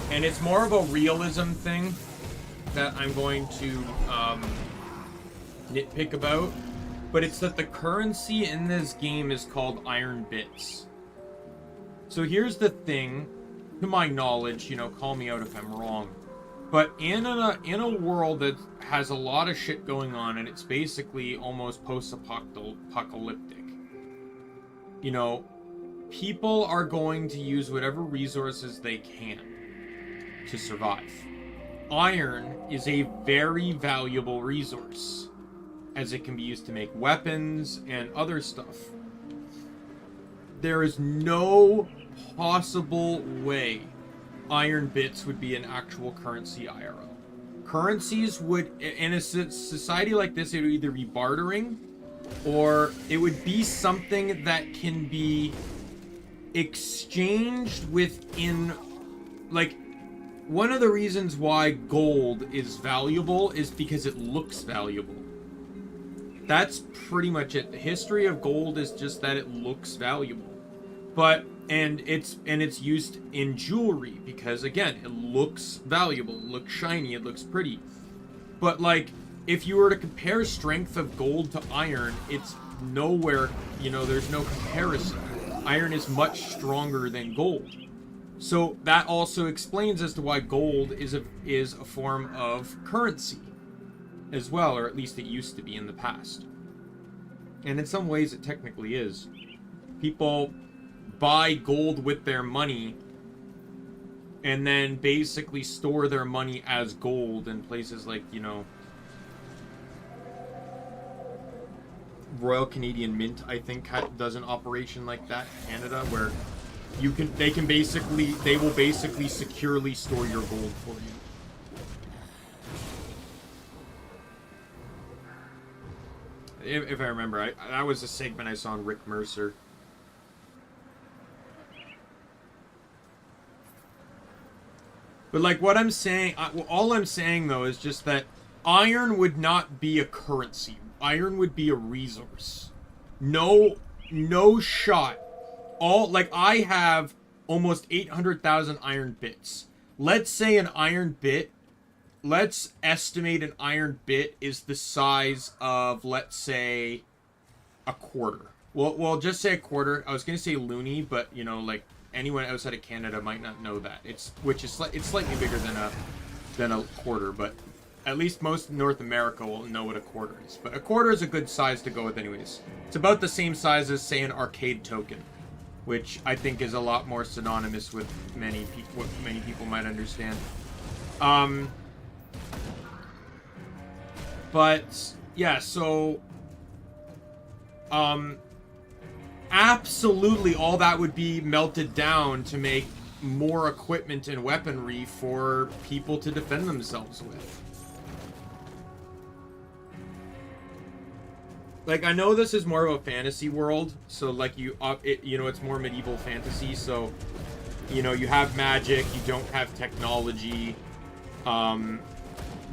And it's more of a realism thing that I'm going to nitpick about. But it's that the currency in this game is called iron bits. So here's the thing, to my knowledge, you know, call me out if I'm wrong. But in a world that has a lot of shit going on, and it's basically almost post-apocalyptic, you know, people are going to use whatever resources they can to survive. Iron is a very valuable resource, as it can be used to make weapons and other stuff. There is no possible way iron bits would be an actual currency IRL. Currencies would, in a society like this, it would either be bartering, or it would be something that can be exchanged within, like, one of the reasons why gold is valuable is because it looks valuable. That's pretty much it. The history of gold is just that it looks valuable. But and it's used in jewelry because, again, it looks valuable, it looks shiny, it looks pretty. But like, if you were to compare strength of gold to iron, it's nowhere, you know, there's no comparison. Iron is much stronger than gold. So that also explains as to why gold is a form of currency as well, or at least it used to be in the past. And in some ways it technically is. People buy gold with their money and then basically store their money as gold in places like, you know, Royal Canadian Mint, I think, does an operation like that in Canada, where they will basically securely store your gold for you. If I remember, that was a segment I saw on Rick Mercer. But like, what I'm saying, all I'm saying though is just that iron would not be a currency. Iron would be a resource. No shot. I have almost 800,000 iron bits. Let's say an iron bit, let's estimate an iron bit is the size of, let's say, a quarter. Well, just say a quarter. I was going to say loony, but, you know, like, anyone outside of Canada might not know that. It's slightly bigger than a quarter, but at least most North America will know what a quarter is. But a quarter is a good size to go with anyways. It's about the same size as, say, an arcade token, which I think is a lot more synonymous with what many people might understand. But yeah, so absolutely all that would be melted down to make more equipment and weaponry for people to defend themselves with. Like, I know this is more of a fantasy world, so like you know, it's more medieval fantasy, so you know, you have magic, you don't have technology. The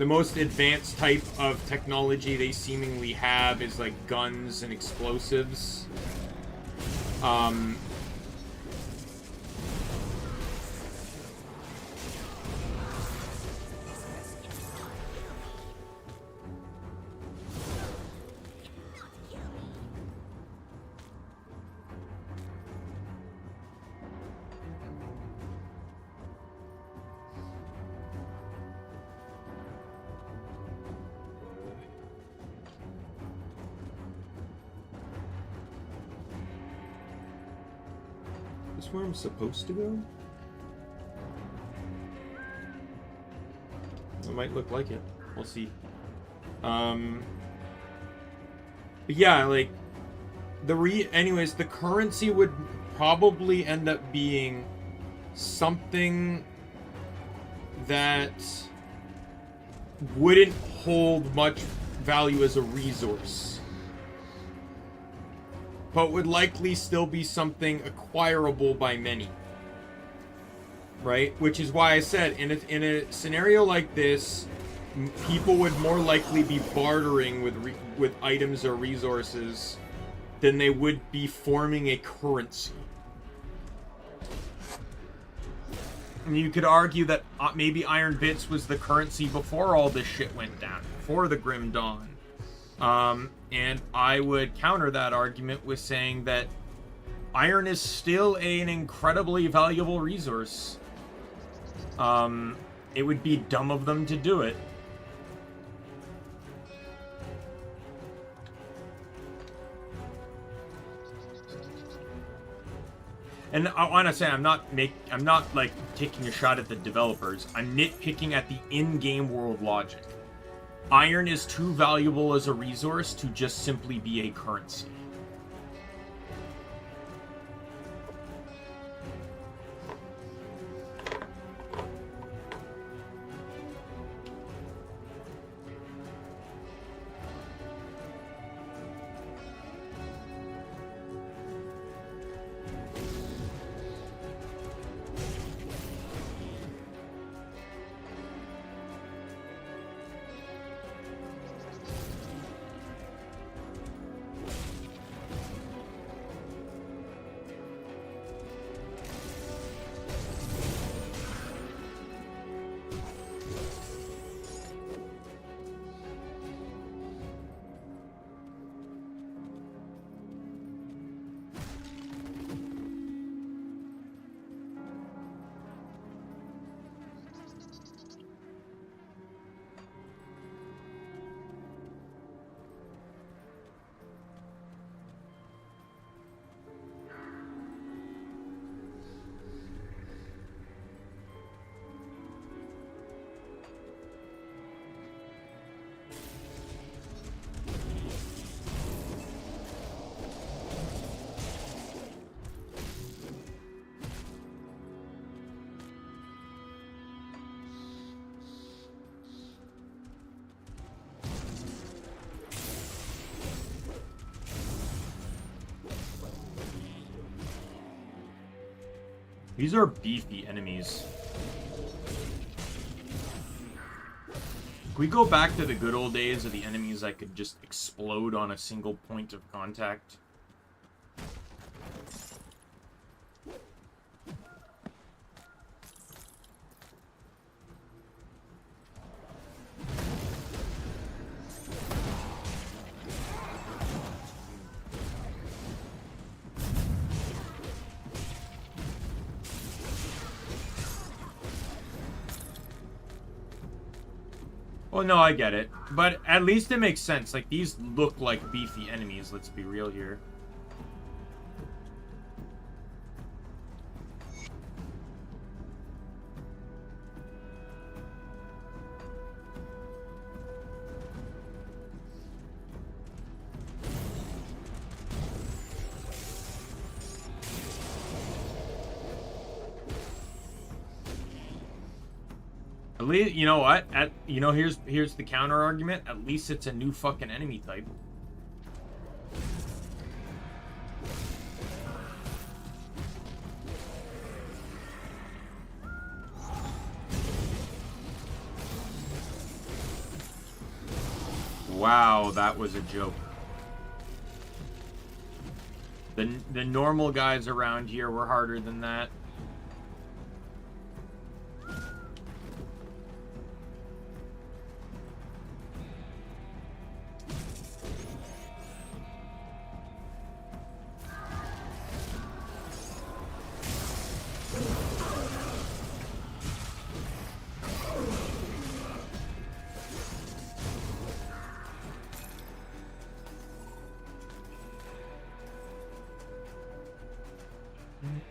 most advanced type of technology they seemingly have is like guns and explosives. Is this where I'm supposed to go? It might look like it. We'll see. But yeah, like anyways, the currency would probably end up being something that wouldn't hold much value as a resource, but would likely still be something acquirable by many. Right? Which is why I said, in a scenario like this, people would more likely be bartering with items or resources than they would be forming a currency. And you could argue that maybe Iron Bits was the currency before all this shit went down, before the Grim Dawn. And I would counter that argument with saying that iron is still an incredibly valuable resource. It would be dumb of them to do it. And I want to say I'm not like taking a shot at the developers. I'm nitpicking at the in-game world logic. Iron is too valuable as a resource to just simply be a currency. These are beefy enemies. Can we go back to the good old days of the enemies that could just explode on a single point of contact? Well, no, I get it. But at least it makes sense. Like, these look like beefy enemies, let's be real here. At least, you know what? Here's the counter argument. At least it's a new fucking enemy type. Wow, that was a joke. The normal guys around here were harder than that.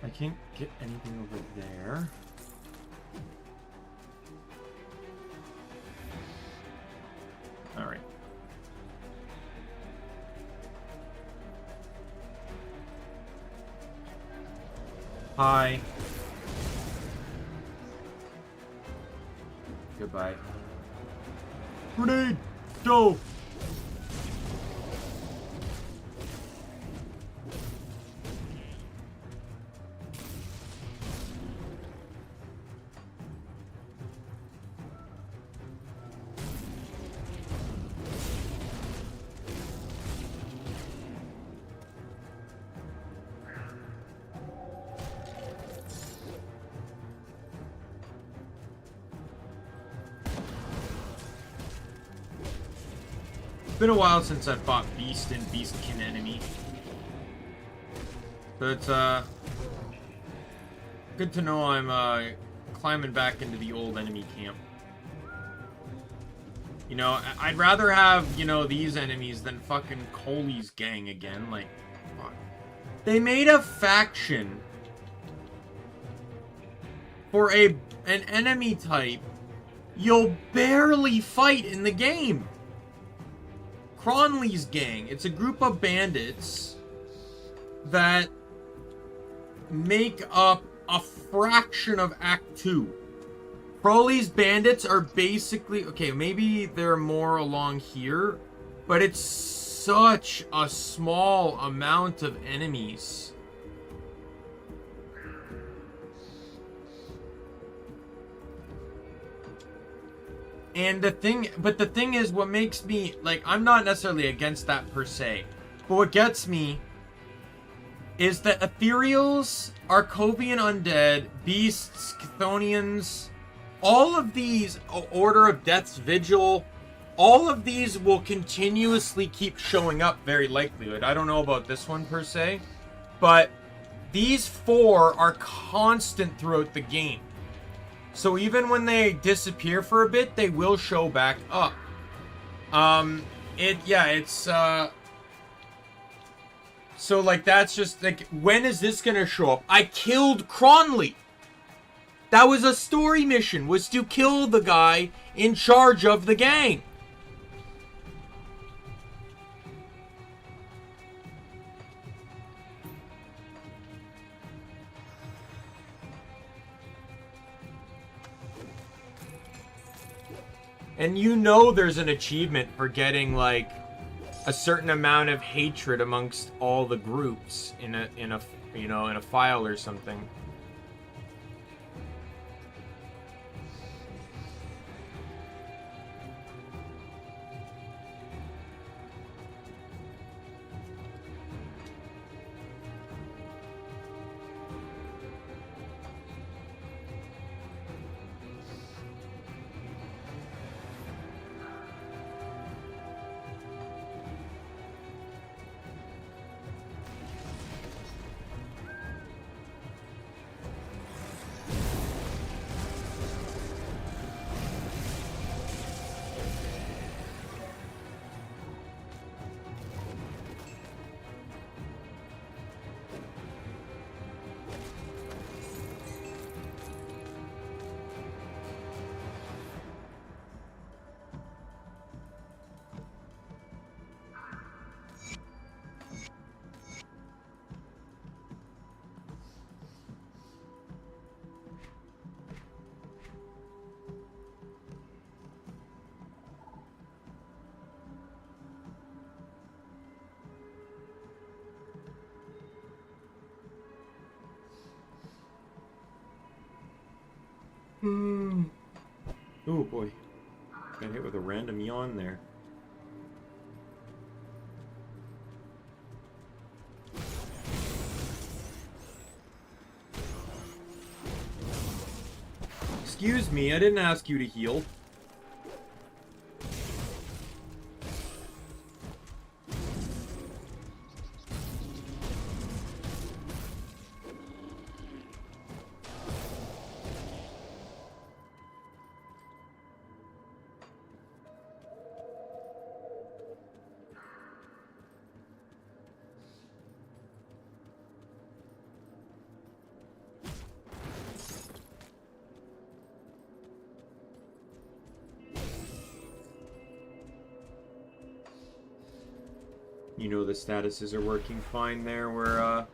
I can't get anything over there. All right. Hi. Goodbye. Grenade! Go! It's been a while since I've fought Beast and Beastkin enemy. But it's good to know I'm climbing back into the old enemy camp. You know, I'd rather have, you know, these enemies than fucking Coley's gang again. Like, fuck. They made a faction for an enemy type you'll barely fight in the game. Cronley's gang. It's a group of bandits that make up a fraction of Act 2. Crowley's bandits are basically... Okay, maybe they're more along here, but it's such a small amount of enemies. And the thing is, what makes me, like, I'm not necessarily against that per se, but what gets me is that Ethereals, Arcovian Undead, Beasts, Chthonians, all of these, Order of Death's Vigil, all of these will continuously keep showing up, very likely. I don't know about this one per se, but these 4 are constant throughout the game. So even when they disappear for a bit, they will show back up. So, like, that's just, like, when is this gonna show up? I killed Cronley! That was a story mission, was to kill the guy in charge of the gang. And you know there's an achievement for getting, like, a certain amount of hatred amongst all the groups in a file or something. Oh boy. Got hit with a random yawn there. Excuse me, I didn't ask you to heal. You know the statuses are working fine there, where,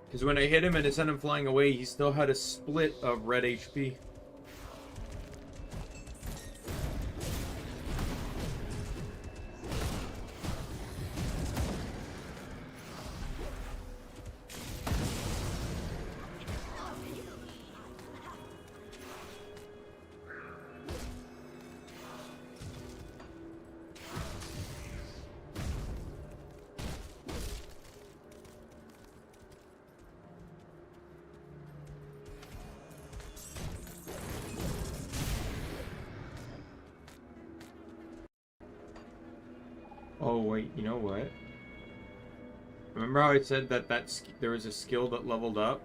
because when I hit him and it sent him flying away, he still had a split of red HP. Oh wait, you know what? Remember how I said that there was a skill that leveled up?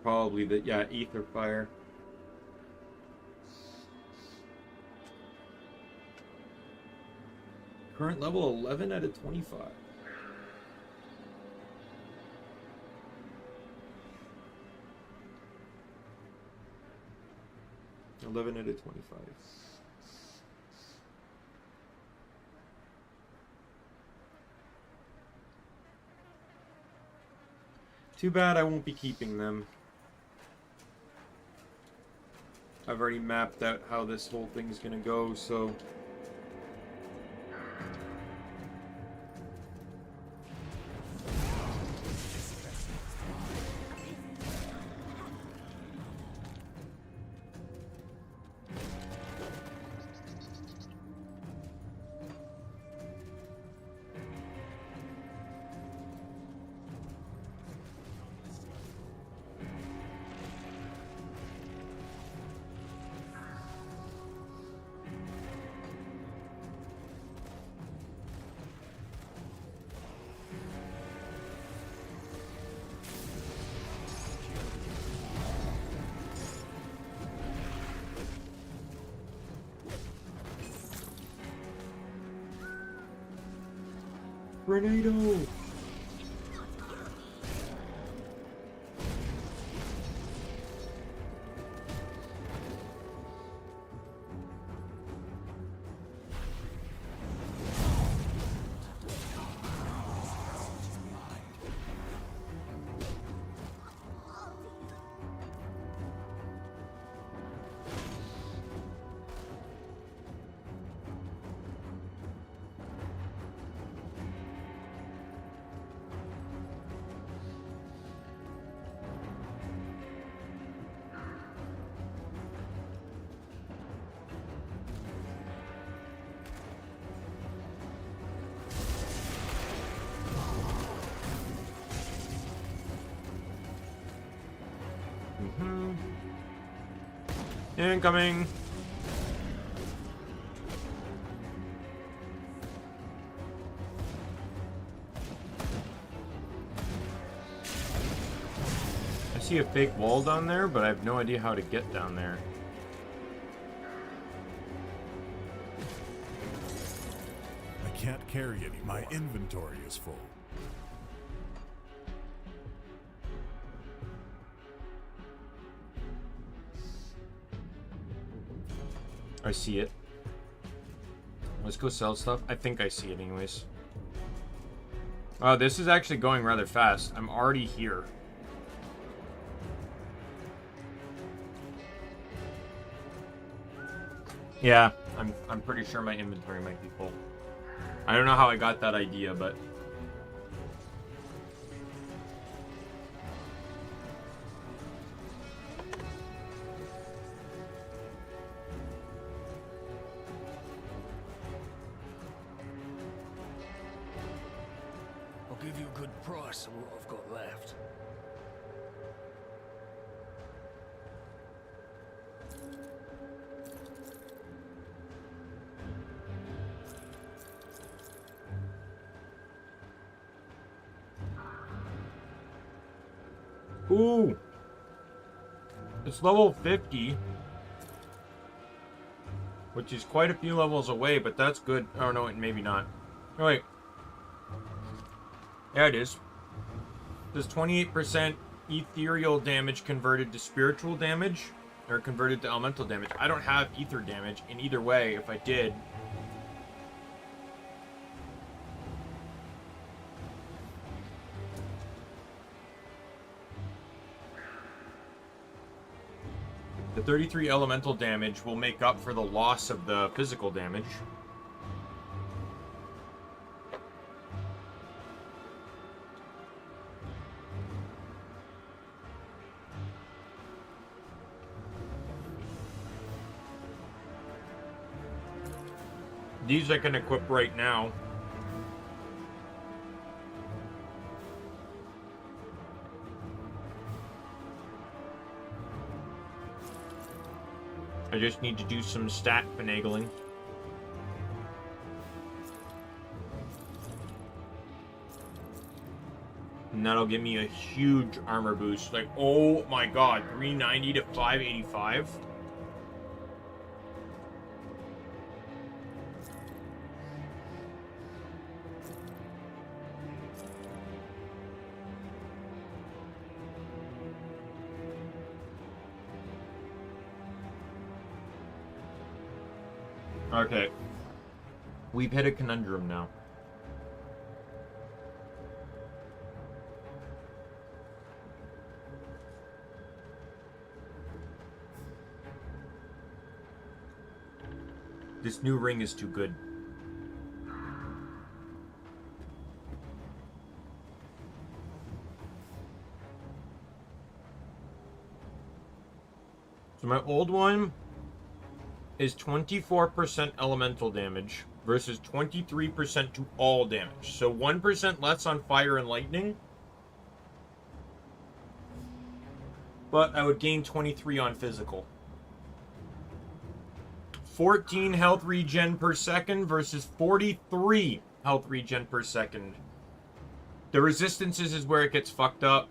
probably the, yeah, ether fire. Current level 11 out of 25. Out of 25. Too bad I won't be keeping them. I've already mapped out how this whole thing's gonna go, so... Tornado! Incoming! I see a fake wall down there, but I have no idea how to get down there. I can't carry any. My inventory is full. I see it. Let's go sell stuff. I think I see it anyways. Oh, this is actually going rather fast. I'm already here. Yeah, I'm pretty sure my inventory might be full. I don't know how I got that idea, but... I'll give you a good price on what I've got left. Ooh! It's level 50. Which is quite a few levels away, but that's good. Oh, no, maybe not. Oh, wait. Yeah, it is. Does 28% ethereal damage converted to spiritual damage? Or converted to elemental damage? I don't have ether damage in either way. If I did... The 33 elemental damage will make up for the loss of the physical damage. These I can equip right now. I just need to do some stat finagling. and that'll give me a huge armor boost. Like, oh my god, 390 to 585. Okay. We've hit a conundrum now. This new ring is too good. So my old one is 24% elemental damage versus 23% to all damage. So 1% less on fire and lightning. But I would gain 23 on physical. 14 health regen per second versus 43 health regen per second. The resistances is where it gets fucked up.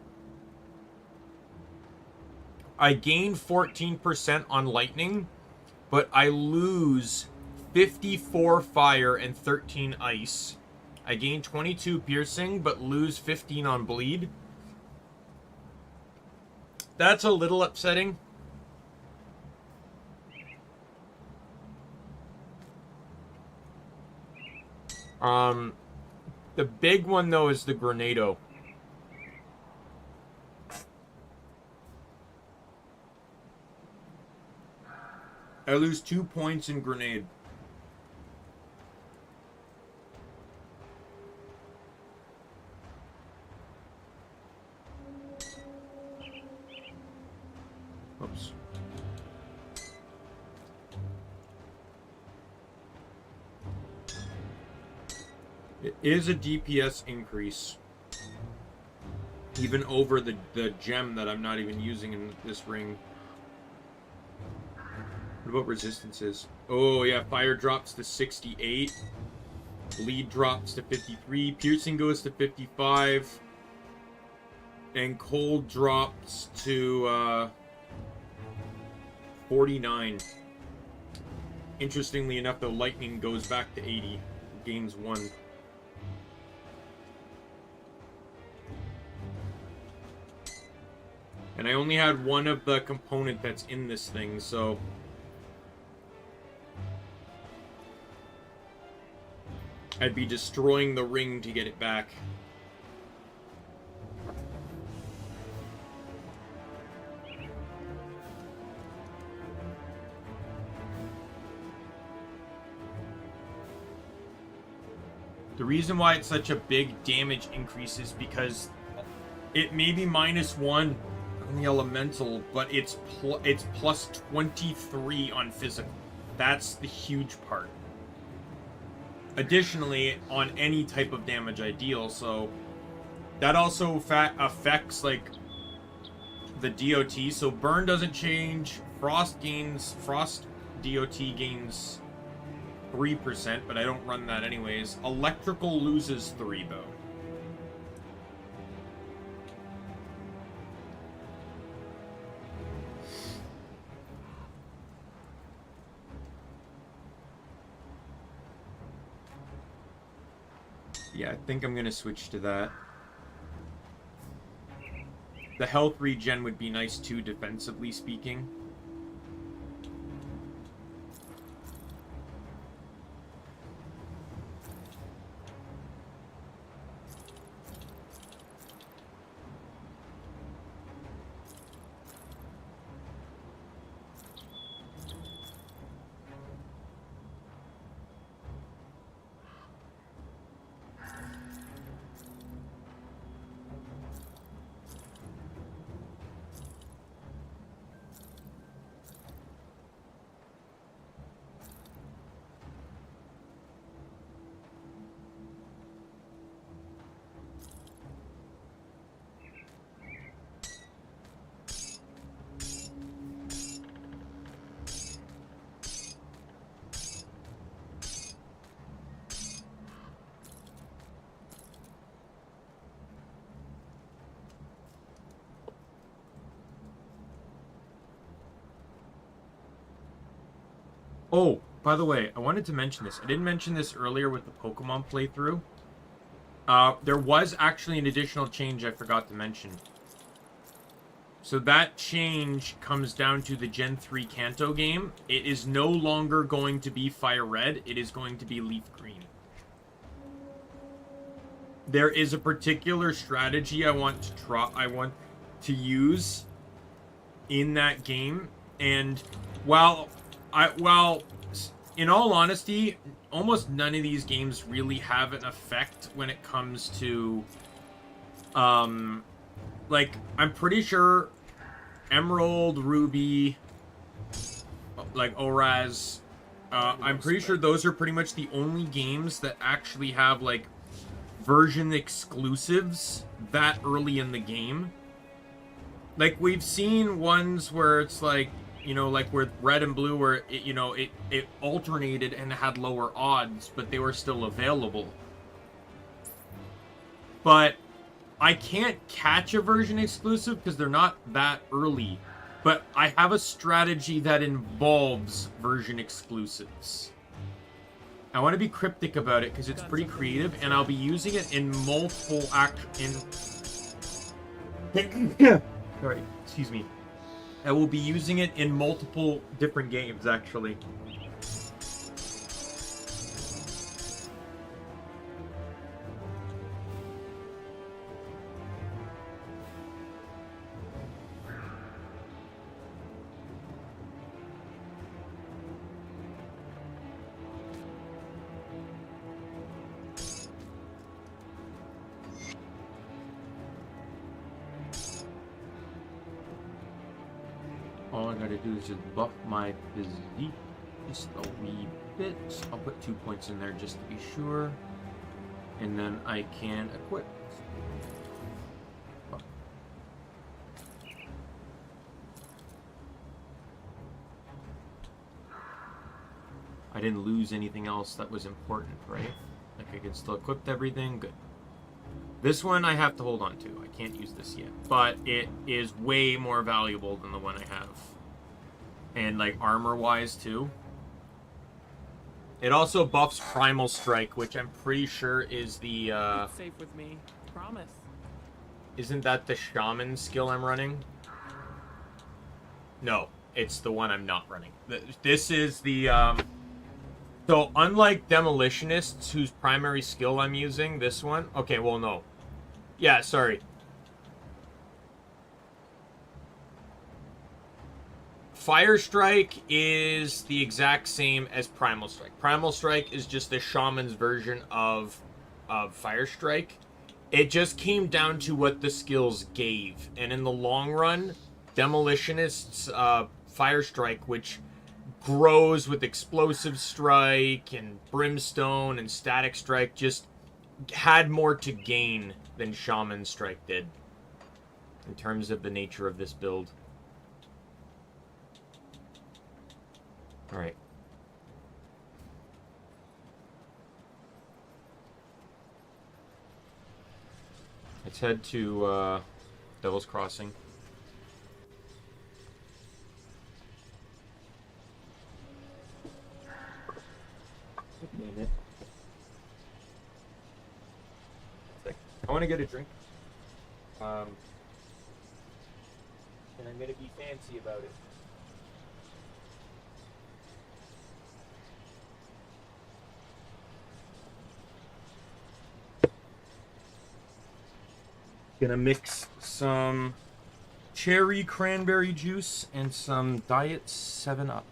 I gain 14% on lightning, but I lose 54 fire and 13 ice. I gain 22 piercing, but lose 15 on bleed. That's a little upsetting. The big one though is the Grenado. I lose 2 points in grenade. Oops. It is a DPS increase. Even over the gem that I'm not even using in this ring. What about resistances? Oh yeah, fire drops to 68. Bleed drops to 53. Piercing goes to 55. And cold drops to 49. Interestingly enough, the lightning goes back to 80. Gains 1. And I only had one of the component that's in this thing, so... I'd be destroying the ring to get it back. The reason why it's such a big damage increase is because it may be -1 on the elemental, but it's plus 23 on physical. That's the huge part. Additionally, on any type of damage I deal, so that also affects like the DOT. So burn doesn't change. Frost DOT gains 3%, but I don't run that anyways. Electrical loses 3 though. Yeah, I think I'm gonna switch to that. The health regen would be nice too, defensively speaking. Oh, by the way, I wanted to mention this. I didn't mention this earlier with the Pokemon playthrough. There was actually an additional change I forgot to mention. So that change comes down to the Gen 3 Kanto game. It is no longer going to be Fire Red. It is going to be Leaf Green. There is a particular strategy I want to use in that game, and while in all honesty, almost none of these games really have an effect when it comes to like, I'm pretty sure Emerald, Ruby, like Oraz, I'm pretty sure those are pretty much the only games that actually have like version exclusives that early in the game. Like, we've seen ones where it's like, you know, like with Red and Blue, where it, you know, it alternated and had lower odds, but they were still available. But I can't catch a version exclusive because they're not that early. But I have a strategy that involves version exclusives. I want to be cryptic about it because it's pretty creative, and I'll be using it in multiple Sorry, excuse me. I will be using it in multiple different games, actually. All I gotta do is just buff my physique just a wee bit. I'll put 2 points in there just to be sure. And then I can equip. I didn't lose anything else that was important, right? Like, I can still equip everything. Good. This one I have to hold on to. I can't use this yet. But it is way more valuable than the one I have. And, like, armor-wise, too. It also buffs Primal Strike, which I'm pretty sure is the, It's safe with me. Promise. Isn't that the Shaman skill I'm running? No, it's the one I'm not running. This is the, So, unlike Demolitionists, whose primary skill I'm using, this one... Okay, well, no. Yeah, sorry. Fire Strike is the exact same as Primal Strike. Primal Strike is just the Shaman's version of Fire Strike. It just came down to what the skills gave. And in the long run, Demolitionists' Fire Strike, which grows with Explosive Strike and Brimstone and Static Strike, just had more to gain than Shaman Strike did in terms of the nature of this build. Alright. Let's head to Devil's Crossing. I want to get a drink. And I'm going to be fancy about it. Gonna mix some cherry cranberry juice and some Diet 7-Up.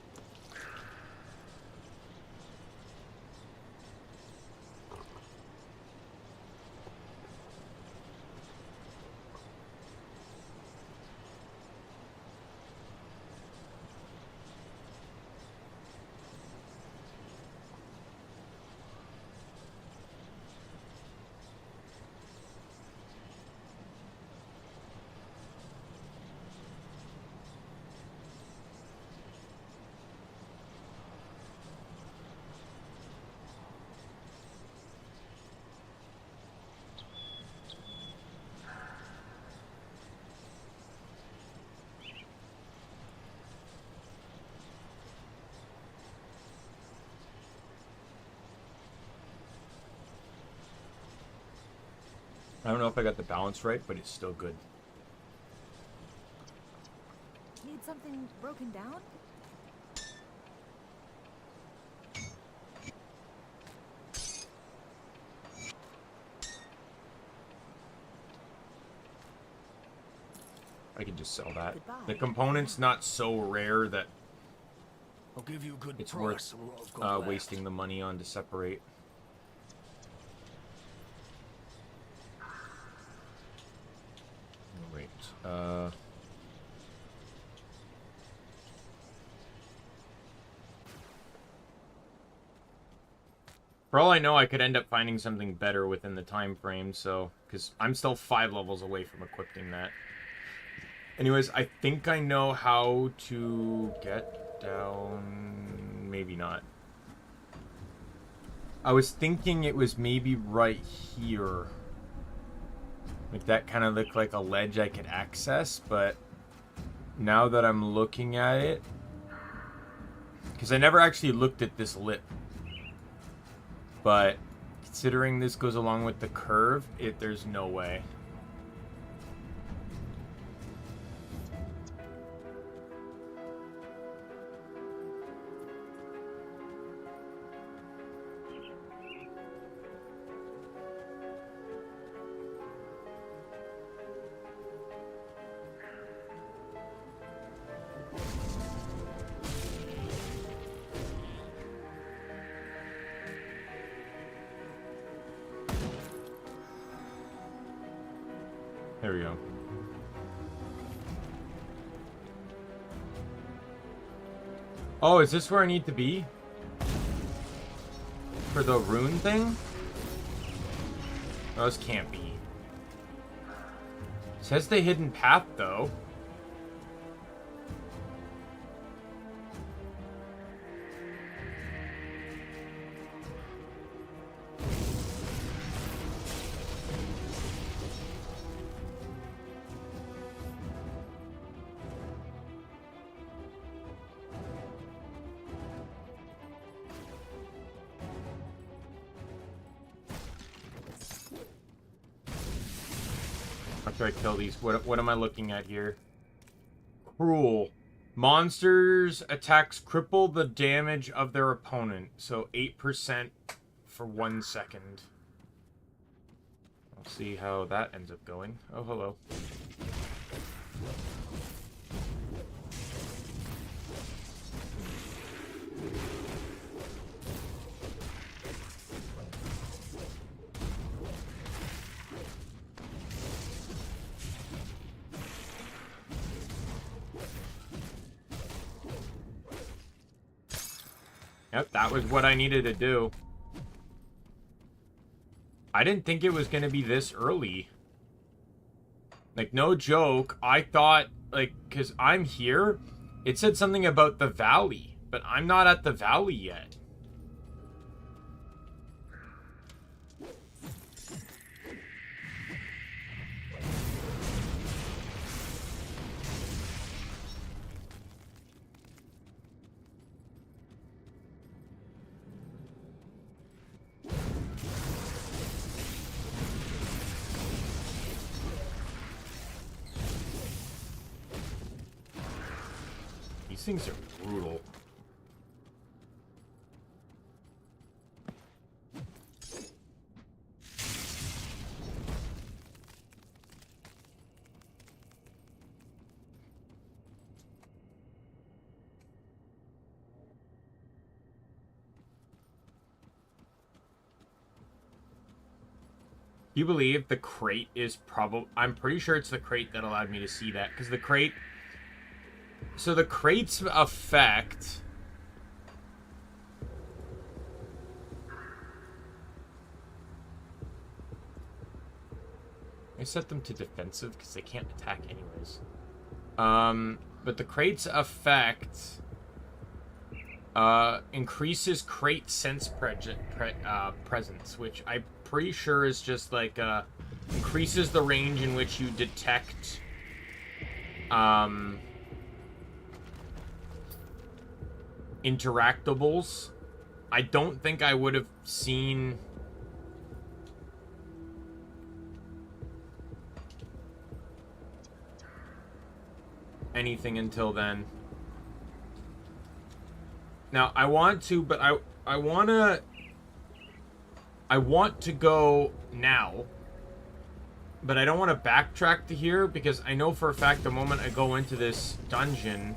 I don't know if I got the balance right, but it's still good. Need something broken down? I can just sell that. Goodbye. The component's not so rare that I'll give you a good it's price worth on what I've got left. wasting the money on to separate. Wait, for all I know, I could end up finding something better within the time frame, so... Because I'm still 5 levels away from equipping that. Anyways, I think I know how to get down... Maybe not. I was thinking it was maybe right here. Like, that kind of looked like a ledge I could access, but... Now that I'm looking at it... Because I never actually looked at this lip. But considering this goes along with the curve, there's no way. There we go. Oh, is this where I need to be? For the rune thing? Oh, this can't be. It says the hidden path, though. After I kill these, what am I looking at here? Cruel. Monsters' attacks cripple the damage of their opponent. So 8% for 1 second. I'll see how that ends up going. Oh, hello. Yep, that was what I needed to do. I didn't think it was going to be this early. Like, no joke. I thought, like, because I'm here, it said something about the valley, but I'm not at the valley yet. These things are brutal. You believe the crate is probably... I'm pretty sure it's the crate that allowed me to see that, because the crate... So the crate's effect... I set them to defensive because they can't attack anyways. But the crate's effect increases crate sense presence, which I'm pretty sure is just like increases the range in which you detect interactables. I don't think I would have seen anything until then. Now, I want to, but I want to go now. But I don't want to backtrack to here, because I know for a fact the moment I go into this dungeon...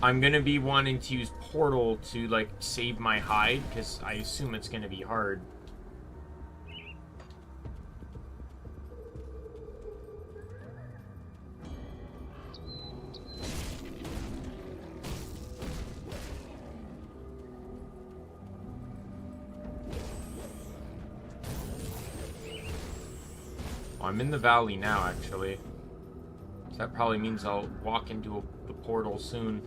I'm gonna be wanting to use Portal to, like, save my hide, because I assume it's gonna be hard. I'm in the valley now, actually. So that probably means I'll walk into the portal soon.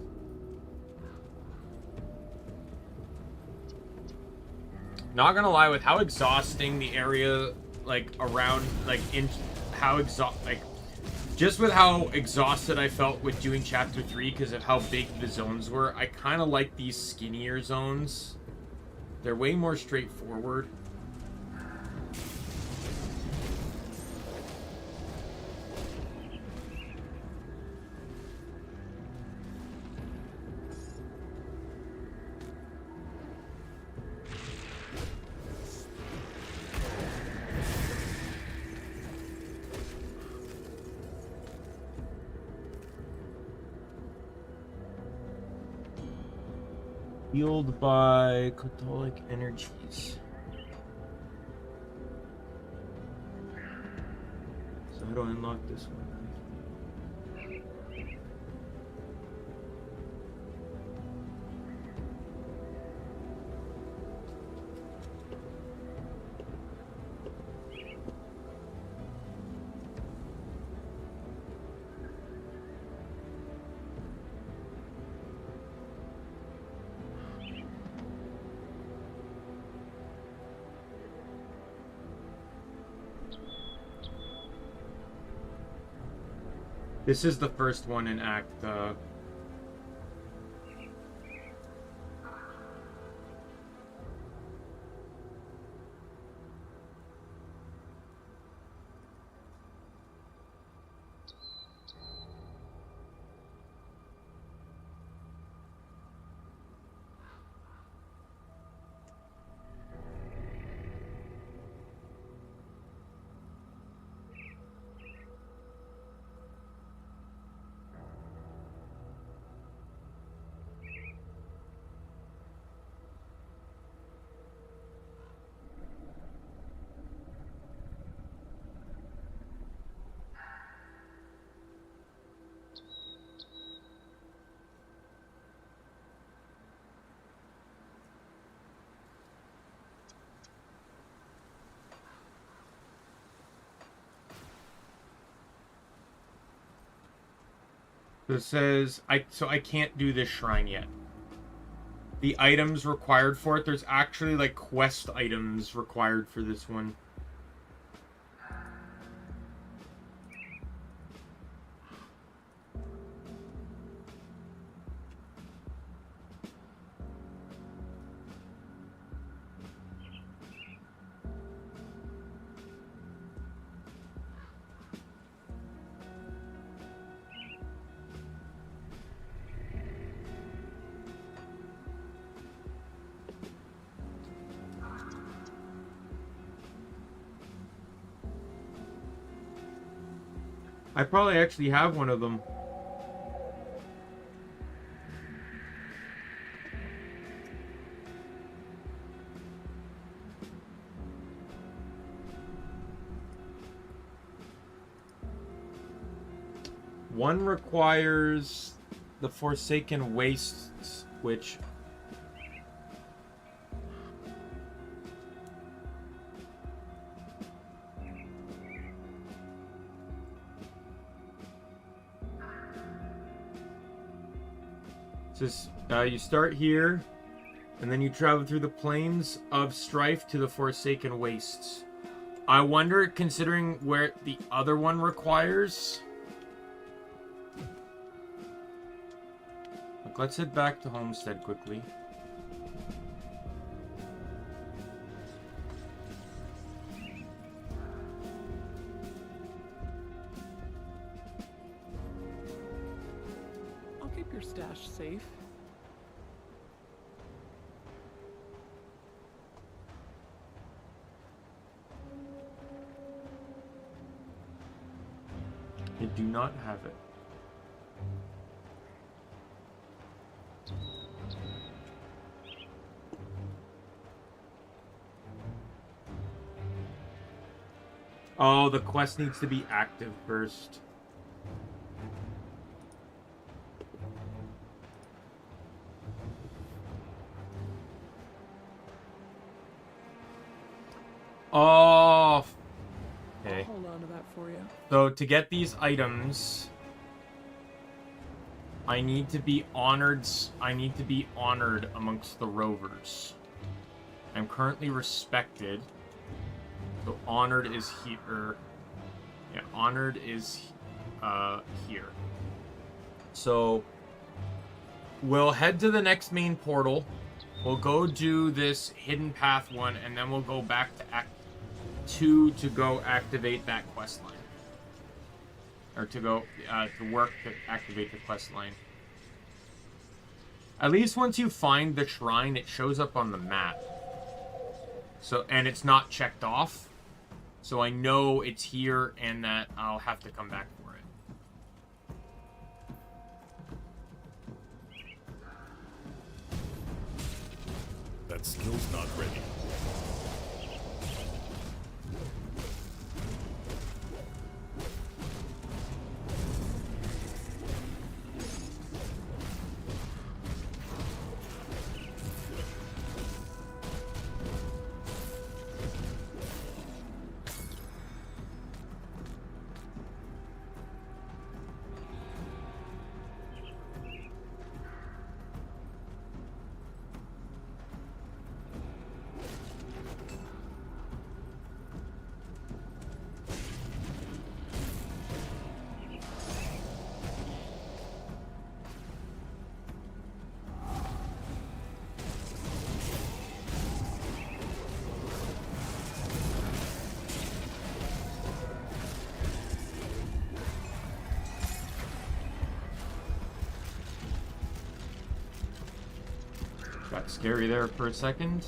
Not gonna lie, with how exhausting the area, like, around, like, in how just with how exhausted I felt with doing Chapter 3 because of how big the zones were, I kind of like these skinnier zones. They're way more straightforward. Fueled by Catholic energies. So how do I unlock this one? This is the first one in Act. It says I can't do this shrine yet. The items required for it, there's actually like quest items required for this one. I probably actually have one of them. One requires the Forsaken Wastes, which... Says, you start here, and then you travel through the plains of strife to the Forsaken Wastes. I wonder, considering where the other one requires... Look, let's head back to Homestead quickly. do not have it. Oh, the quest needs to be active first. Oh. Okay. I'll hold on to that for you. So to get these items, I need to be honored. I need to be honored amongst the rovers. I'm currently respected. So honored is here. Yeah, honored is here. So we'll head to the next main portal. We'll go do this hidden path one, and then we'll go back to Act 2 to go activate that quest line. Or to go to work to activate the quest line. At least once you find the shrine, it shows up on the map. So, and it's not checked off. So I know it's here and that I'll have to come back for it. That skill's not ready. Got scary there for a second.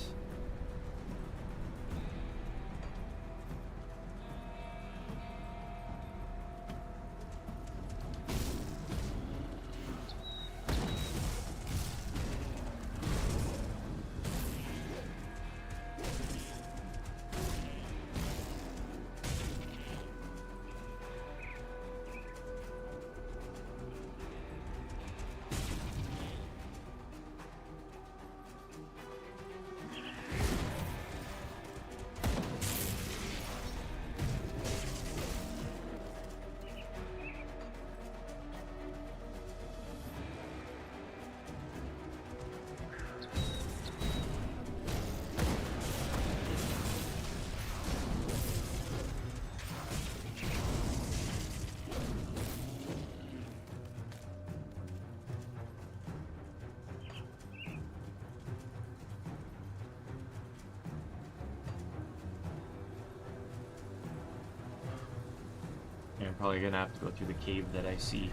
I'm probably gonna have to go through the cave that I see.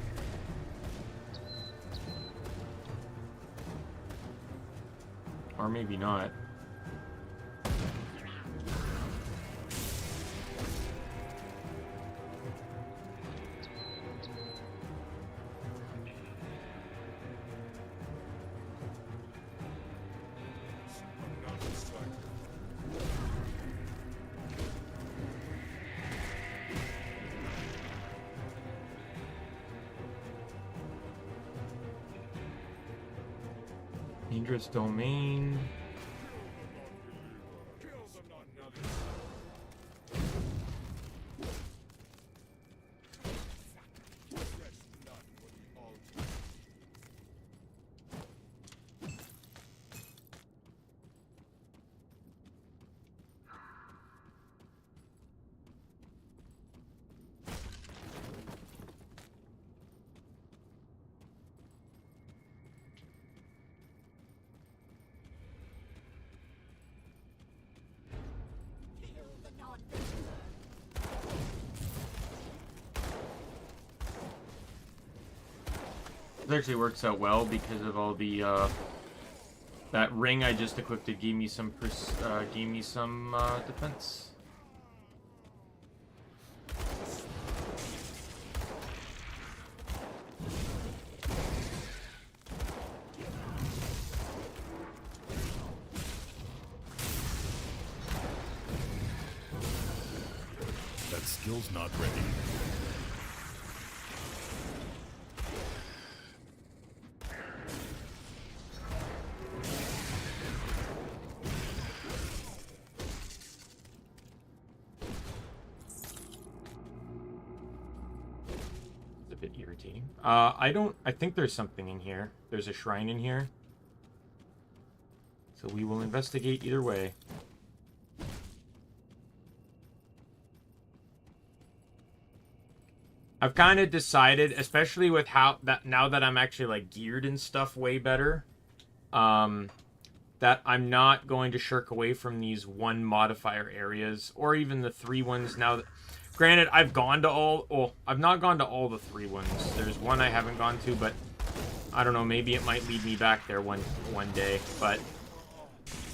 Or maybe not. Dangerous domain. This actually works out well because of all the that ring I just equipped. It gave me some defense. skills not ready. It's a bit irritating. I think there's something in here. There's a shrine in here. So we will investigate either way. I've kind of decided, especially with how that now that I'm actually like geared and stuff way better, that I'm not going to shirk away from these one modifier areas or even the 3 ones now. Granted, I've gone to all. Well, I've not gone to all the 3 ones. There's one I haven't gone to, but I don't know. Maybe it might lead me back there one day. But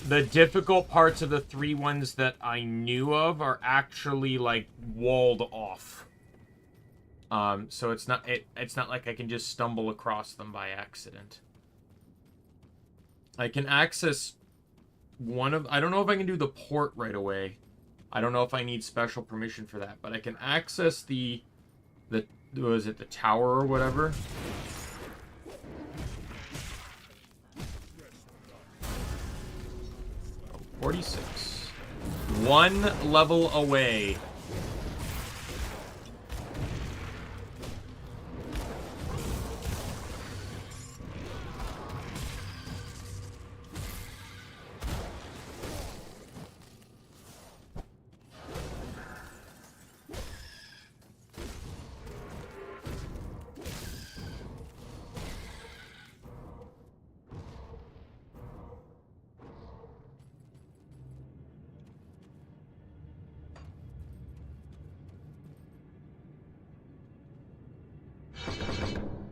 the difficult parts of the 3 ones that I knew of are actually like walled off. So it's not like I can just stumble across them by accident. I can access one of... I don't know if I can do the port right away. I don't know if I need special permission for that, but I can access the was it the tower or whatever? 46. 1 level away.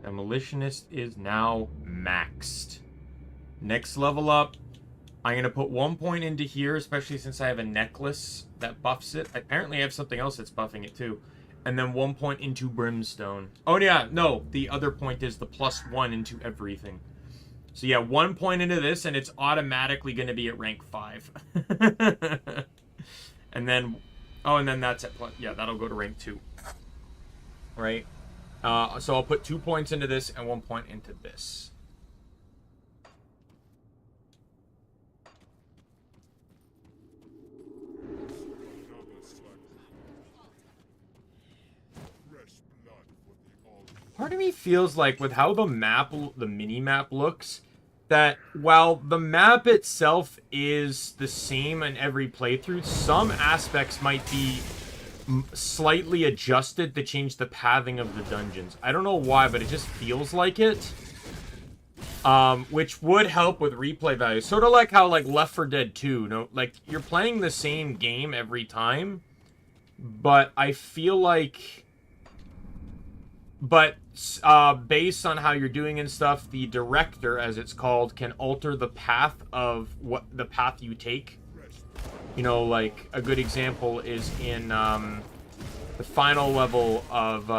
Demolitionist is now maxed. Next level up, I'm going to put 1 point into here, especially since I have a necklace that buffs it. Apparently I have something else that's buffing it too. And then 1 point into Brimstone. Oh yeah, no, the other point is the +1 into everything. So yeah, 1 point into this and it's automatically going to be at rank 5. And then, oh, and then that's at, yeah, that'll go to rank 2. Right? So I'll put 2 points into this and 1 point into this. Part of me feels like with how the mini-map looks, that while the map itself is the same in every playthrough, some aspects might be slightly adjusted to change the pathing of the dungeons. I don't know why, but it just feels like it. Which would help with replay value. Sort of like how like Left 4 Dead 2, no, like you're playing the same game every time, but I feel like, based on how you're doing and stuff, the director, as it's called, can alter the path of what the path you take. You know, like a good example is in the final level of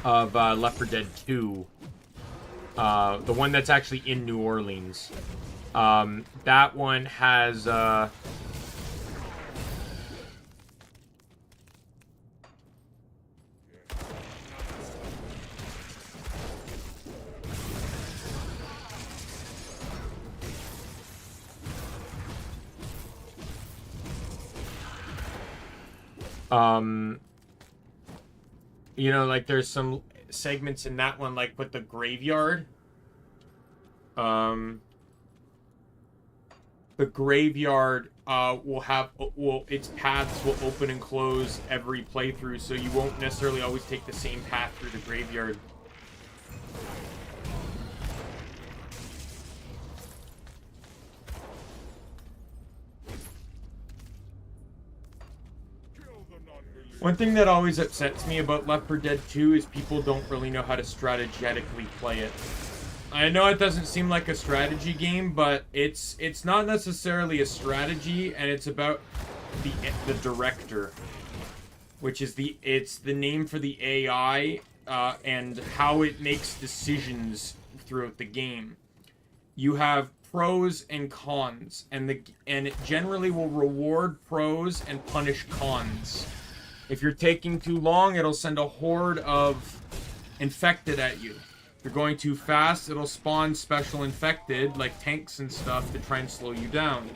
Left 4 Dead 2. The one that's actually in New Orleans. That one has you know, like there's some segments in that one, like with the graveyard. The graveyard its paths will open and close every playthrough, so you won't necessarily always take the same path through the graveyard. One thing that always upsets me about Left 4 Dead 2 is people don't really know how to strategically play it. I know it doesn't seem like a strategy game, but it's not necessarily a strategy, and it's about the director, which is it's the name for the AI and how it makes decisions throughout the game. You have pros and cons, and it generally will reward pros and punish cons. If you're taking too long, it'll send a horde of infected at you. If you're going too fast, it'll spawn special infected, like tanks and stuff, to try and slow you down.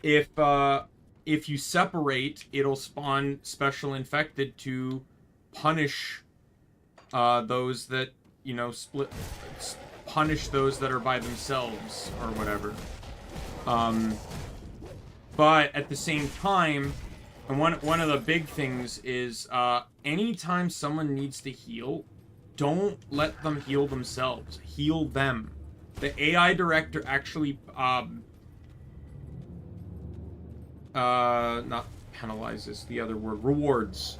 If you separate, it'll spawn special infected to punish those that, you know, punish those that are by themselves or whatever. But at the same time, and one of the big things is anytime someone needs to heal, don't let them heal themselves. Heal them. The AI director actually not penalizes, the other word, rewards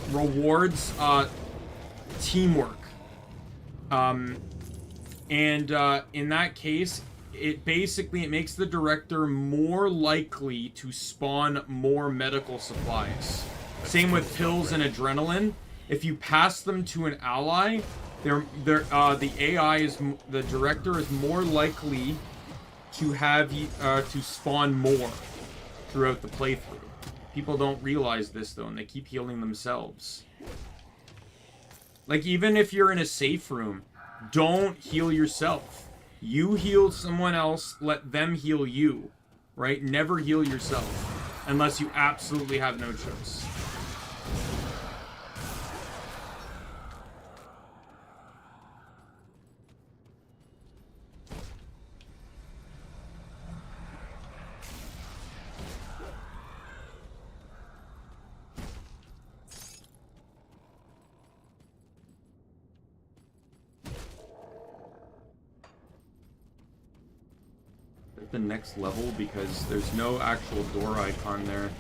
teamwork. And in that case, it makes the director more likely to spawn more medical supplies. Same with pills and adrenaline. If you pass them to an ally, the director is more likely to have to spawn more throughout the playthrough. People don't realize this though, and they keep healing themselves. Like, even if you're in a safe room, don't heal yourself. You heal someone else, let them heal you, right? Never heal yourself, unless you absolutely have no choice. The next level, because there's no actual door icon there.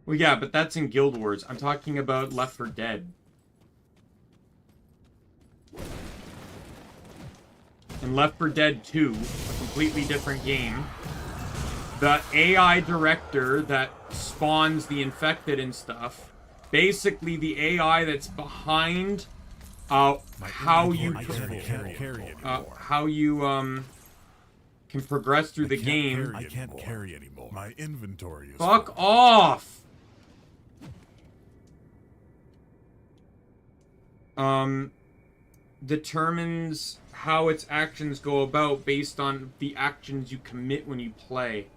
Well, yeah, but that's in Guild Wars. I'm talking about Left 4 Dead. In Left 4 Dead 2, a completely different game, the AI director that spawns the infected and stuff, basically the AI that's behind how you can progress through the game. I can't carry anymore. My inventory is Fuck off! Determines how its actions go about based on the actions you commit when you play.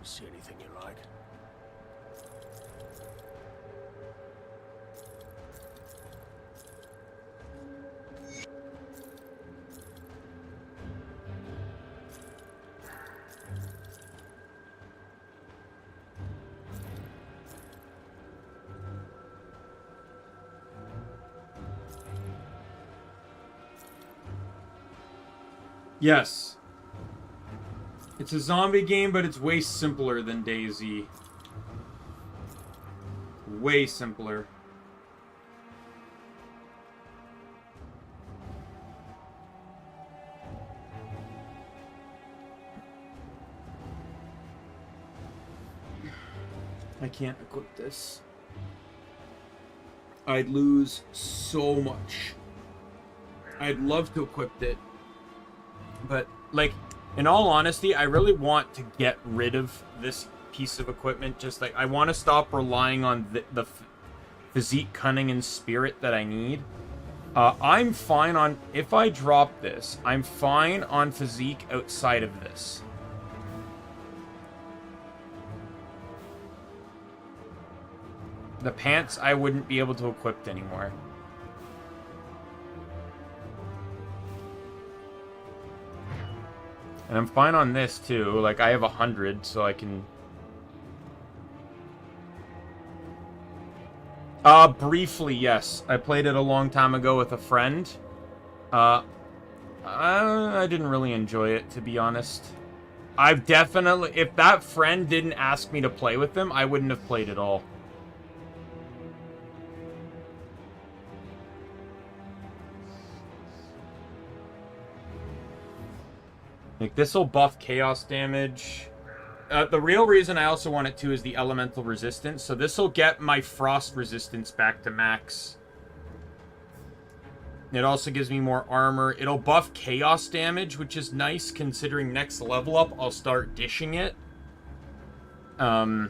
See anything you like? Yes. It's a zombie game, but it's way simpler than DayZ. Way simpler. I can't equip this. I'd lose so much. I'd love to equip it. But, like, in all honesty, I really want to get rid of this piece of equipment. Just, like, I want to stop relying on the physique, cunning, and spirit that I need. I'm fine on... If I drop this, I'm fine on physique outside of this. The pants, I wouldn't be able to equip anymore. And I'm fine on this, too. Like, I have 100, so I can... Briefly, yes. I played it a long time ago with a friend. I didn't really enjoy it, to be honest. I've definitely... If that friend didn't ask me to play with him, I wouldn't have played at all. Like, this will buff chaos damage. The real reason I also want it to is the elemental resistance. So this will get my frost resistance back to max. It also gives me more armor. It'll buff chaos damage, which is nice considering next level up I'll start dishing it. But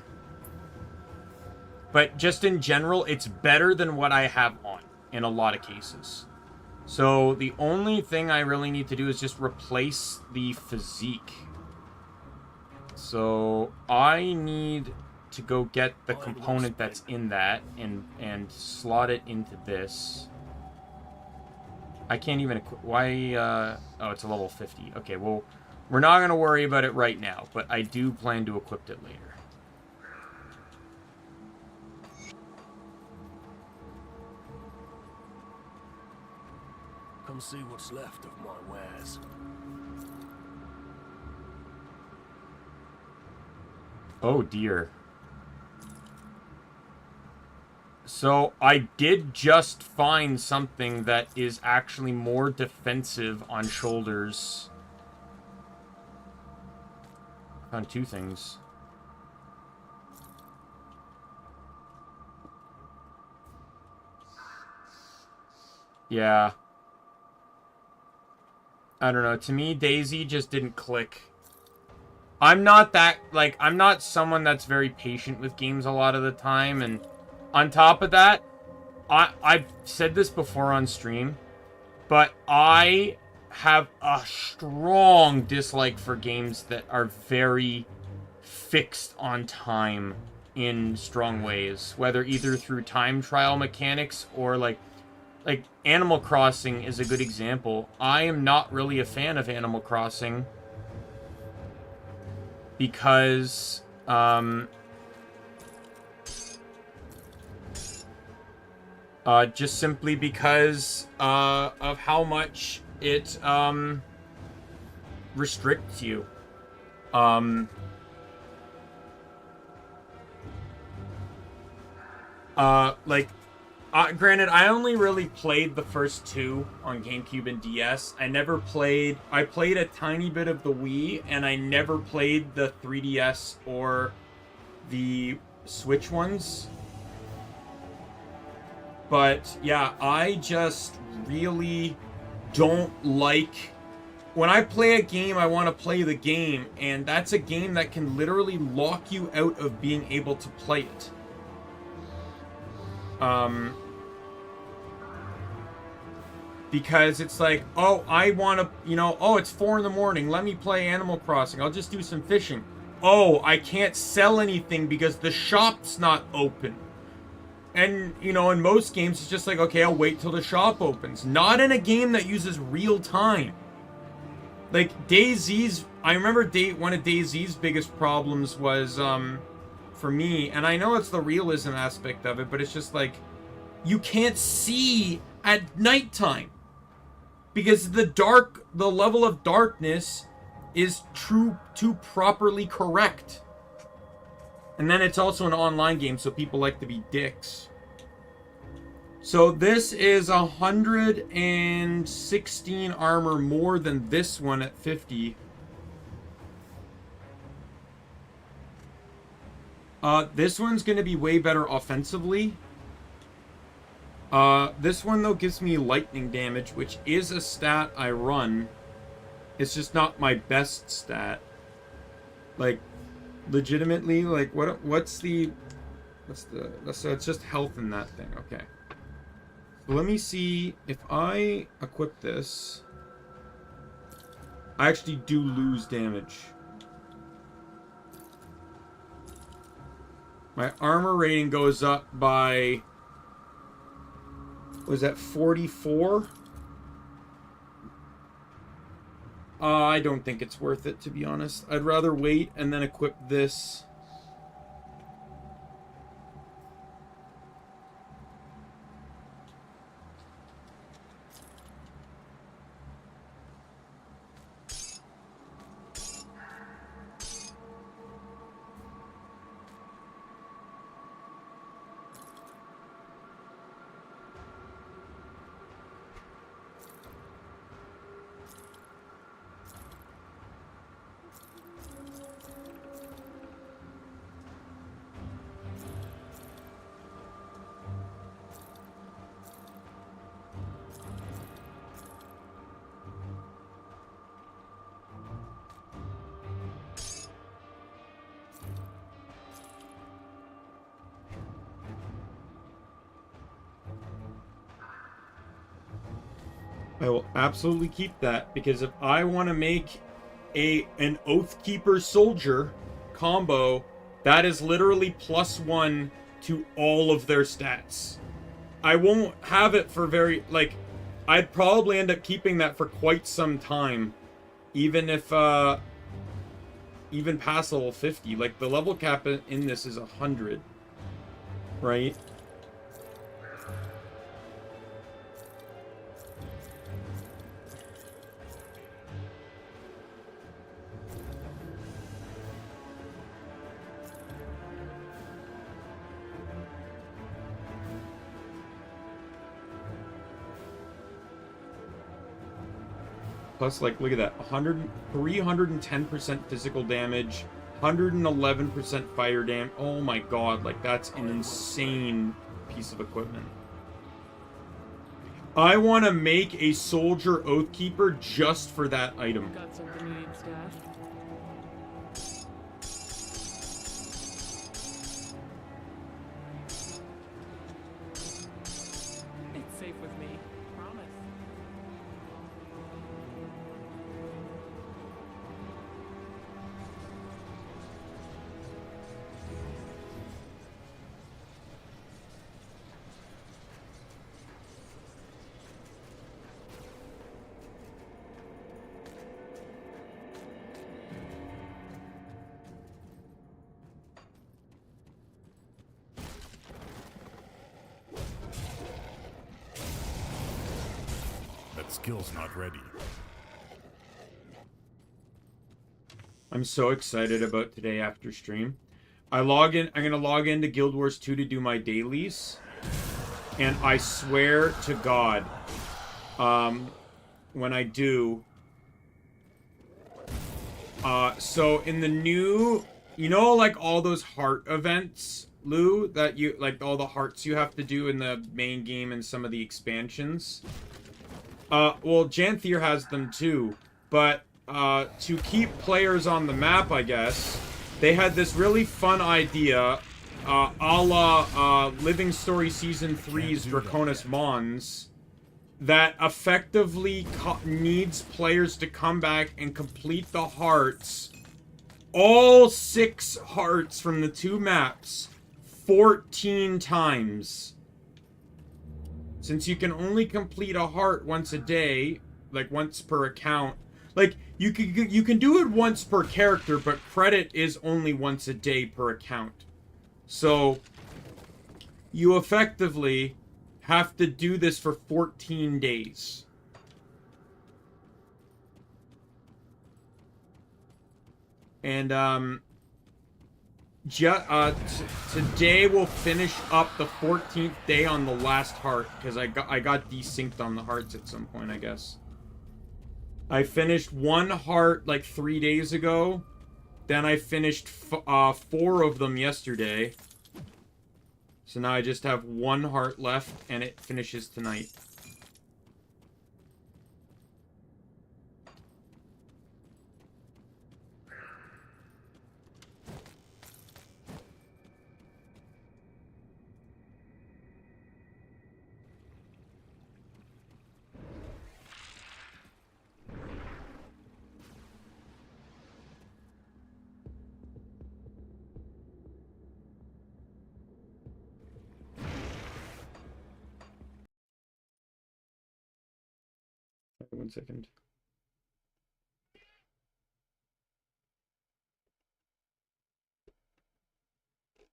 just in general, it's better than what I have on in a lot of cases. So the only thing I really need to do is just replace the physique. So I need to go get the component that's in that and slot it into this. I can't even equip... Why, oh, it's a level 50. Okay, well, we're not going to worry about it right now, but I do plan to equip it later. Come see what's left of my wares. Oh, dear. So, I did just find something that is actually more defensive on shoulders. Found two things. Yeah. I don't know. To me, Daisy just didn't click. I'm not that, like, I'm not someone that's very patient with games a lot of the time, and on top of that, I've said this before on stream, but I have a strong dislike for games that are very fixed on time in strong ways, whether either through time trial mechanics or like Animal Crossing is a good example. I am not really a fan of Animal Crossing because just simply because of how much it restricts you. Granted, I only really played the first two on GameCube and DS. I played a tiny bit of the Wii, and I never played the 3DS or the Switch ones. But, yeah, I just really don't like... When I play a game, I want to play the game, and that's a game that can literally lock you out of being able to play it. Because it's like, oh, I want to, you know, oh, it's 4 in the morning. Let me play Animal Crossing. I'll just do some fishing. Oh, I can't sell anything because the shop's not open. And, you know, in most games, it's just like, okay, I'll wait till the shop opens. Not in a game that uses real time. Like, DayZ's, I remember one of DayZ's biggest problems was, for me, and I know it's the realism aspect of it, but it's just like, you can't see at nighttime. Because the level of darkness is too properly correct. And then it's also an online game, so people like to be dicks. So this is 116 armor more than this one at 50. This one's going to be way better offensively. This one, though, gives me lightning damage, which is a stat I run. It's just not my best stat. Like, legitimately, like, so it's just health in that thing, okay. So let me see, if I equip this, I actually do lose damage. My armor rating goes up by... Was that 44? I don't think it's worth it, to be honest. I'd rather wait and then equip this. I will absolutely keep that, because if I want to make an Oathkeeper soldier combo, that is literally +1 to all of their stats. I won't have it for very, like, I'd probably end up keeping that for quite some time, even if, even past level 50. Like, the level cap in this is 100, right? Plus, like, look at that. 310% physical damage, 111% fire damage. Oh my god, like, that's an insane piece of equipment. I want to make a soldier Oathkeeper just for that item. Got something you need stashed? It's safe with me. Promise. That skill's not ready. I'm so excited about today after stream. I'm gonna log into Guild Wars 2 to do my dailies. And I swear to God, when I do, so in the new, you know, like all those heart events, Lou, that you, like all the hearts you have to do in the main game and some of the expansions? Well, Janthier has them too, but, to keep players on the map, I guess, they had this really fun idea, a la, Living Story Season 3's Draconis Mons, that effectively needs players to come back and complete the hearts, all 6 hearts from the 2 maps, 14 times. Since you can only complete a heart once a day, like once per account, like you can do it once per character, but credit is only once a day per account. So you effectively have to do this for 14 days. And today we'll finish up the 14th day on the last heart, because I got desynced on the hearts at some point, I guess. I finished 1 heart like 3 days ago. Then I finished 4 of them yesterday. So now I just have 1 heart left, and it finishes tonight. One second.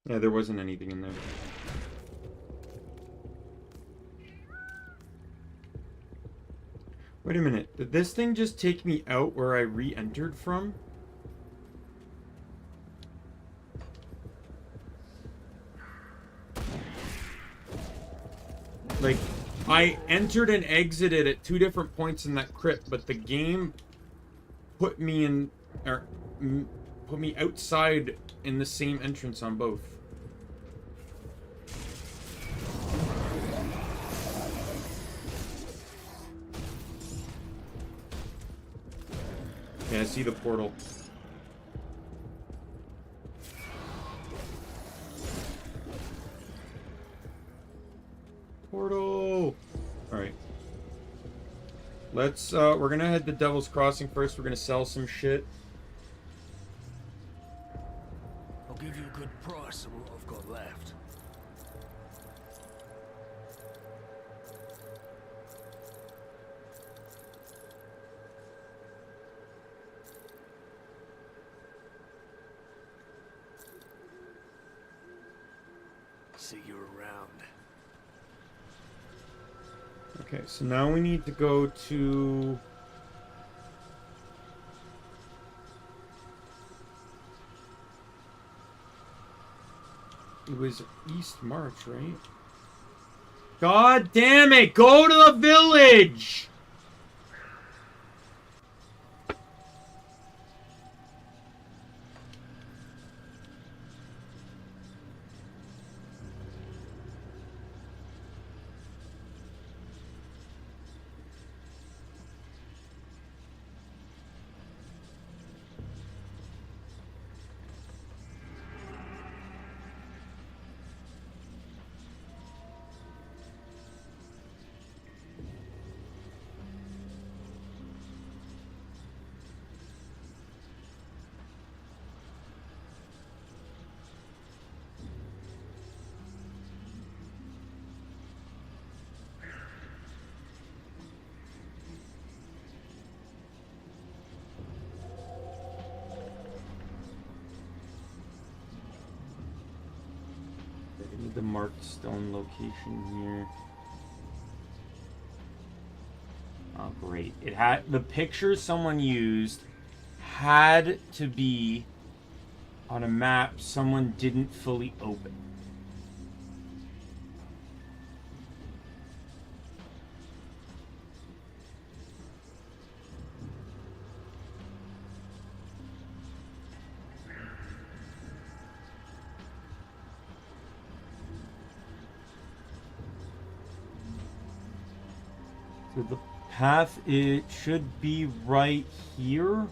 Yeah, there wasn't anything in there. Wait a minute. Did this thing just take me out where I re-entered from? Like, I entered and exited at 2 different points in that crypt, but the game put me in, or put me outside in the same entrance on both. Yeah, I see the portal. Portal! Alright. Let's, we're gonna head to Devil's Crossing first. We're gonna sell some shit. I'll give you a good price on what I've got left. See you around. Okay, so now we need to go to... It was East March, right? God damn it! Go to the village! I need the marked stone location here. Oh, great. It had the picture someone used had to be on a map someone didn't fully open. So the path, it should be right here. Right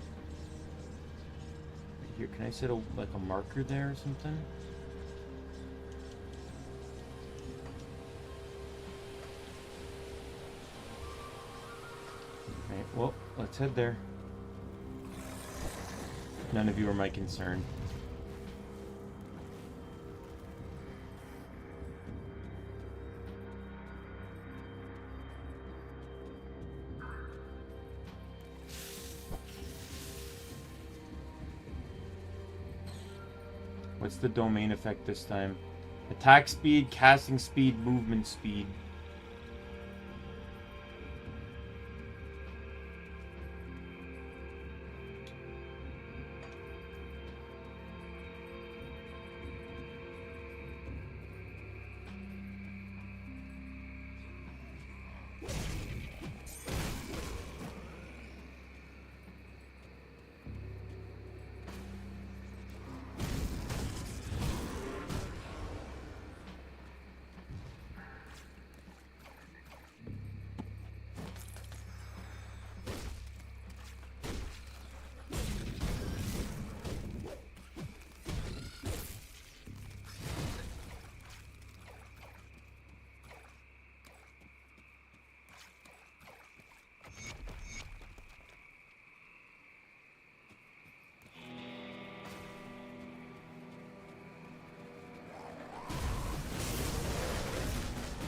here, can I set a marker there or something? Okay, well, let's head there. None of you are my concern. What's the domain effect this time? Attack speed, casting speed, movement speed.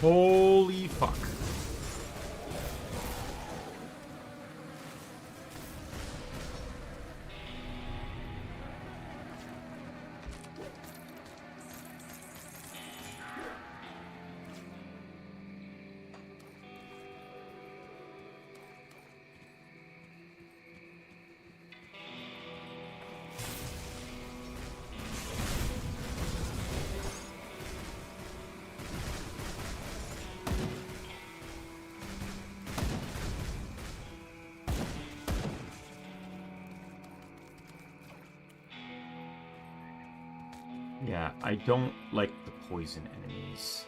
Holy fuck. Yeah, I don't like the poison enemies.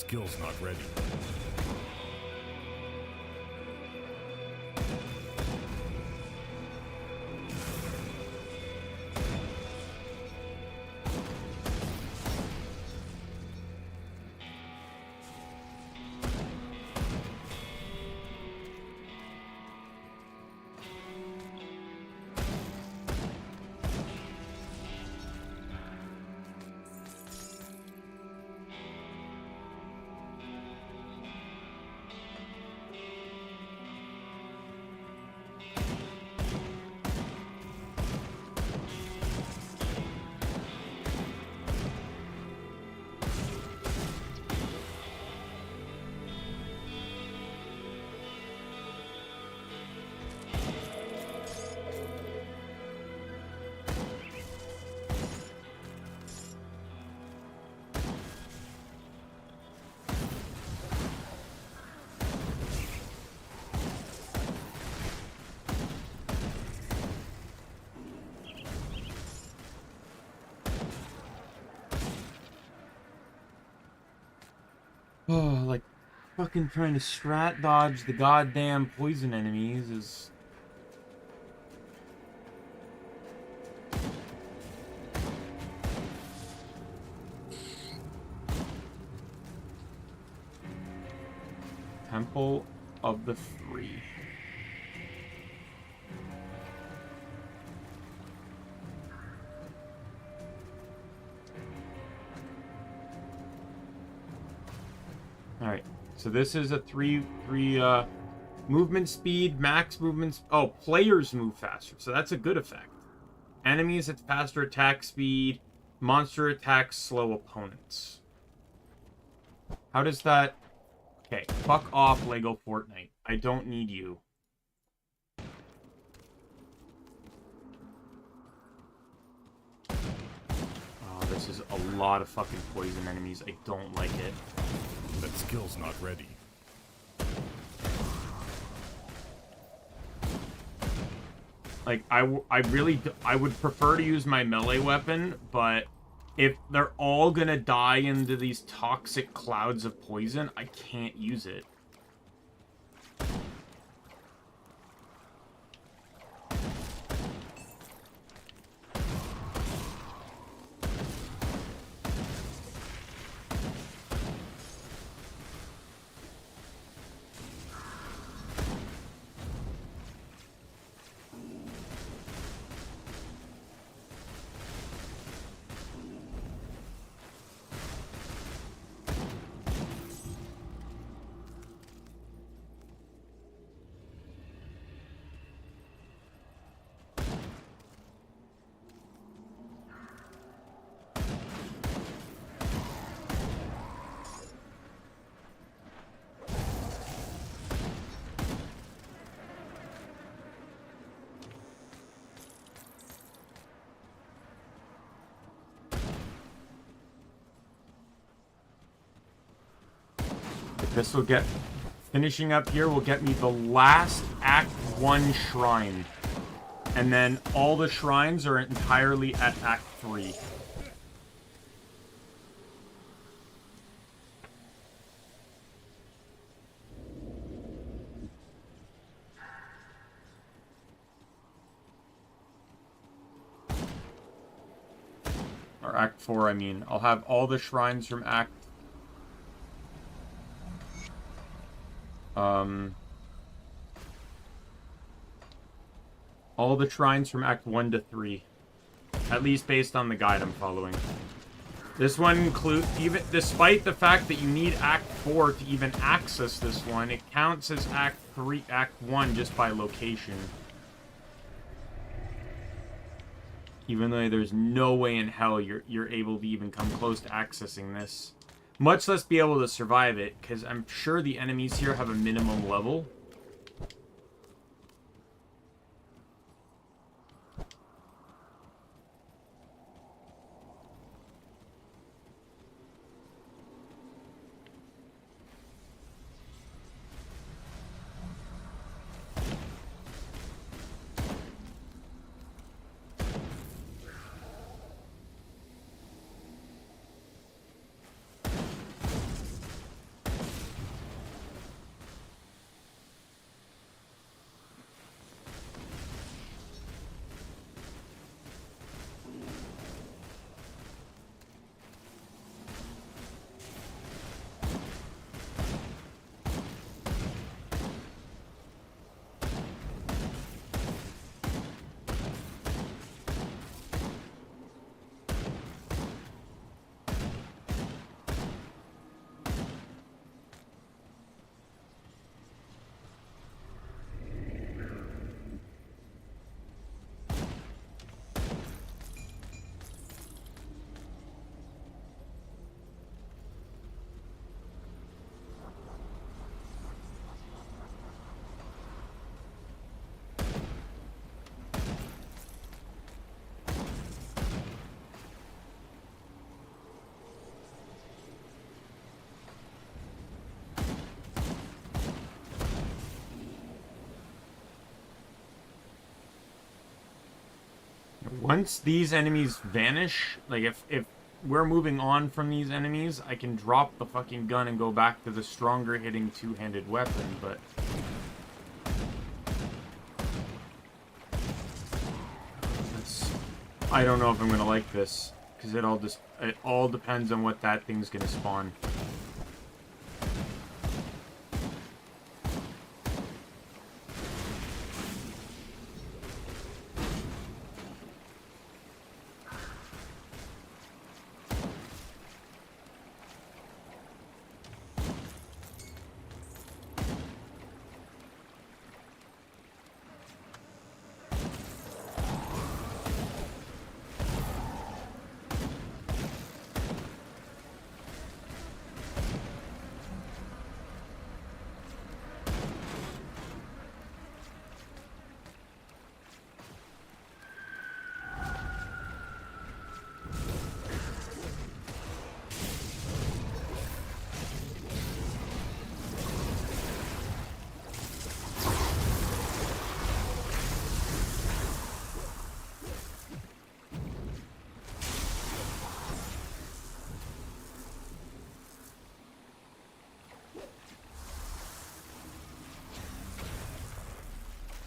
skill's not ready. Oh, like, fucking trying to strat dodge the goddamn poison enemies is... Temple of the Three. Alright, so this is a three movement speed, max movement... Oh, players move faster, so that's a good effect. Enemies at faster attack speed, monster attacks slow opponents. How does that... Okay, fuck off, Lego Fortnite. I don't need you. Oh, this is a lot of fucking poison enemies. I don't like it. That skill's not ready. Like, I would prefer to use my melee weapon, but if they're all gonna die into these toxic clouds of poison, I can't use it. This will get... Finishing up here will get me the last Act 1 shrine. And then all the shrines are entirely at Act 3. Or Act 4, I mean. I'll have all the shrines from Act... all the shrines from Act 1 to 3. At least based on the guide I'm following. This one includes, even despite the fact that you need Act 4 to even access this one, it counts as Act 1 just by location. Even though there's no way in hell you're able to even come close to accessing this. Much less be able to survive it, because I'm sure the enemies here have a minimum level. Once these enemies vanish, like if we're moving on from these enemies, I can drop the fucking gun and go back to the stronger hitting two-handed weapon, but I don't know if I'm gonna like this, because it all depends on what that thing's gonna spawn.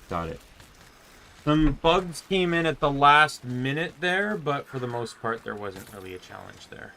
Got it. Some bugs came in at the last minute there, but for the most part, there wasn't really a challenge there.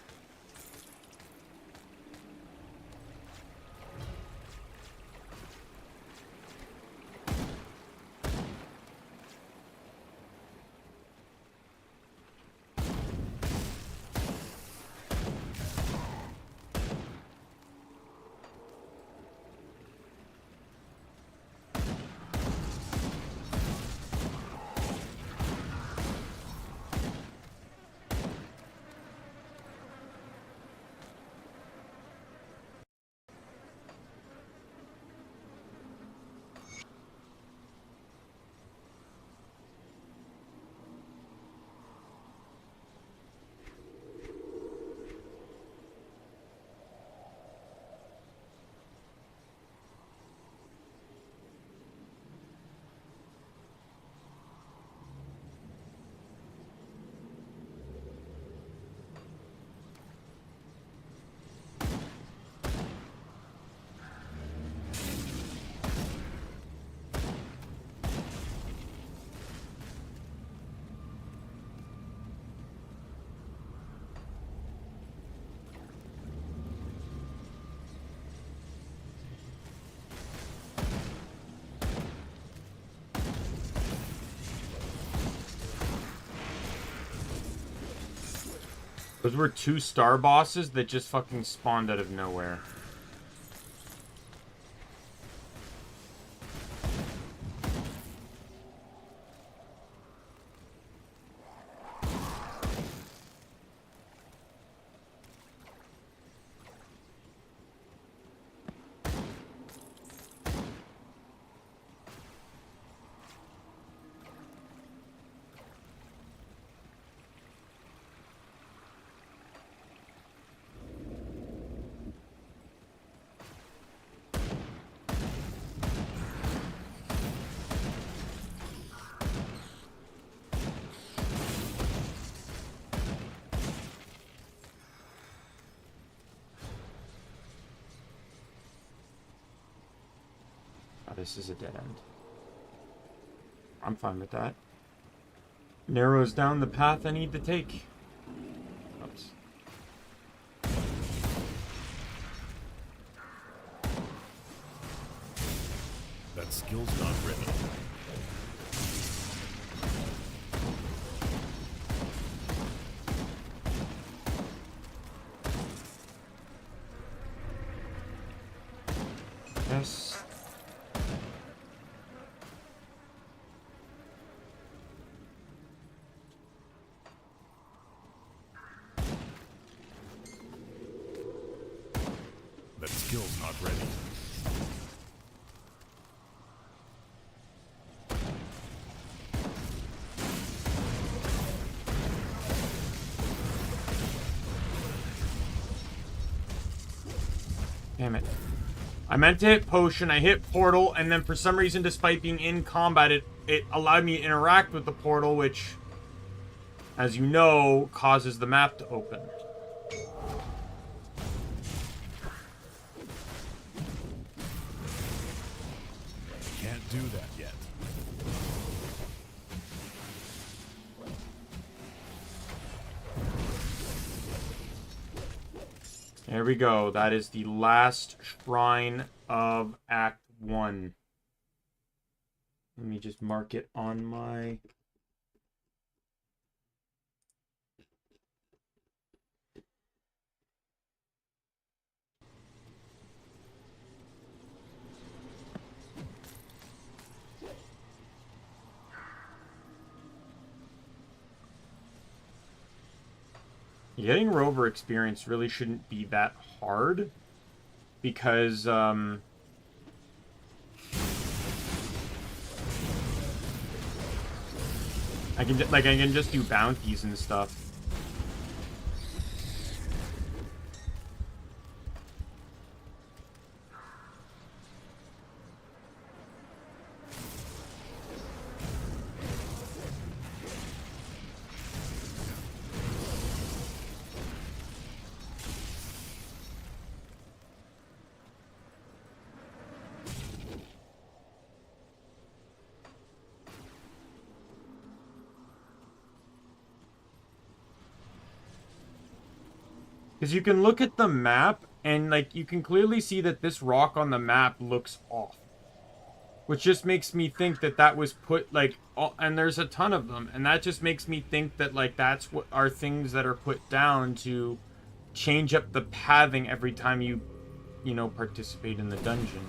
Those were 2 star bosses that just fucking spawned out of nowhere. This is a dead end. I'm fine with that. Narrows down the path I need to take. Oops. That skill's not ready. Yes. That skill's not ready. Damn it. I meant to hit potion, I hit portal, and then for some reason, despite being in combat, it allowed me to interact with the portal, which as you know, causes the map to open. Can't do that yet. There we go. That is the last shrine of Act 1. Let me just mark it on my... Getting rover experience really shouldn't be that hard, because I can just do bounties and stuff. Because you can look at the map, and, like, you can clearly see that this rock on the map looks off. Which just makes me think that that was put, like, and there's a ton of them. And that just makes me think that, like, that's what are things that are put down to change up the pathing every time you know, participate in the dungeon.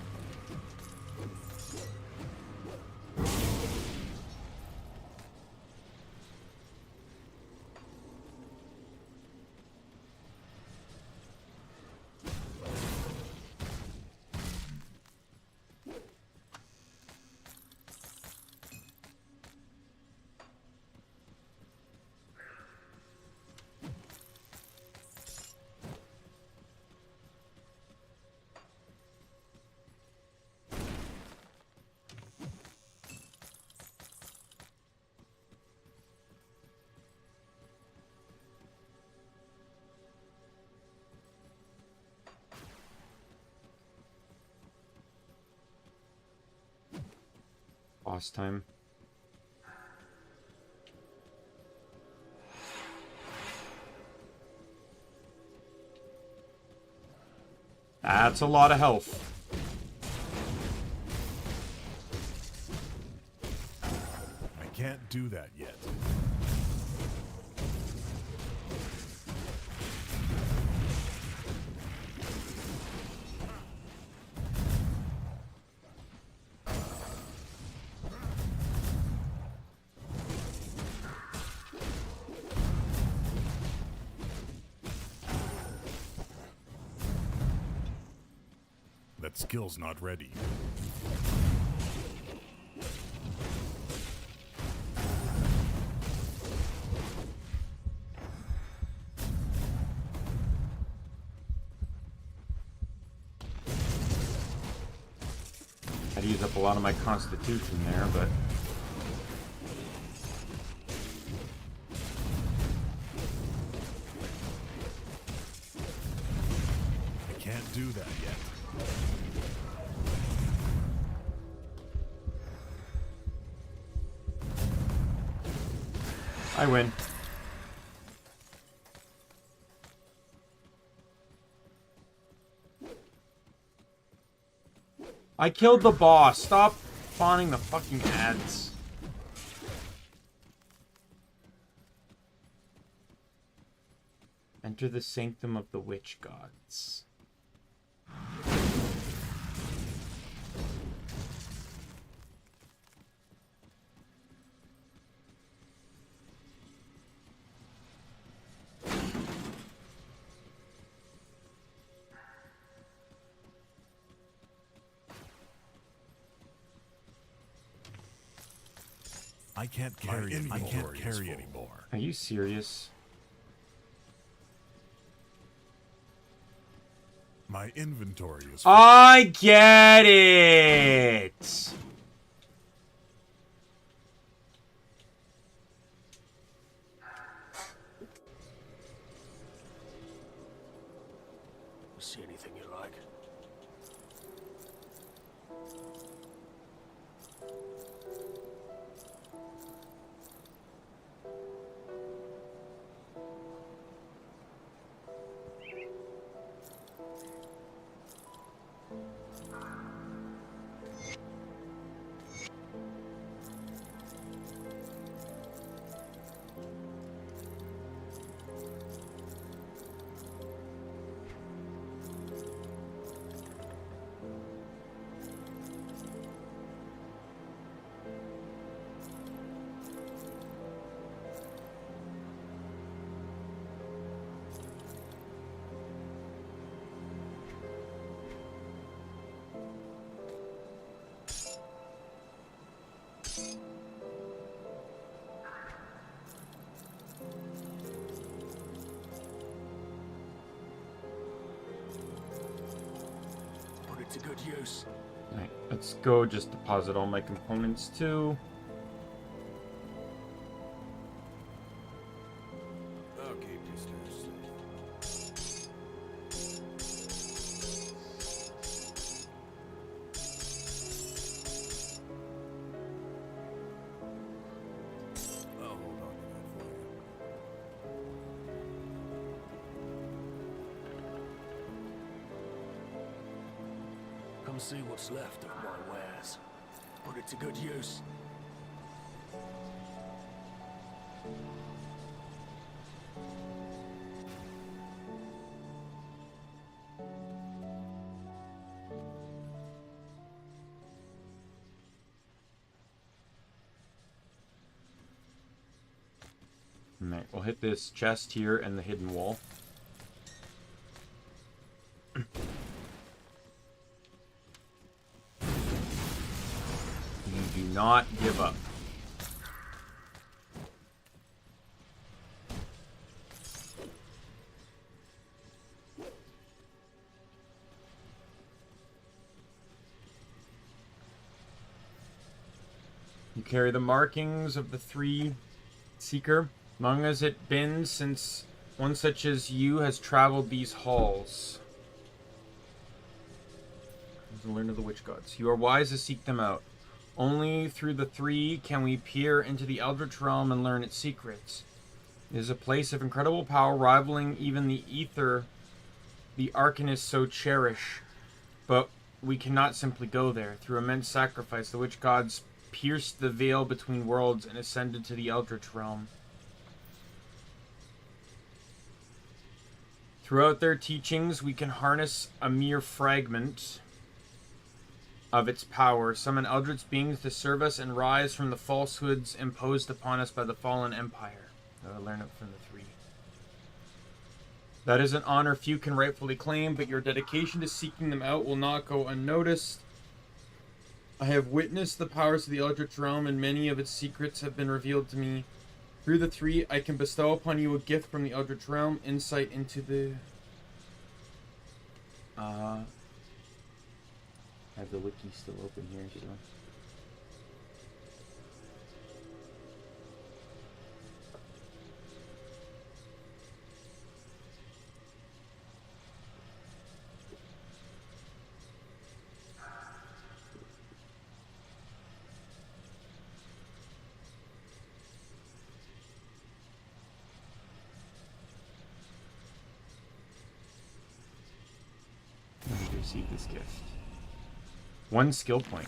Boss time. That's a lot of health. I can't do that yet. That skill's not ready. Had to use up a lot of my constitution there, but... I can't do that yet. I win. I killed the boss. Stop spawning the fucking ads. Enter the sanctum of the witch gods. I can't carry anymore. Are you serious? My inventory is full. I get it! See anything you like? Put it to good use. Alright, let's go just deposit all my components too. I'll keep this to yourself. I'll hold on to that for you. Come see what's left of my wares. Put it to good use. Alright, we'll hit this chest here and the hidden wall. You do not give up. You carry the markings of the three Seeker. Long has it been since one such as you has traveled these halls. To learn of the witch gods. You are wise to seek them out. Only through the three can we peer into the Eldritch realm and learn its secrets. It is a place of incredible power, rivaling even the ether the arcanists so cherish. But we cannot simply go there. Through immense sacrifice, the witch gods pierced the veil between worlds and ascended to the Eldritch realm. Throughout their teachings, we can harness a mere fragment of its power, summon eldritch beings to serve us, and rise from the falsehoods imposed upon us by the fallen empire. I learn it from the three. That is an honor few can rightfully claim, but your dedication to seeking them out will not go unnoticed. I have witnessed the powers of the Eldritch realm, and many of its secrets have been revealed to me. Through the three, I can bestow upon you a gift from the Eldritch realm, insight into the... I have the wiki still open here, so... Receive this gift. 1 skill point.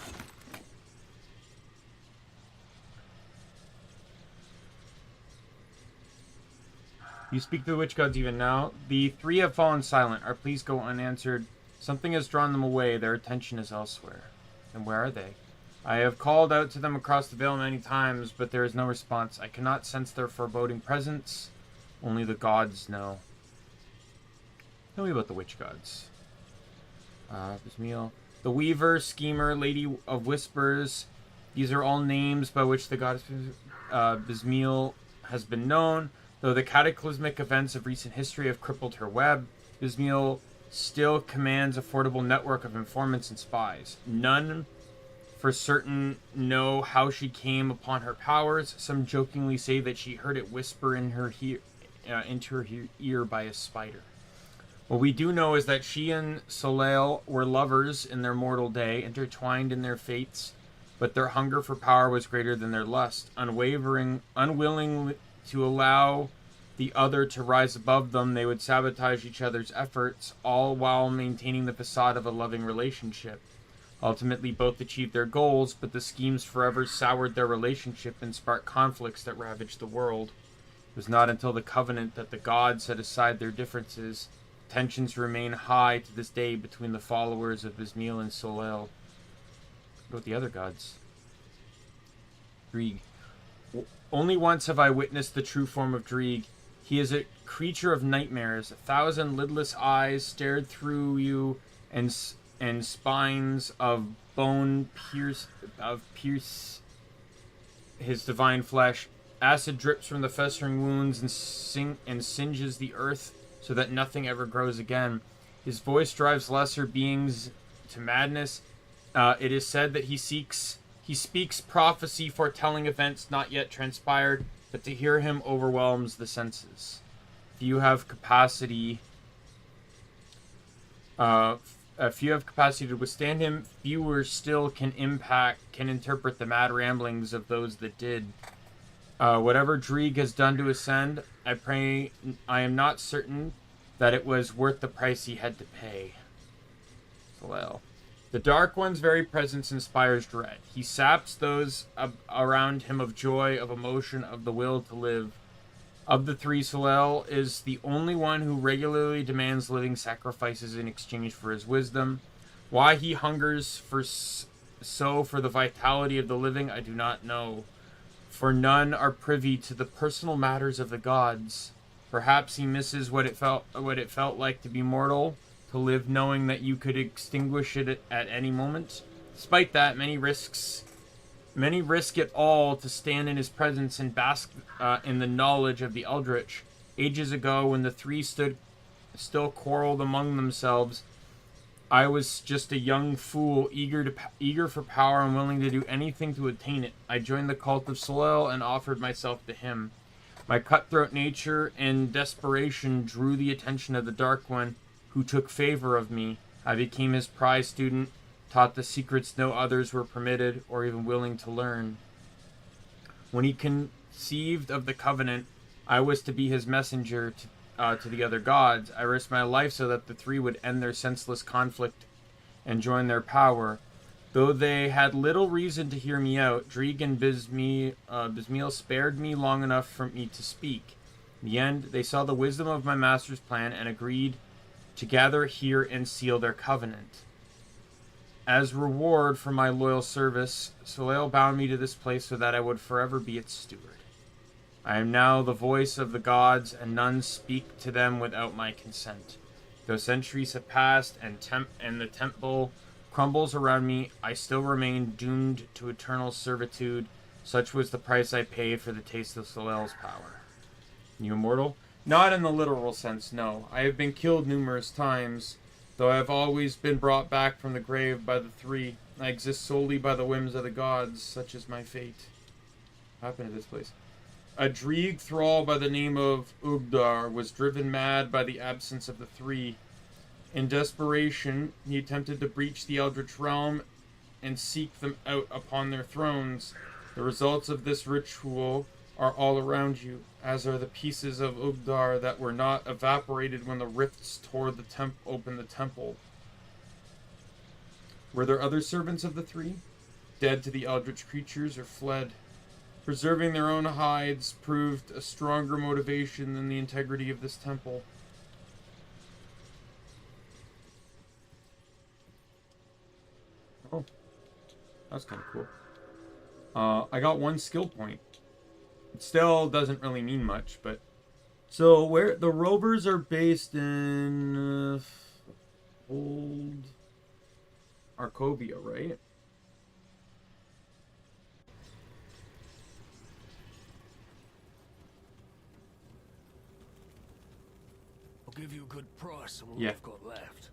You speak to the witch gods even now. The three have fallen silent. Our pleas go unanswered. Something has drawn them away. Their attention is elsewhere. And where are they? I have called out to them across the veil many times, but there is no response. I cannot sense their foreboding presence. Only the gods know. Tell me about the witch gods. Bismiel. The Weaver, Schemer, Lady of Whispers. These are all names by which the goddess Bismiel has been known. Though the cataclysmic events of recent history have crippled her web, Bismiel still commands a formidable network of informants and spies. None for certain know how she came upon her powers. Some jokingly say that she heard it whisper in her into her ear by a spider. What we do know is that she and Soleil were lovers in their mortal day, intertwined in their fates, but their hunger for power was greater than their lust. Unwilling to allow the other to rise above them, they would sabotage each other's efforts, all while maintaining the facade of a loving relationship. Ultimately, both achieved their goals, but the schemes forever soured their relationship and sparked conflicts that ravaged the world. It was not until the Covenant that the gods set aside their differences. Tensions remain high to this day between the followers of Daimien and Soleil. What about the other gods? Drieg. Only once have I witnessed the true form of Drieg. He is a creature of nightmares. 1,000 lidless eyes stared through you, and spines of bone pierce his divine flesh. Acid drips from the festering wounds and singes the earth so that nothing ever grows again. His voice drives lesser beings to madness. It is said that he speaks prophecy foretelling events not yet transpired, but to hear him overwhelms the senses. If you have capacity to withstand him, fewer still can interpret the mad ramblings of those that did. Whatever Drieg has done to ascend, I am not certain that it was worth the price he had to pay. Well, the Dark One's very presence inspires dread. He saps those around him of joy, of emotion, of the will to live. Of the three, Soleil is the only one who regularly demands living sacrifices in exchange for his wisdom. Why he hungers for the vitality of the living, I do not know. For none are privy to the personal matters of the gods. Perhaps he misses what it felt like to be mortal, to live knowing that you could extinguish it at any moment. Despite that, many risk it all to stand in his presence and bask in the knowledge of the Eldritch. Ages ago, when the three still quarreled among themselves, I was just a young fool, eager for power and willing to do anything to attain it. I joined the cult of Soleil and offered myself to him. My cutthroat nature and desperation drew the attention of the Dark One, who took favor of me. I became his prize student, taught the secrets no others were permitted or even willing to learn. When he conceived of the Covenant, I was to be his messenger to the other gods. I risked my life so that the three would end their senseless conflict and join their power. Though they had little reason to hear me out, Drieg and Bismiel spared me long enough for me to speak. In the end, they saw the wisdom of my master's plan and agreed to gather here and seal their covenant. As reward for my loyal service, Soleil bound me to this place so that I would forever be its steward. I am now the voice of the gods, and none speak to them without my consent. Though centuries have passed and the temple crumbles around me, I still remain doomed to eternal servitude. Such was the price I paid for the taste of Soleil's power. You immortal? Not in the literal sense, no. I have been killed numerous times, though I have always been brought back from the grave by the three. I exist solely by the whims of the gods, such is my fate. What happened to this place? A Drieg thrall by the name of Ugdar was driven mad by the absence of the three. In desperation, he attempted to breach the Eldritch realm and seek them out upon their thrones. The results of this ritual are all around you, as are the pieces of Ugdar that were not evaporated when the rifts tore open the temple. Were there other servants of the three, dead to the Eldritch creatures, or fled? Preserving their own hides proved a stronger motivation than the integrity of this temple. Oh, that's kind of cool. I got 1 skill point. It still doesn't really mean much, but... So, where the rovers are based in... Old... Arcovia, right? I'll give you a good price on what Yeah. I've got left.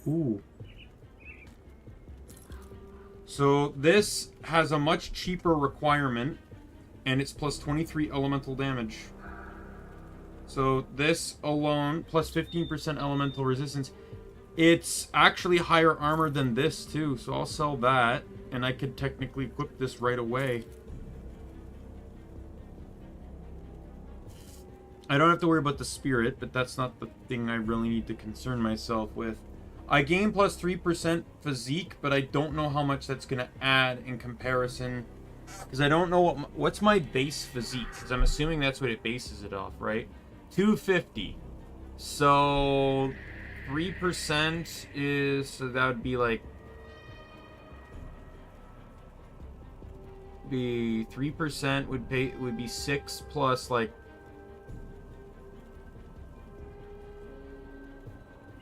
Ooh. So this has a much cheaper requirement, and it's plus 23 elemental damage. So this alone, plus 15% elemental resistance. It's actually higher armor than this too, so I'll sell that, and I could technically equip this right away. I don't have to worry about the spirit, but that's not the thing I really need to concern myself with. I gain plus 3% physique, but I don't know how much that's going to add in comparison. Because I don't know what's my base physique. Because I'm assuming that's what it bases it off, right? 250. So 3% is... So that would be like... Be 3% would be 6 plus like...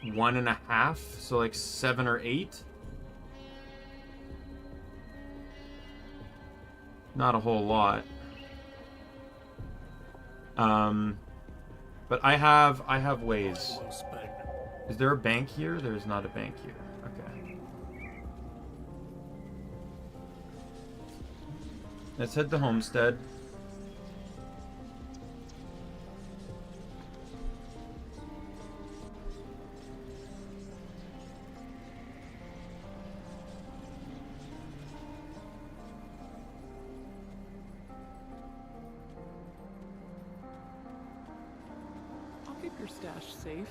1.5, so like 7 or 8. Not a whole lot. But I have ways. Well spent. Is there a bank here? There is not a bank here. Okay. Let's head to Homestead. I'll keep your stash safe.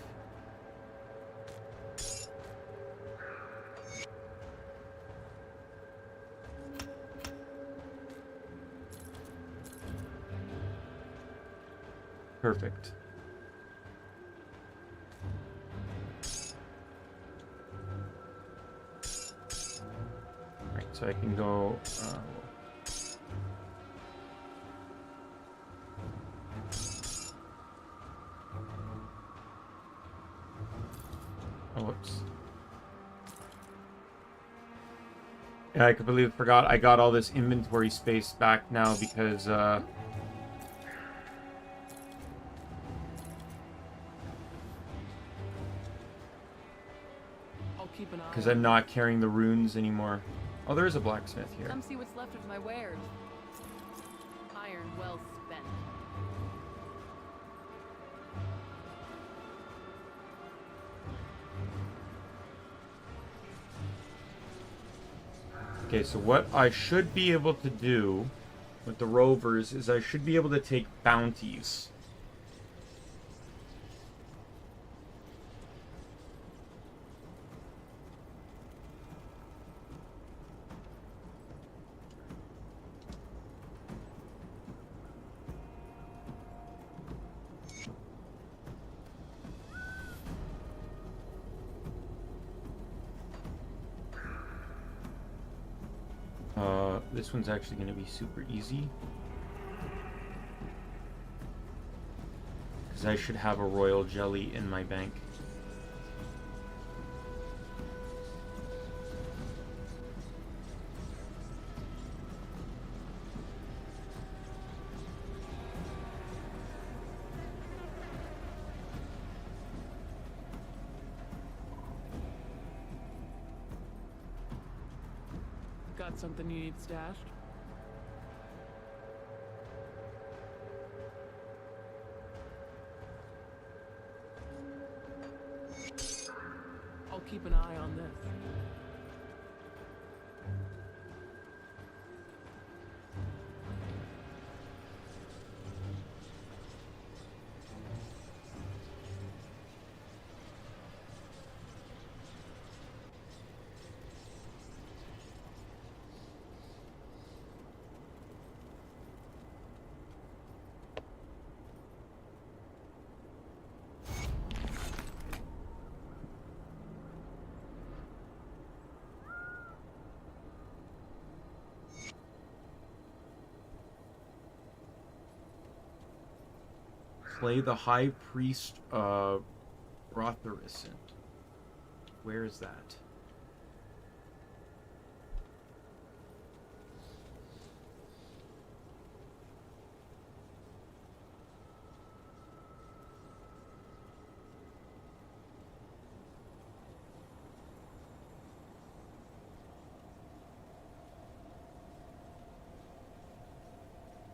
Perfect. Right, so I can go... Oh, whoops. Yeah, I completely forgot I got all this inventory space back now because, I'll keep an eye because on I'm not carrying the runes anymore. Oh, there is a blacksmith here. Come see what's left of my wares. Iron well spent. Okay, so what I should be able to do with the rovers is I should be able to take bounties. This one's actually going to be super easy. Because I should have a royal jelly in my bank. Got something you need stashed? I'll keep an eye on this. Play the High Priest Rotharisant. Where is that?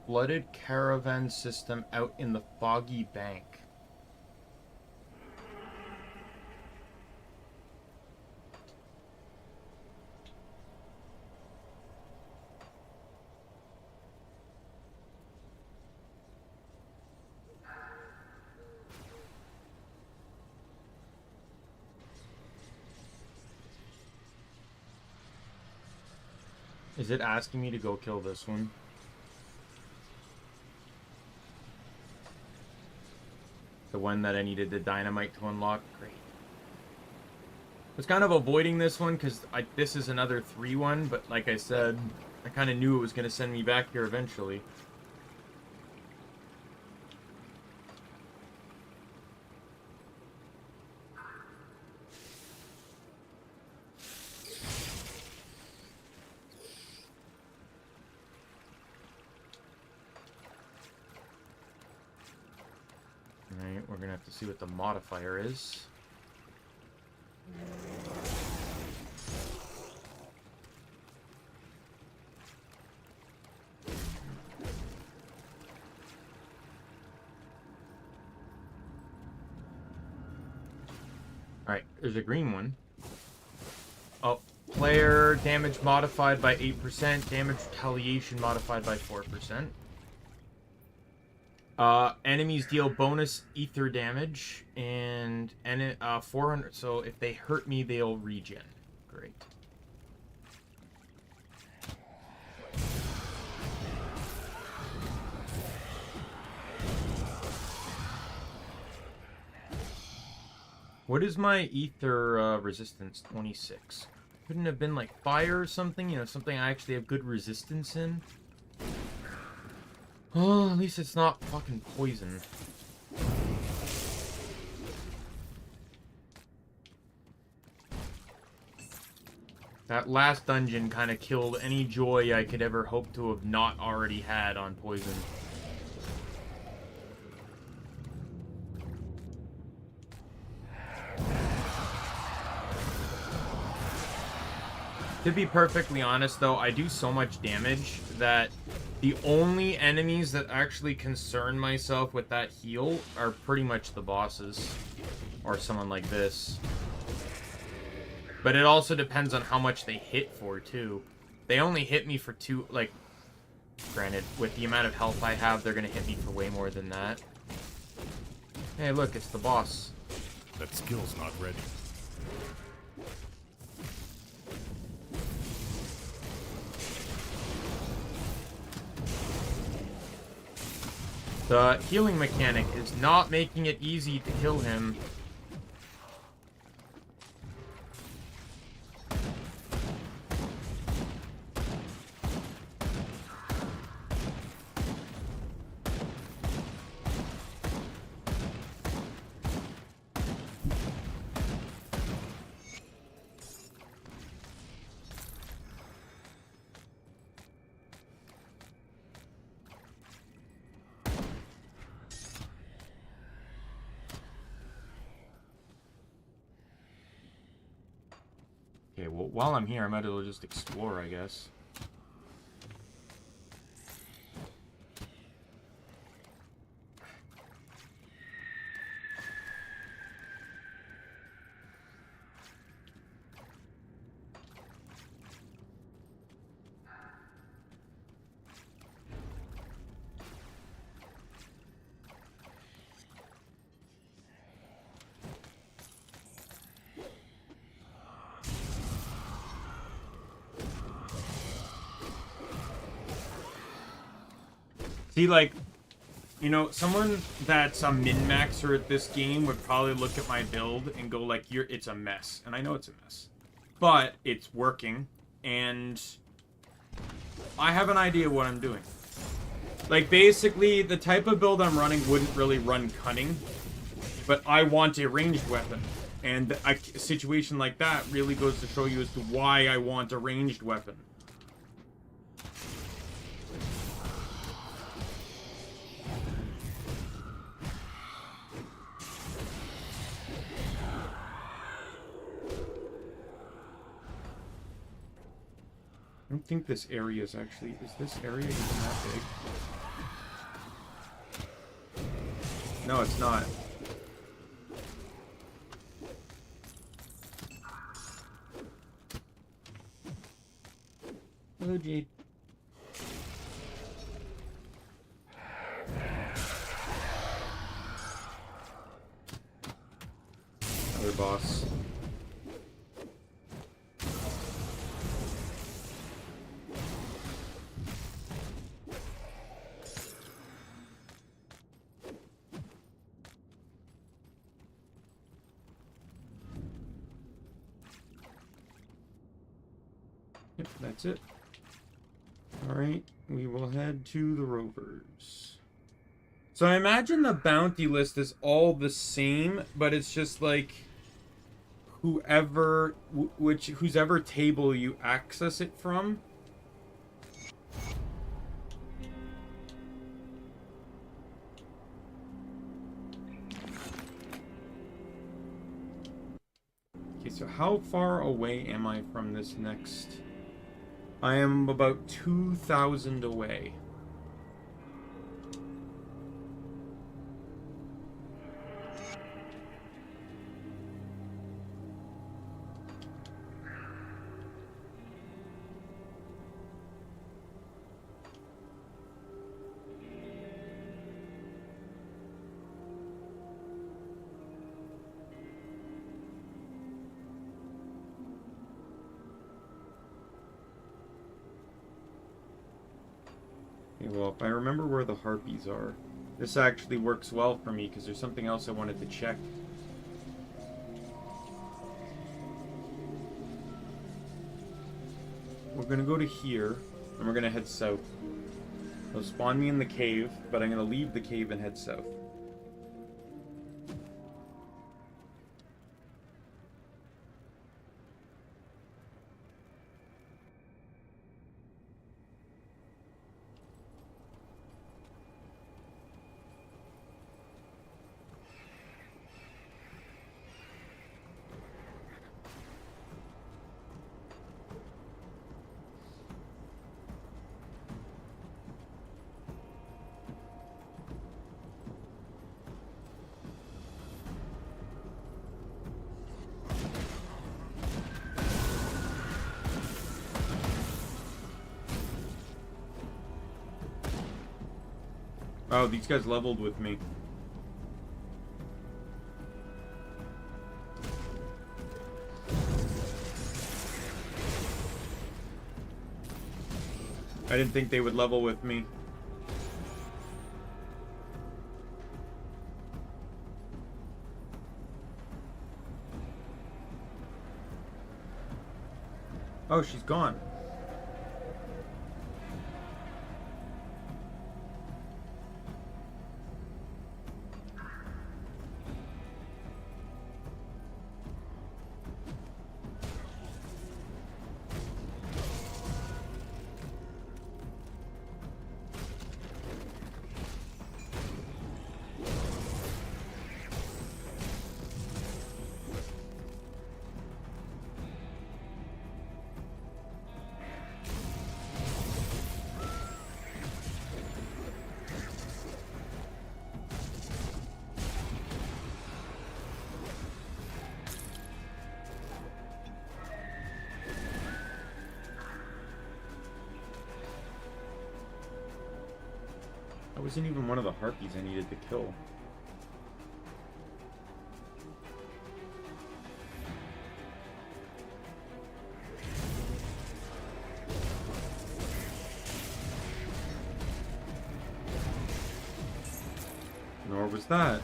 Flooded caravan system out in the foggy bank. Is it asking me to go kill this one? The one that I needed the dynamite to unlock? Great. I was kind of avoiding this one because this is another 3-1, but like I said, I kind of knew it was going to send me back here eventually. Alright, we're going to have to see what the modifier is. Alright, there's a green one. Oh, player damage modified by 8%, damage retaliation modified by 4%. Enemies deal bonus ether damage and 400. So if they hurt me, they'll regen. Great. What is my ether resistance? 26. Couldn't have been like fire or something, you know, something I actually have good resistance in. Oh, at least it's not fucking poison. That last dungeon kind of killed any joy I could ever hope to have not already had on poison. To be perfectly honest, though, I do so much damage that the only enemies that actually concern myself with that heal are pretty much the bosses. Or someone like this. But it also depends on how much they hit for, too. They only hit me for 2, like... Granted, with the amount of health I have, they're gonna hit me for way more than that. Hey, look, it's the boss. That skill's not ready. The healing mechanic is not making it easy to kill him. Okay, well, while I'm here, I might as well just explore, I guess. See, like, you know, someone that's a min-maxer at this game would probably look at my build and go, like, it's a mess. And I know it's a mess. But it's working, and I have an idea what I'm doing. Like, basically, the type of build I'm running wouldn't really run cunning, but I want a ranged weapon. And a situation like that really goes to show you as to why I want a ranged weapon. I don't think this area is actually... Is this area even that big? No, it's not. Hello, Jade. Another boss. Yep, that's it. Alright, we will head to the Rovers. So I imagine the bounty list is all the same, but it's just like whoever table you access it from. Okay, so how far away am I from this next? I am about 2,000 away. Well, if I remember where the harpies are, this actually works well for me because there's something else I wanted to check. We're gonna go to here, and we're gonna head south. They'll spawn me in the cave, but I'm gonna leave the cave and head south. Oh, these guys leveled with me. I didn't think they would level with me. Oh, she's gone. That wasn't even one of the harpies I needed to kill. Nor was that.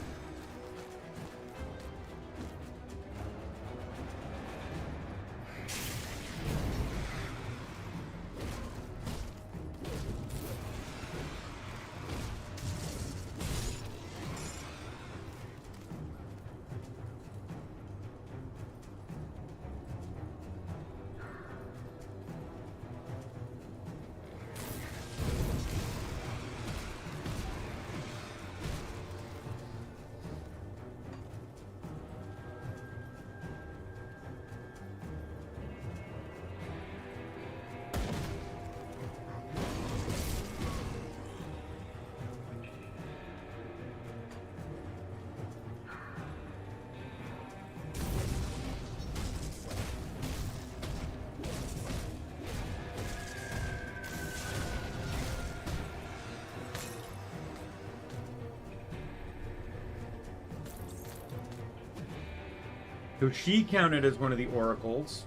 So she counted as one of the oracles.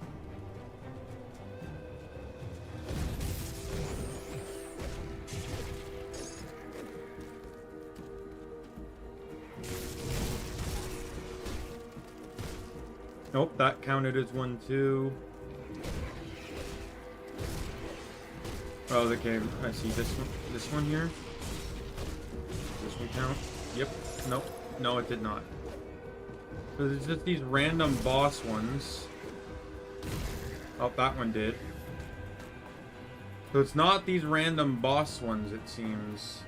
Nope, that counted as one too. Oh, okay, I see this one. This one here. This one count? Yep. Nope. No, it did not. So there's just these random boss ones. Oh, that one did. So it's not these random boss ones, it seems.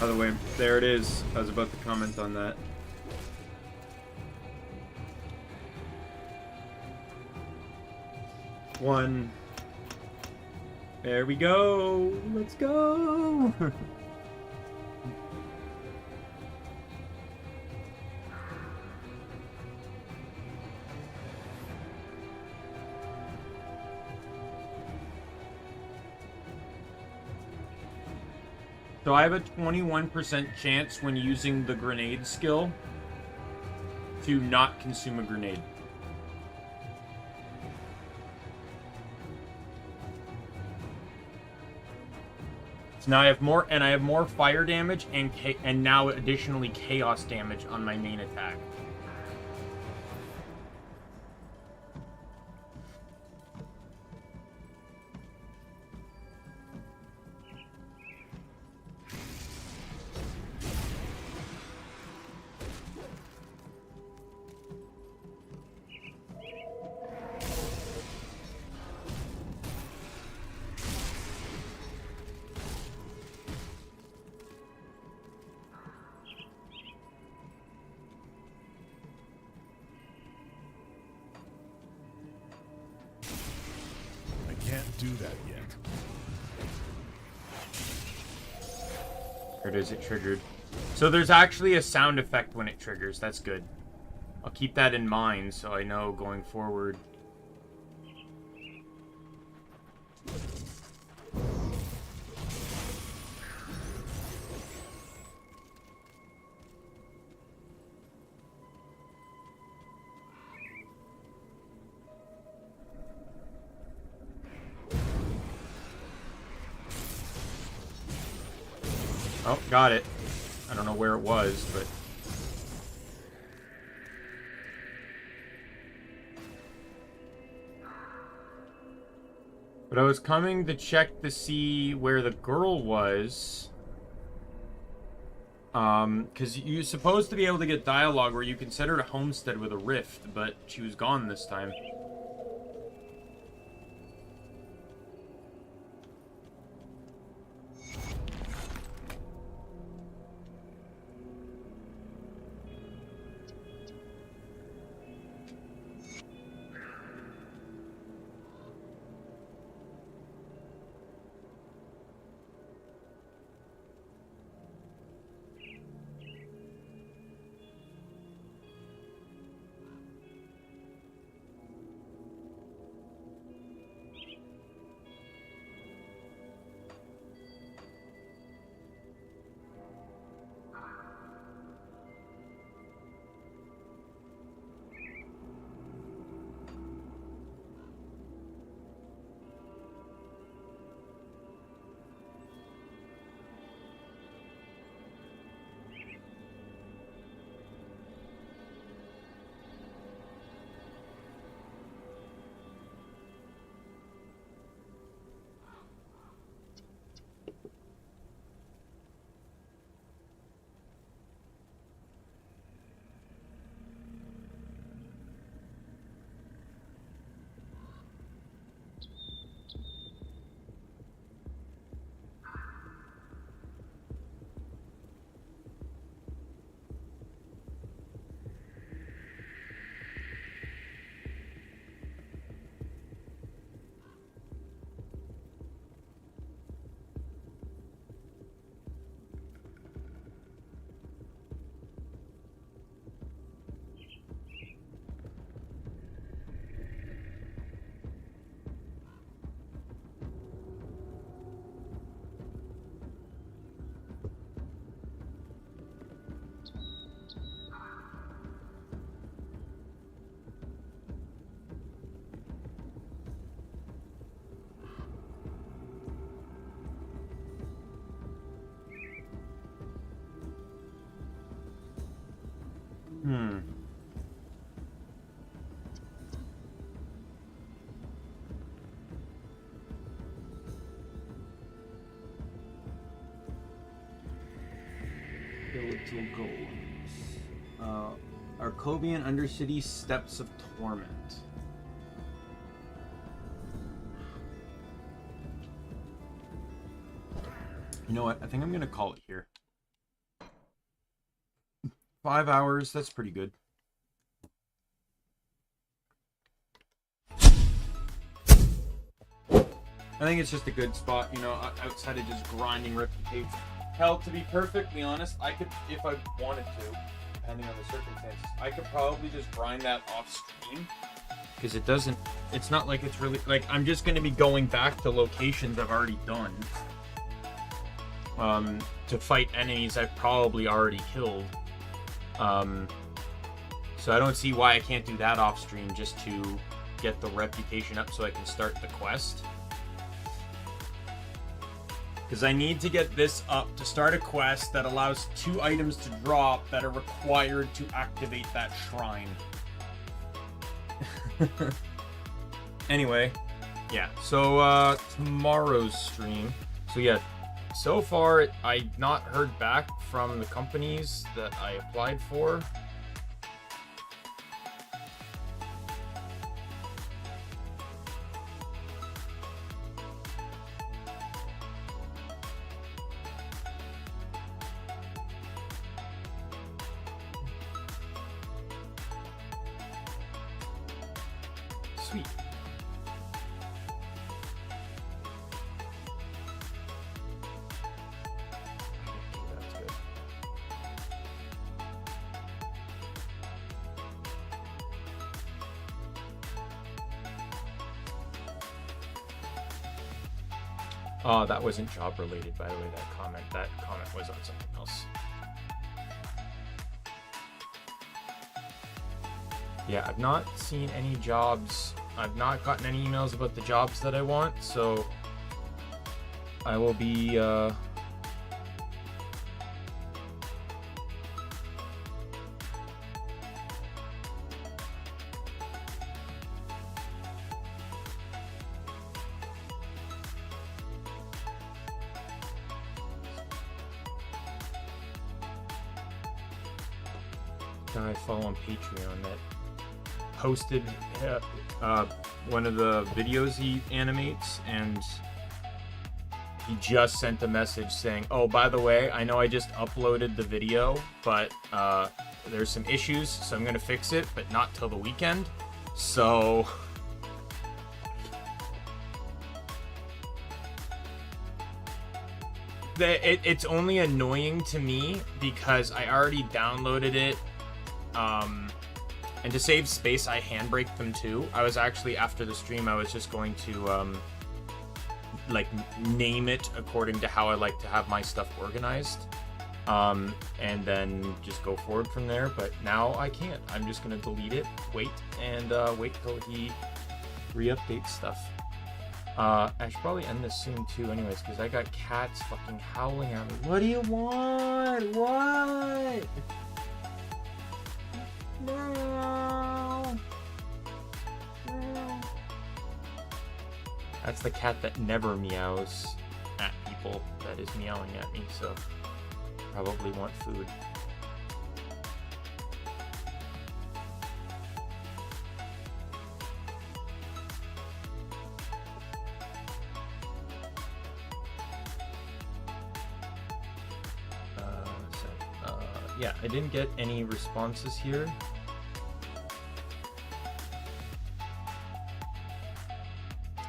By the way, there it is. I was about to comment on that. One. There we go. Let's go. So I have a 21% chance when using the grenade skill to not consume a grenade. So now I have more, and I have more fire damage and now additionally chaos damage on my main attack. Can't do that yet. There it is, it triggered. So there's actually a sound effect when it triggers. That's good. I'll keep that in mind so I know going forward. Oh, got it. I don't know where it was, but... But I was coming to check to see where the girl was. Because you're supposed to be able to get dialogue where you can set her to homestead with a rift, but she was gone this time. Skeletal golems. Arcovian Undercity Steps of Torment. You know what? I think I'm gonna call it here. 5 hours, that's pretty good. I think it's just a good spot, you know, outside of just grinding reputation. Hell, to be perfectly honest, I could, if I wanted to, depending on the circumstances, I could probably just grind that off stream. Because it doesn't, it's not like it's really, like, I'm just going to be going back to locations I've already done. To fight enemies I've probably already killed. So I don't see why I can't do that off stream just to get the reputation up so I can start the quest. Because I need to get this up to start a quest that allows 2 items to drop that are required to activate that shrine. Anyway, yeah, so tomorrow's stream. So yeah, so far I've not heard back from the companies that I applied for. Sweet. That's good. Oh, that wasn't job related, by the way, that comment. That comment was on something else. Yeah, I've not seen any jobs. I've not gotten any emails about the jobs that I want, so I will be guy follow on Patreon that posted one of the videos he animates, and he just sent a message saying, oh, by the way, I know I just uploaded the video, but there's some issues, so I'm gonna fix it, but not till the weekend. So it's only annoying to me because I already downloaded it. And to save space, I handbrake them too. I was actually, after the stream, I was just going to, like, name it according to how I like to have my stuff organized. And then just go forward from there. But now I can't. I'm just going to delete it, wait till he re-updates stuff. I should probably end this soon too anyways, because I got cats fucking howling at me. What do you want? What? No. That's the cat that never meows at people, that is meowing at me, so probably want food. Yeah, I didn't get any responses here.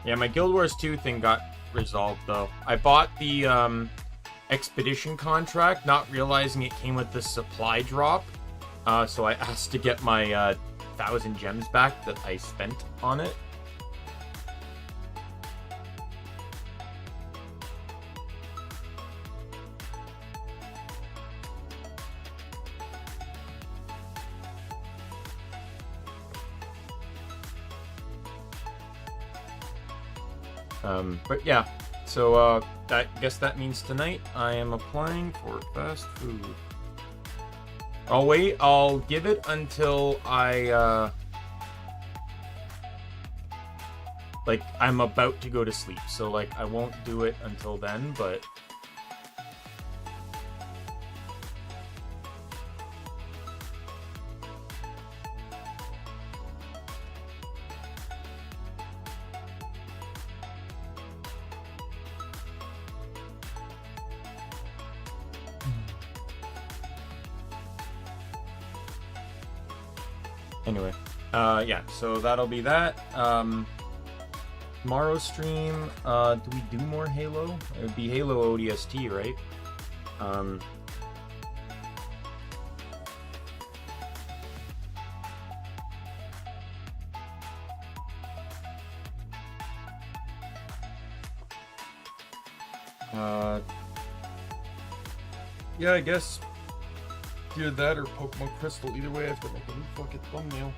Yeah, my Guild Wars 2 thing got resolved, though. I bought the expedition contract, not realizing it came with the supply drop. So I asked to get my 1,000 gems back that I spent on it. But yeah, so I guess that means tonight I am applying for fast food. I'll wait. I'll give it until I, like, I'm about to go to sleep. So, like, I won't do it until then, but... Anyway, yeah, so that'll be that. Tomorrow's stream, do we do more Halo? It would be Halo ODST, right? Yeah, I guess either that or Pokemon Crystal. Either way, I have to make a new fucking thumbnail.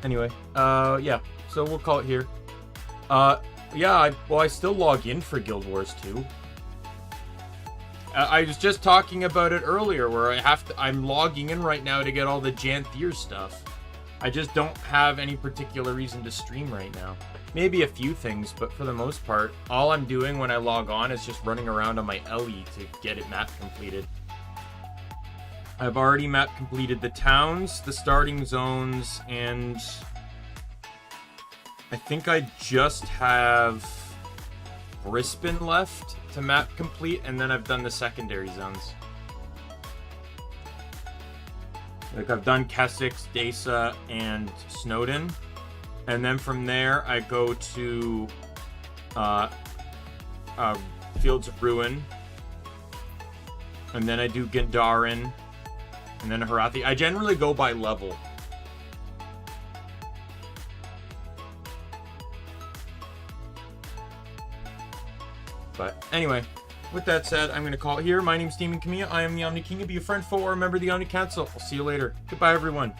Anyway, yeah, so we'll call it here. Yeah, I still log in for Guild Wars 2. I was just talking about it earlier, where I'm logging in right now to get all the Janthier stuff. I just don't have any particular reason to stream right now. Maybe a few things, but for the most part, all I'm doing when I log on is just running around on my LE to get it map completed. I've already map completed the towns, the starting zones, and I think I just have Brisbane left to map complete, and then I've done the secondary zones. Like, I've done Kessex, Dasa, and Snowdon. And then from there, I go to Fields of Ruin. And then I do Gandharan. And then Harathi. I generally go by level. But anyway, with that said, I'm going to call it here. My name's Daimien Kamiya. I am the Omni King. Be a friend, foe, or a member of the Omni Council. I'll see you later. Goodbye, everyone.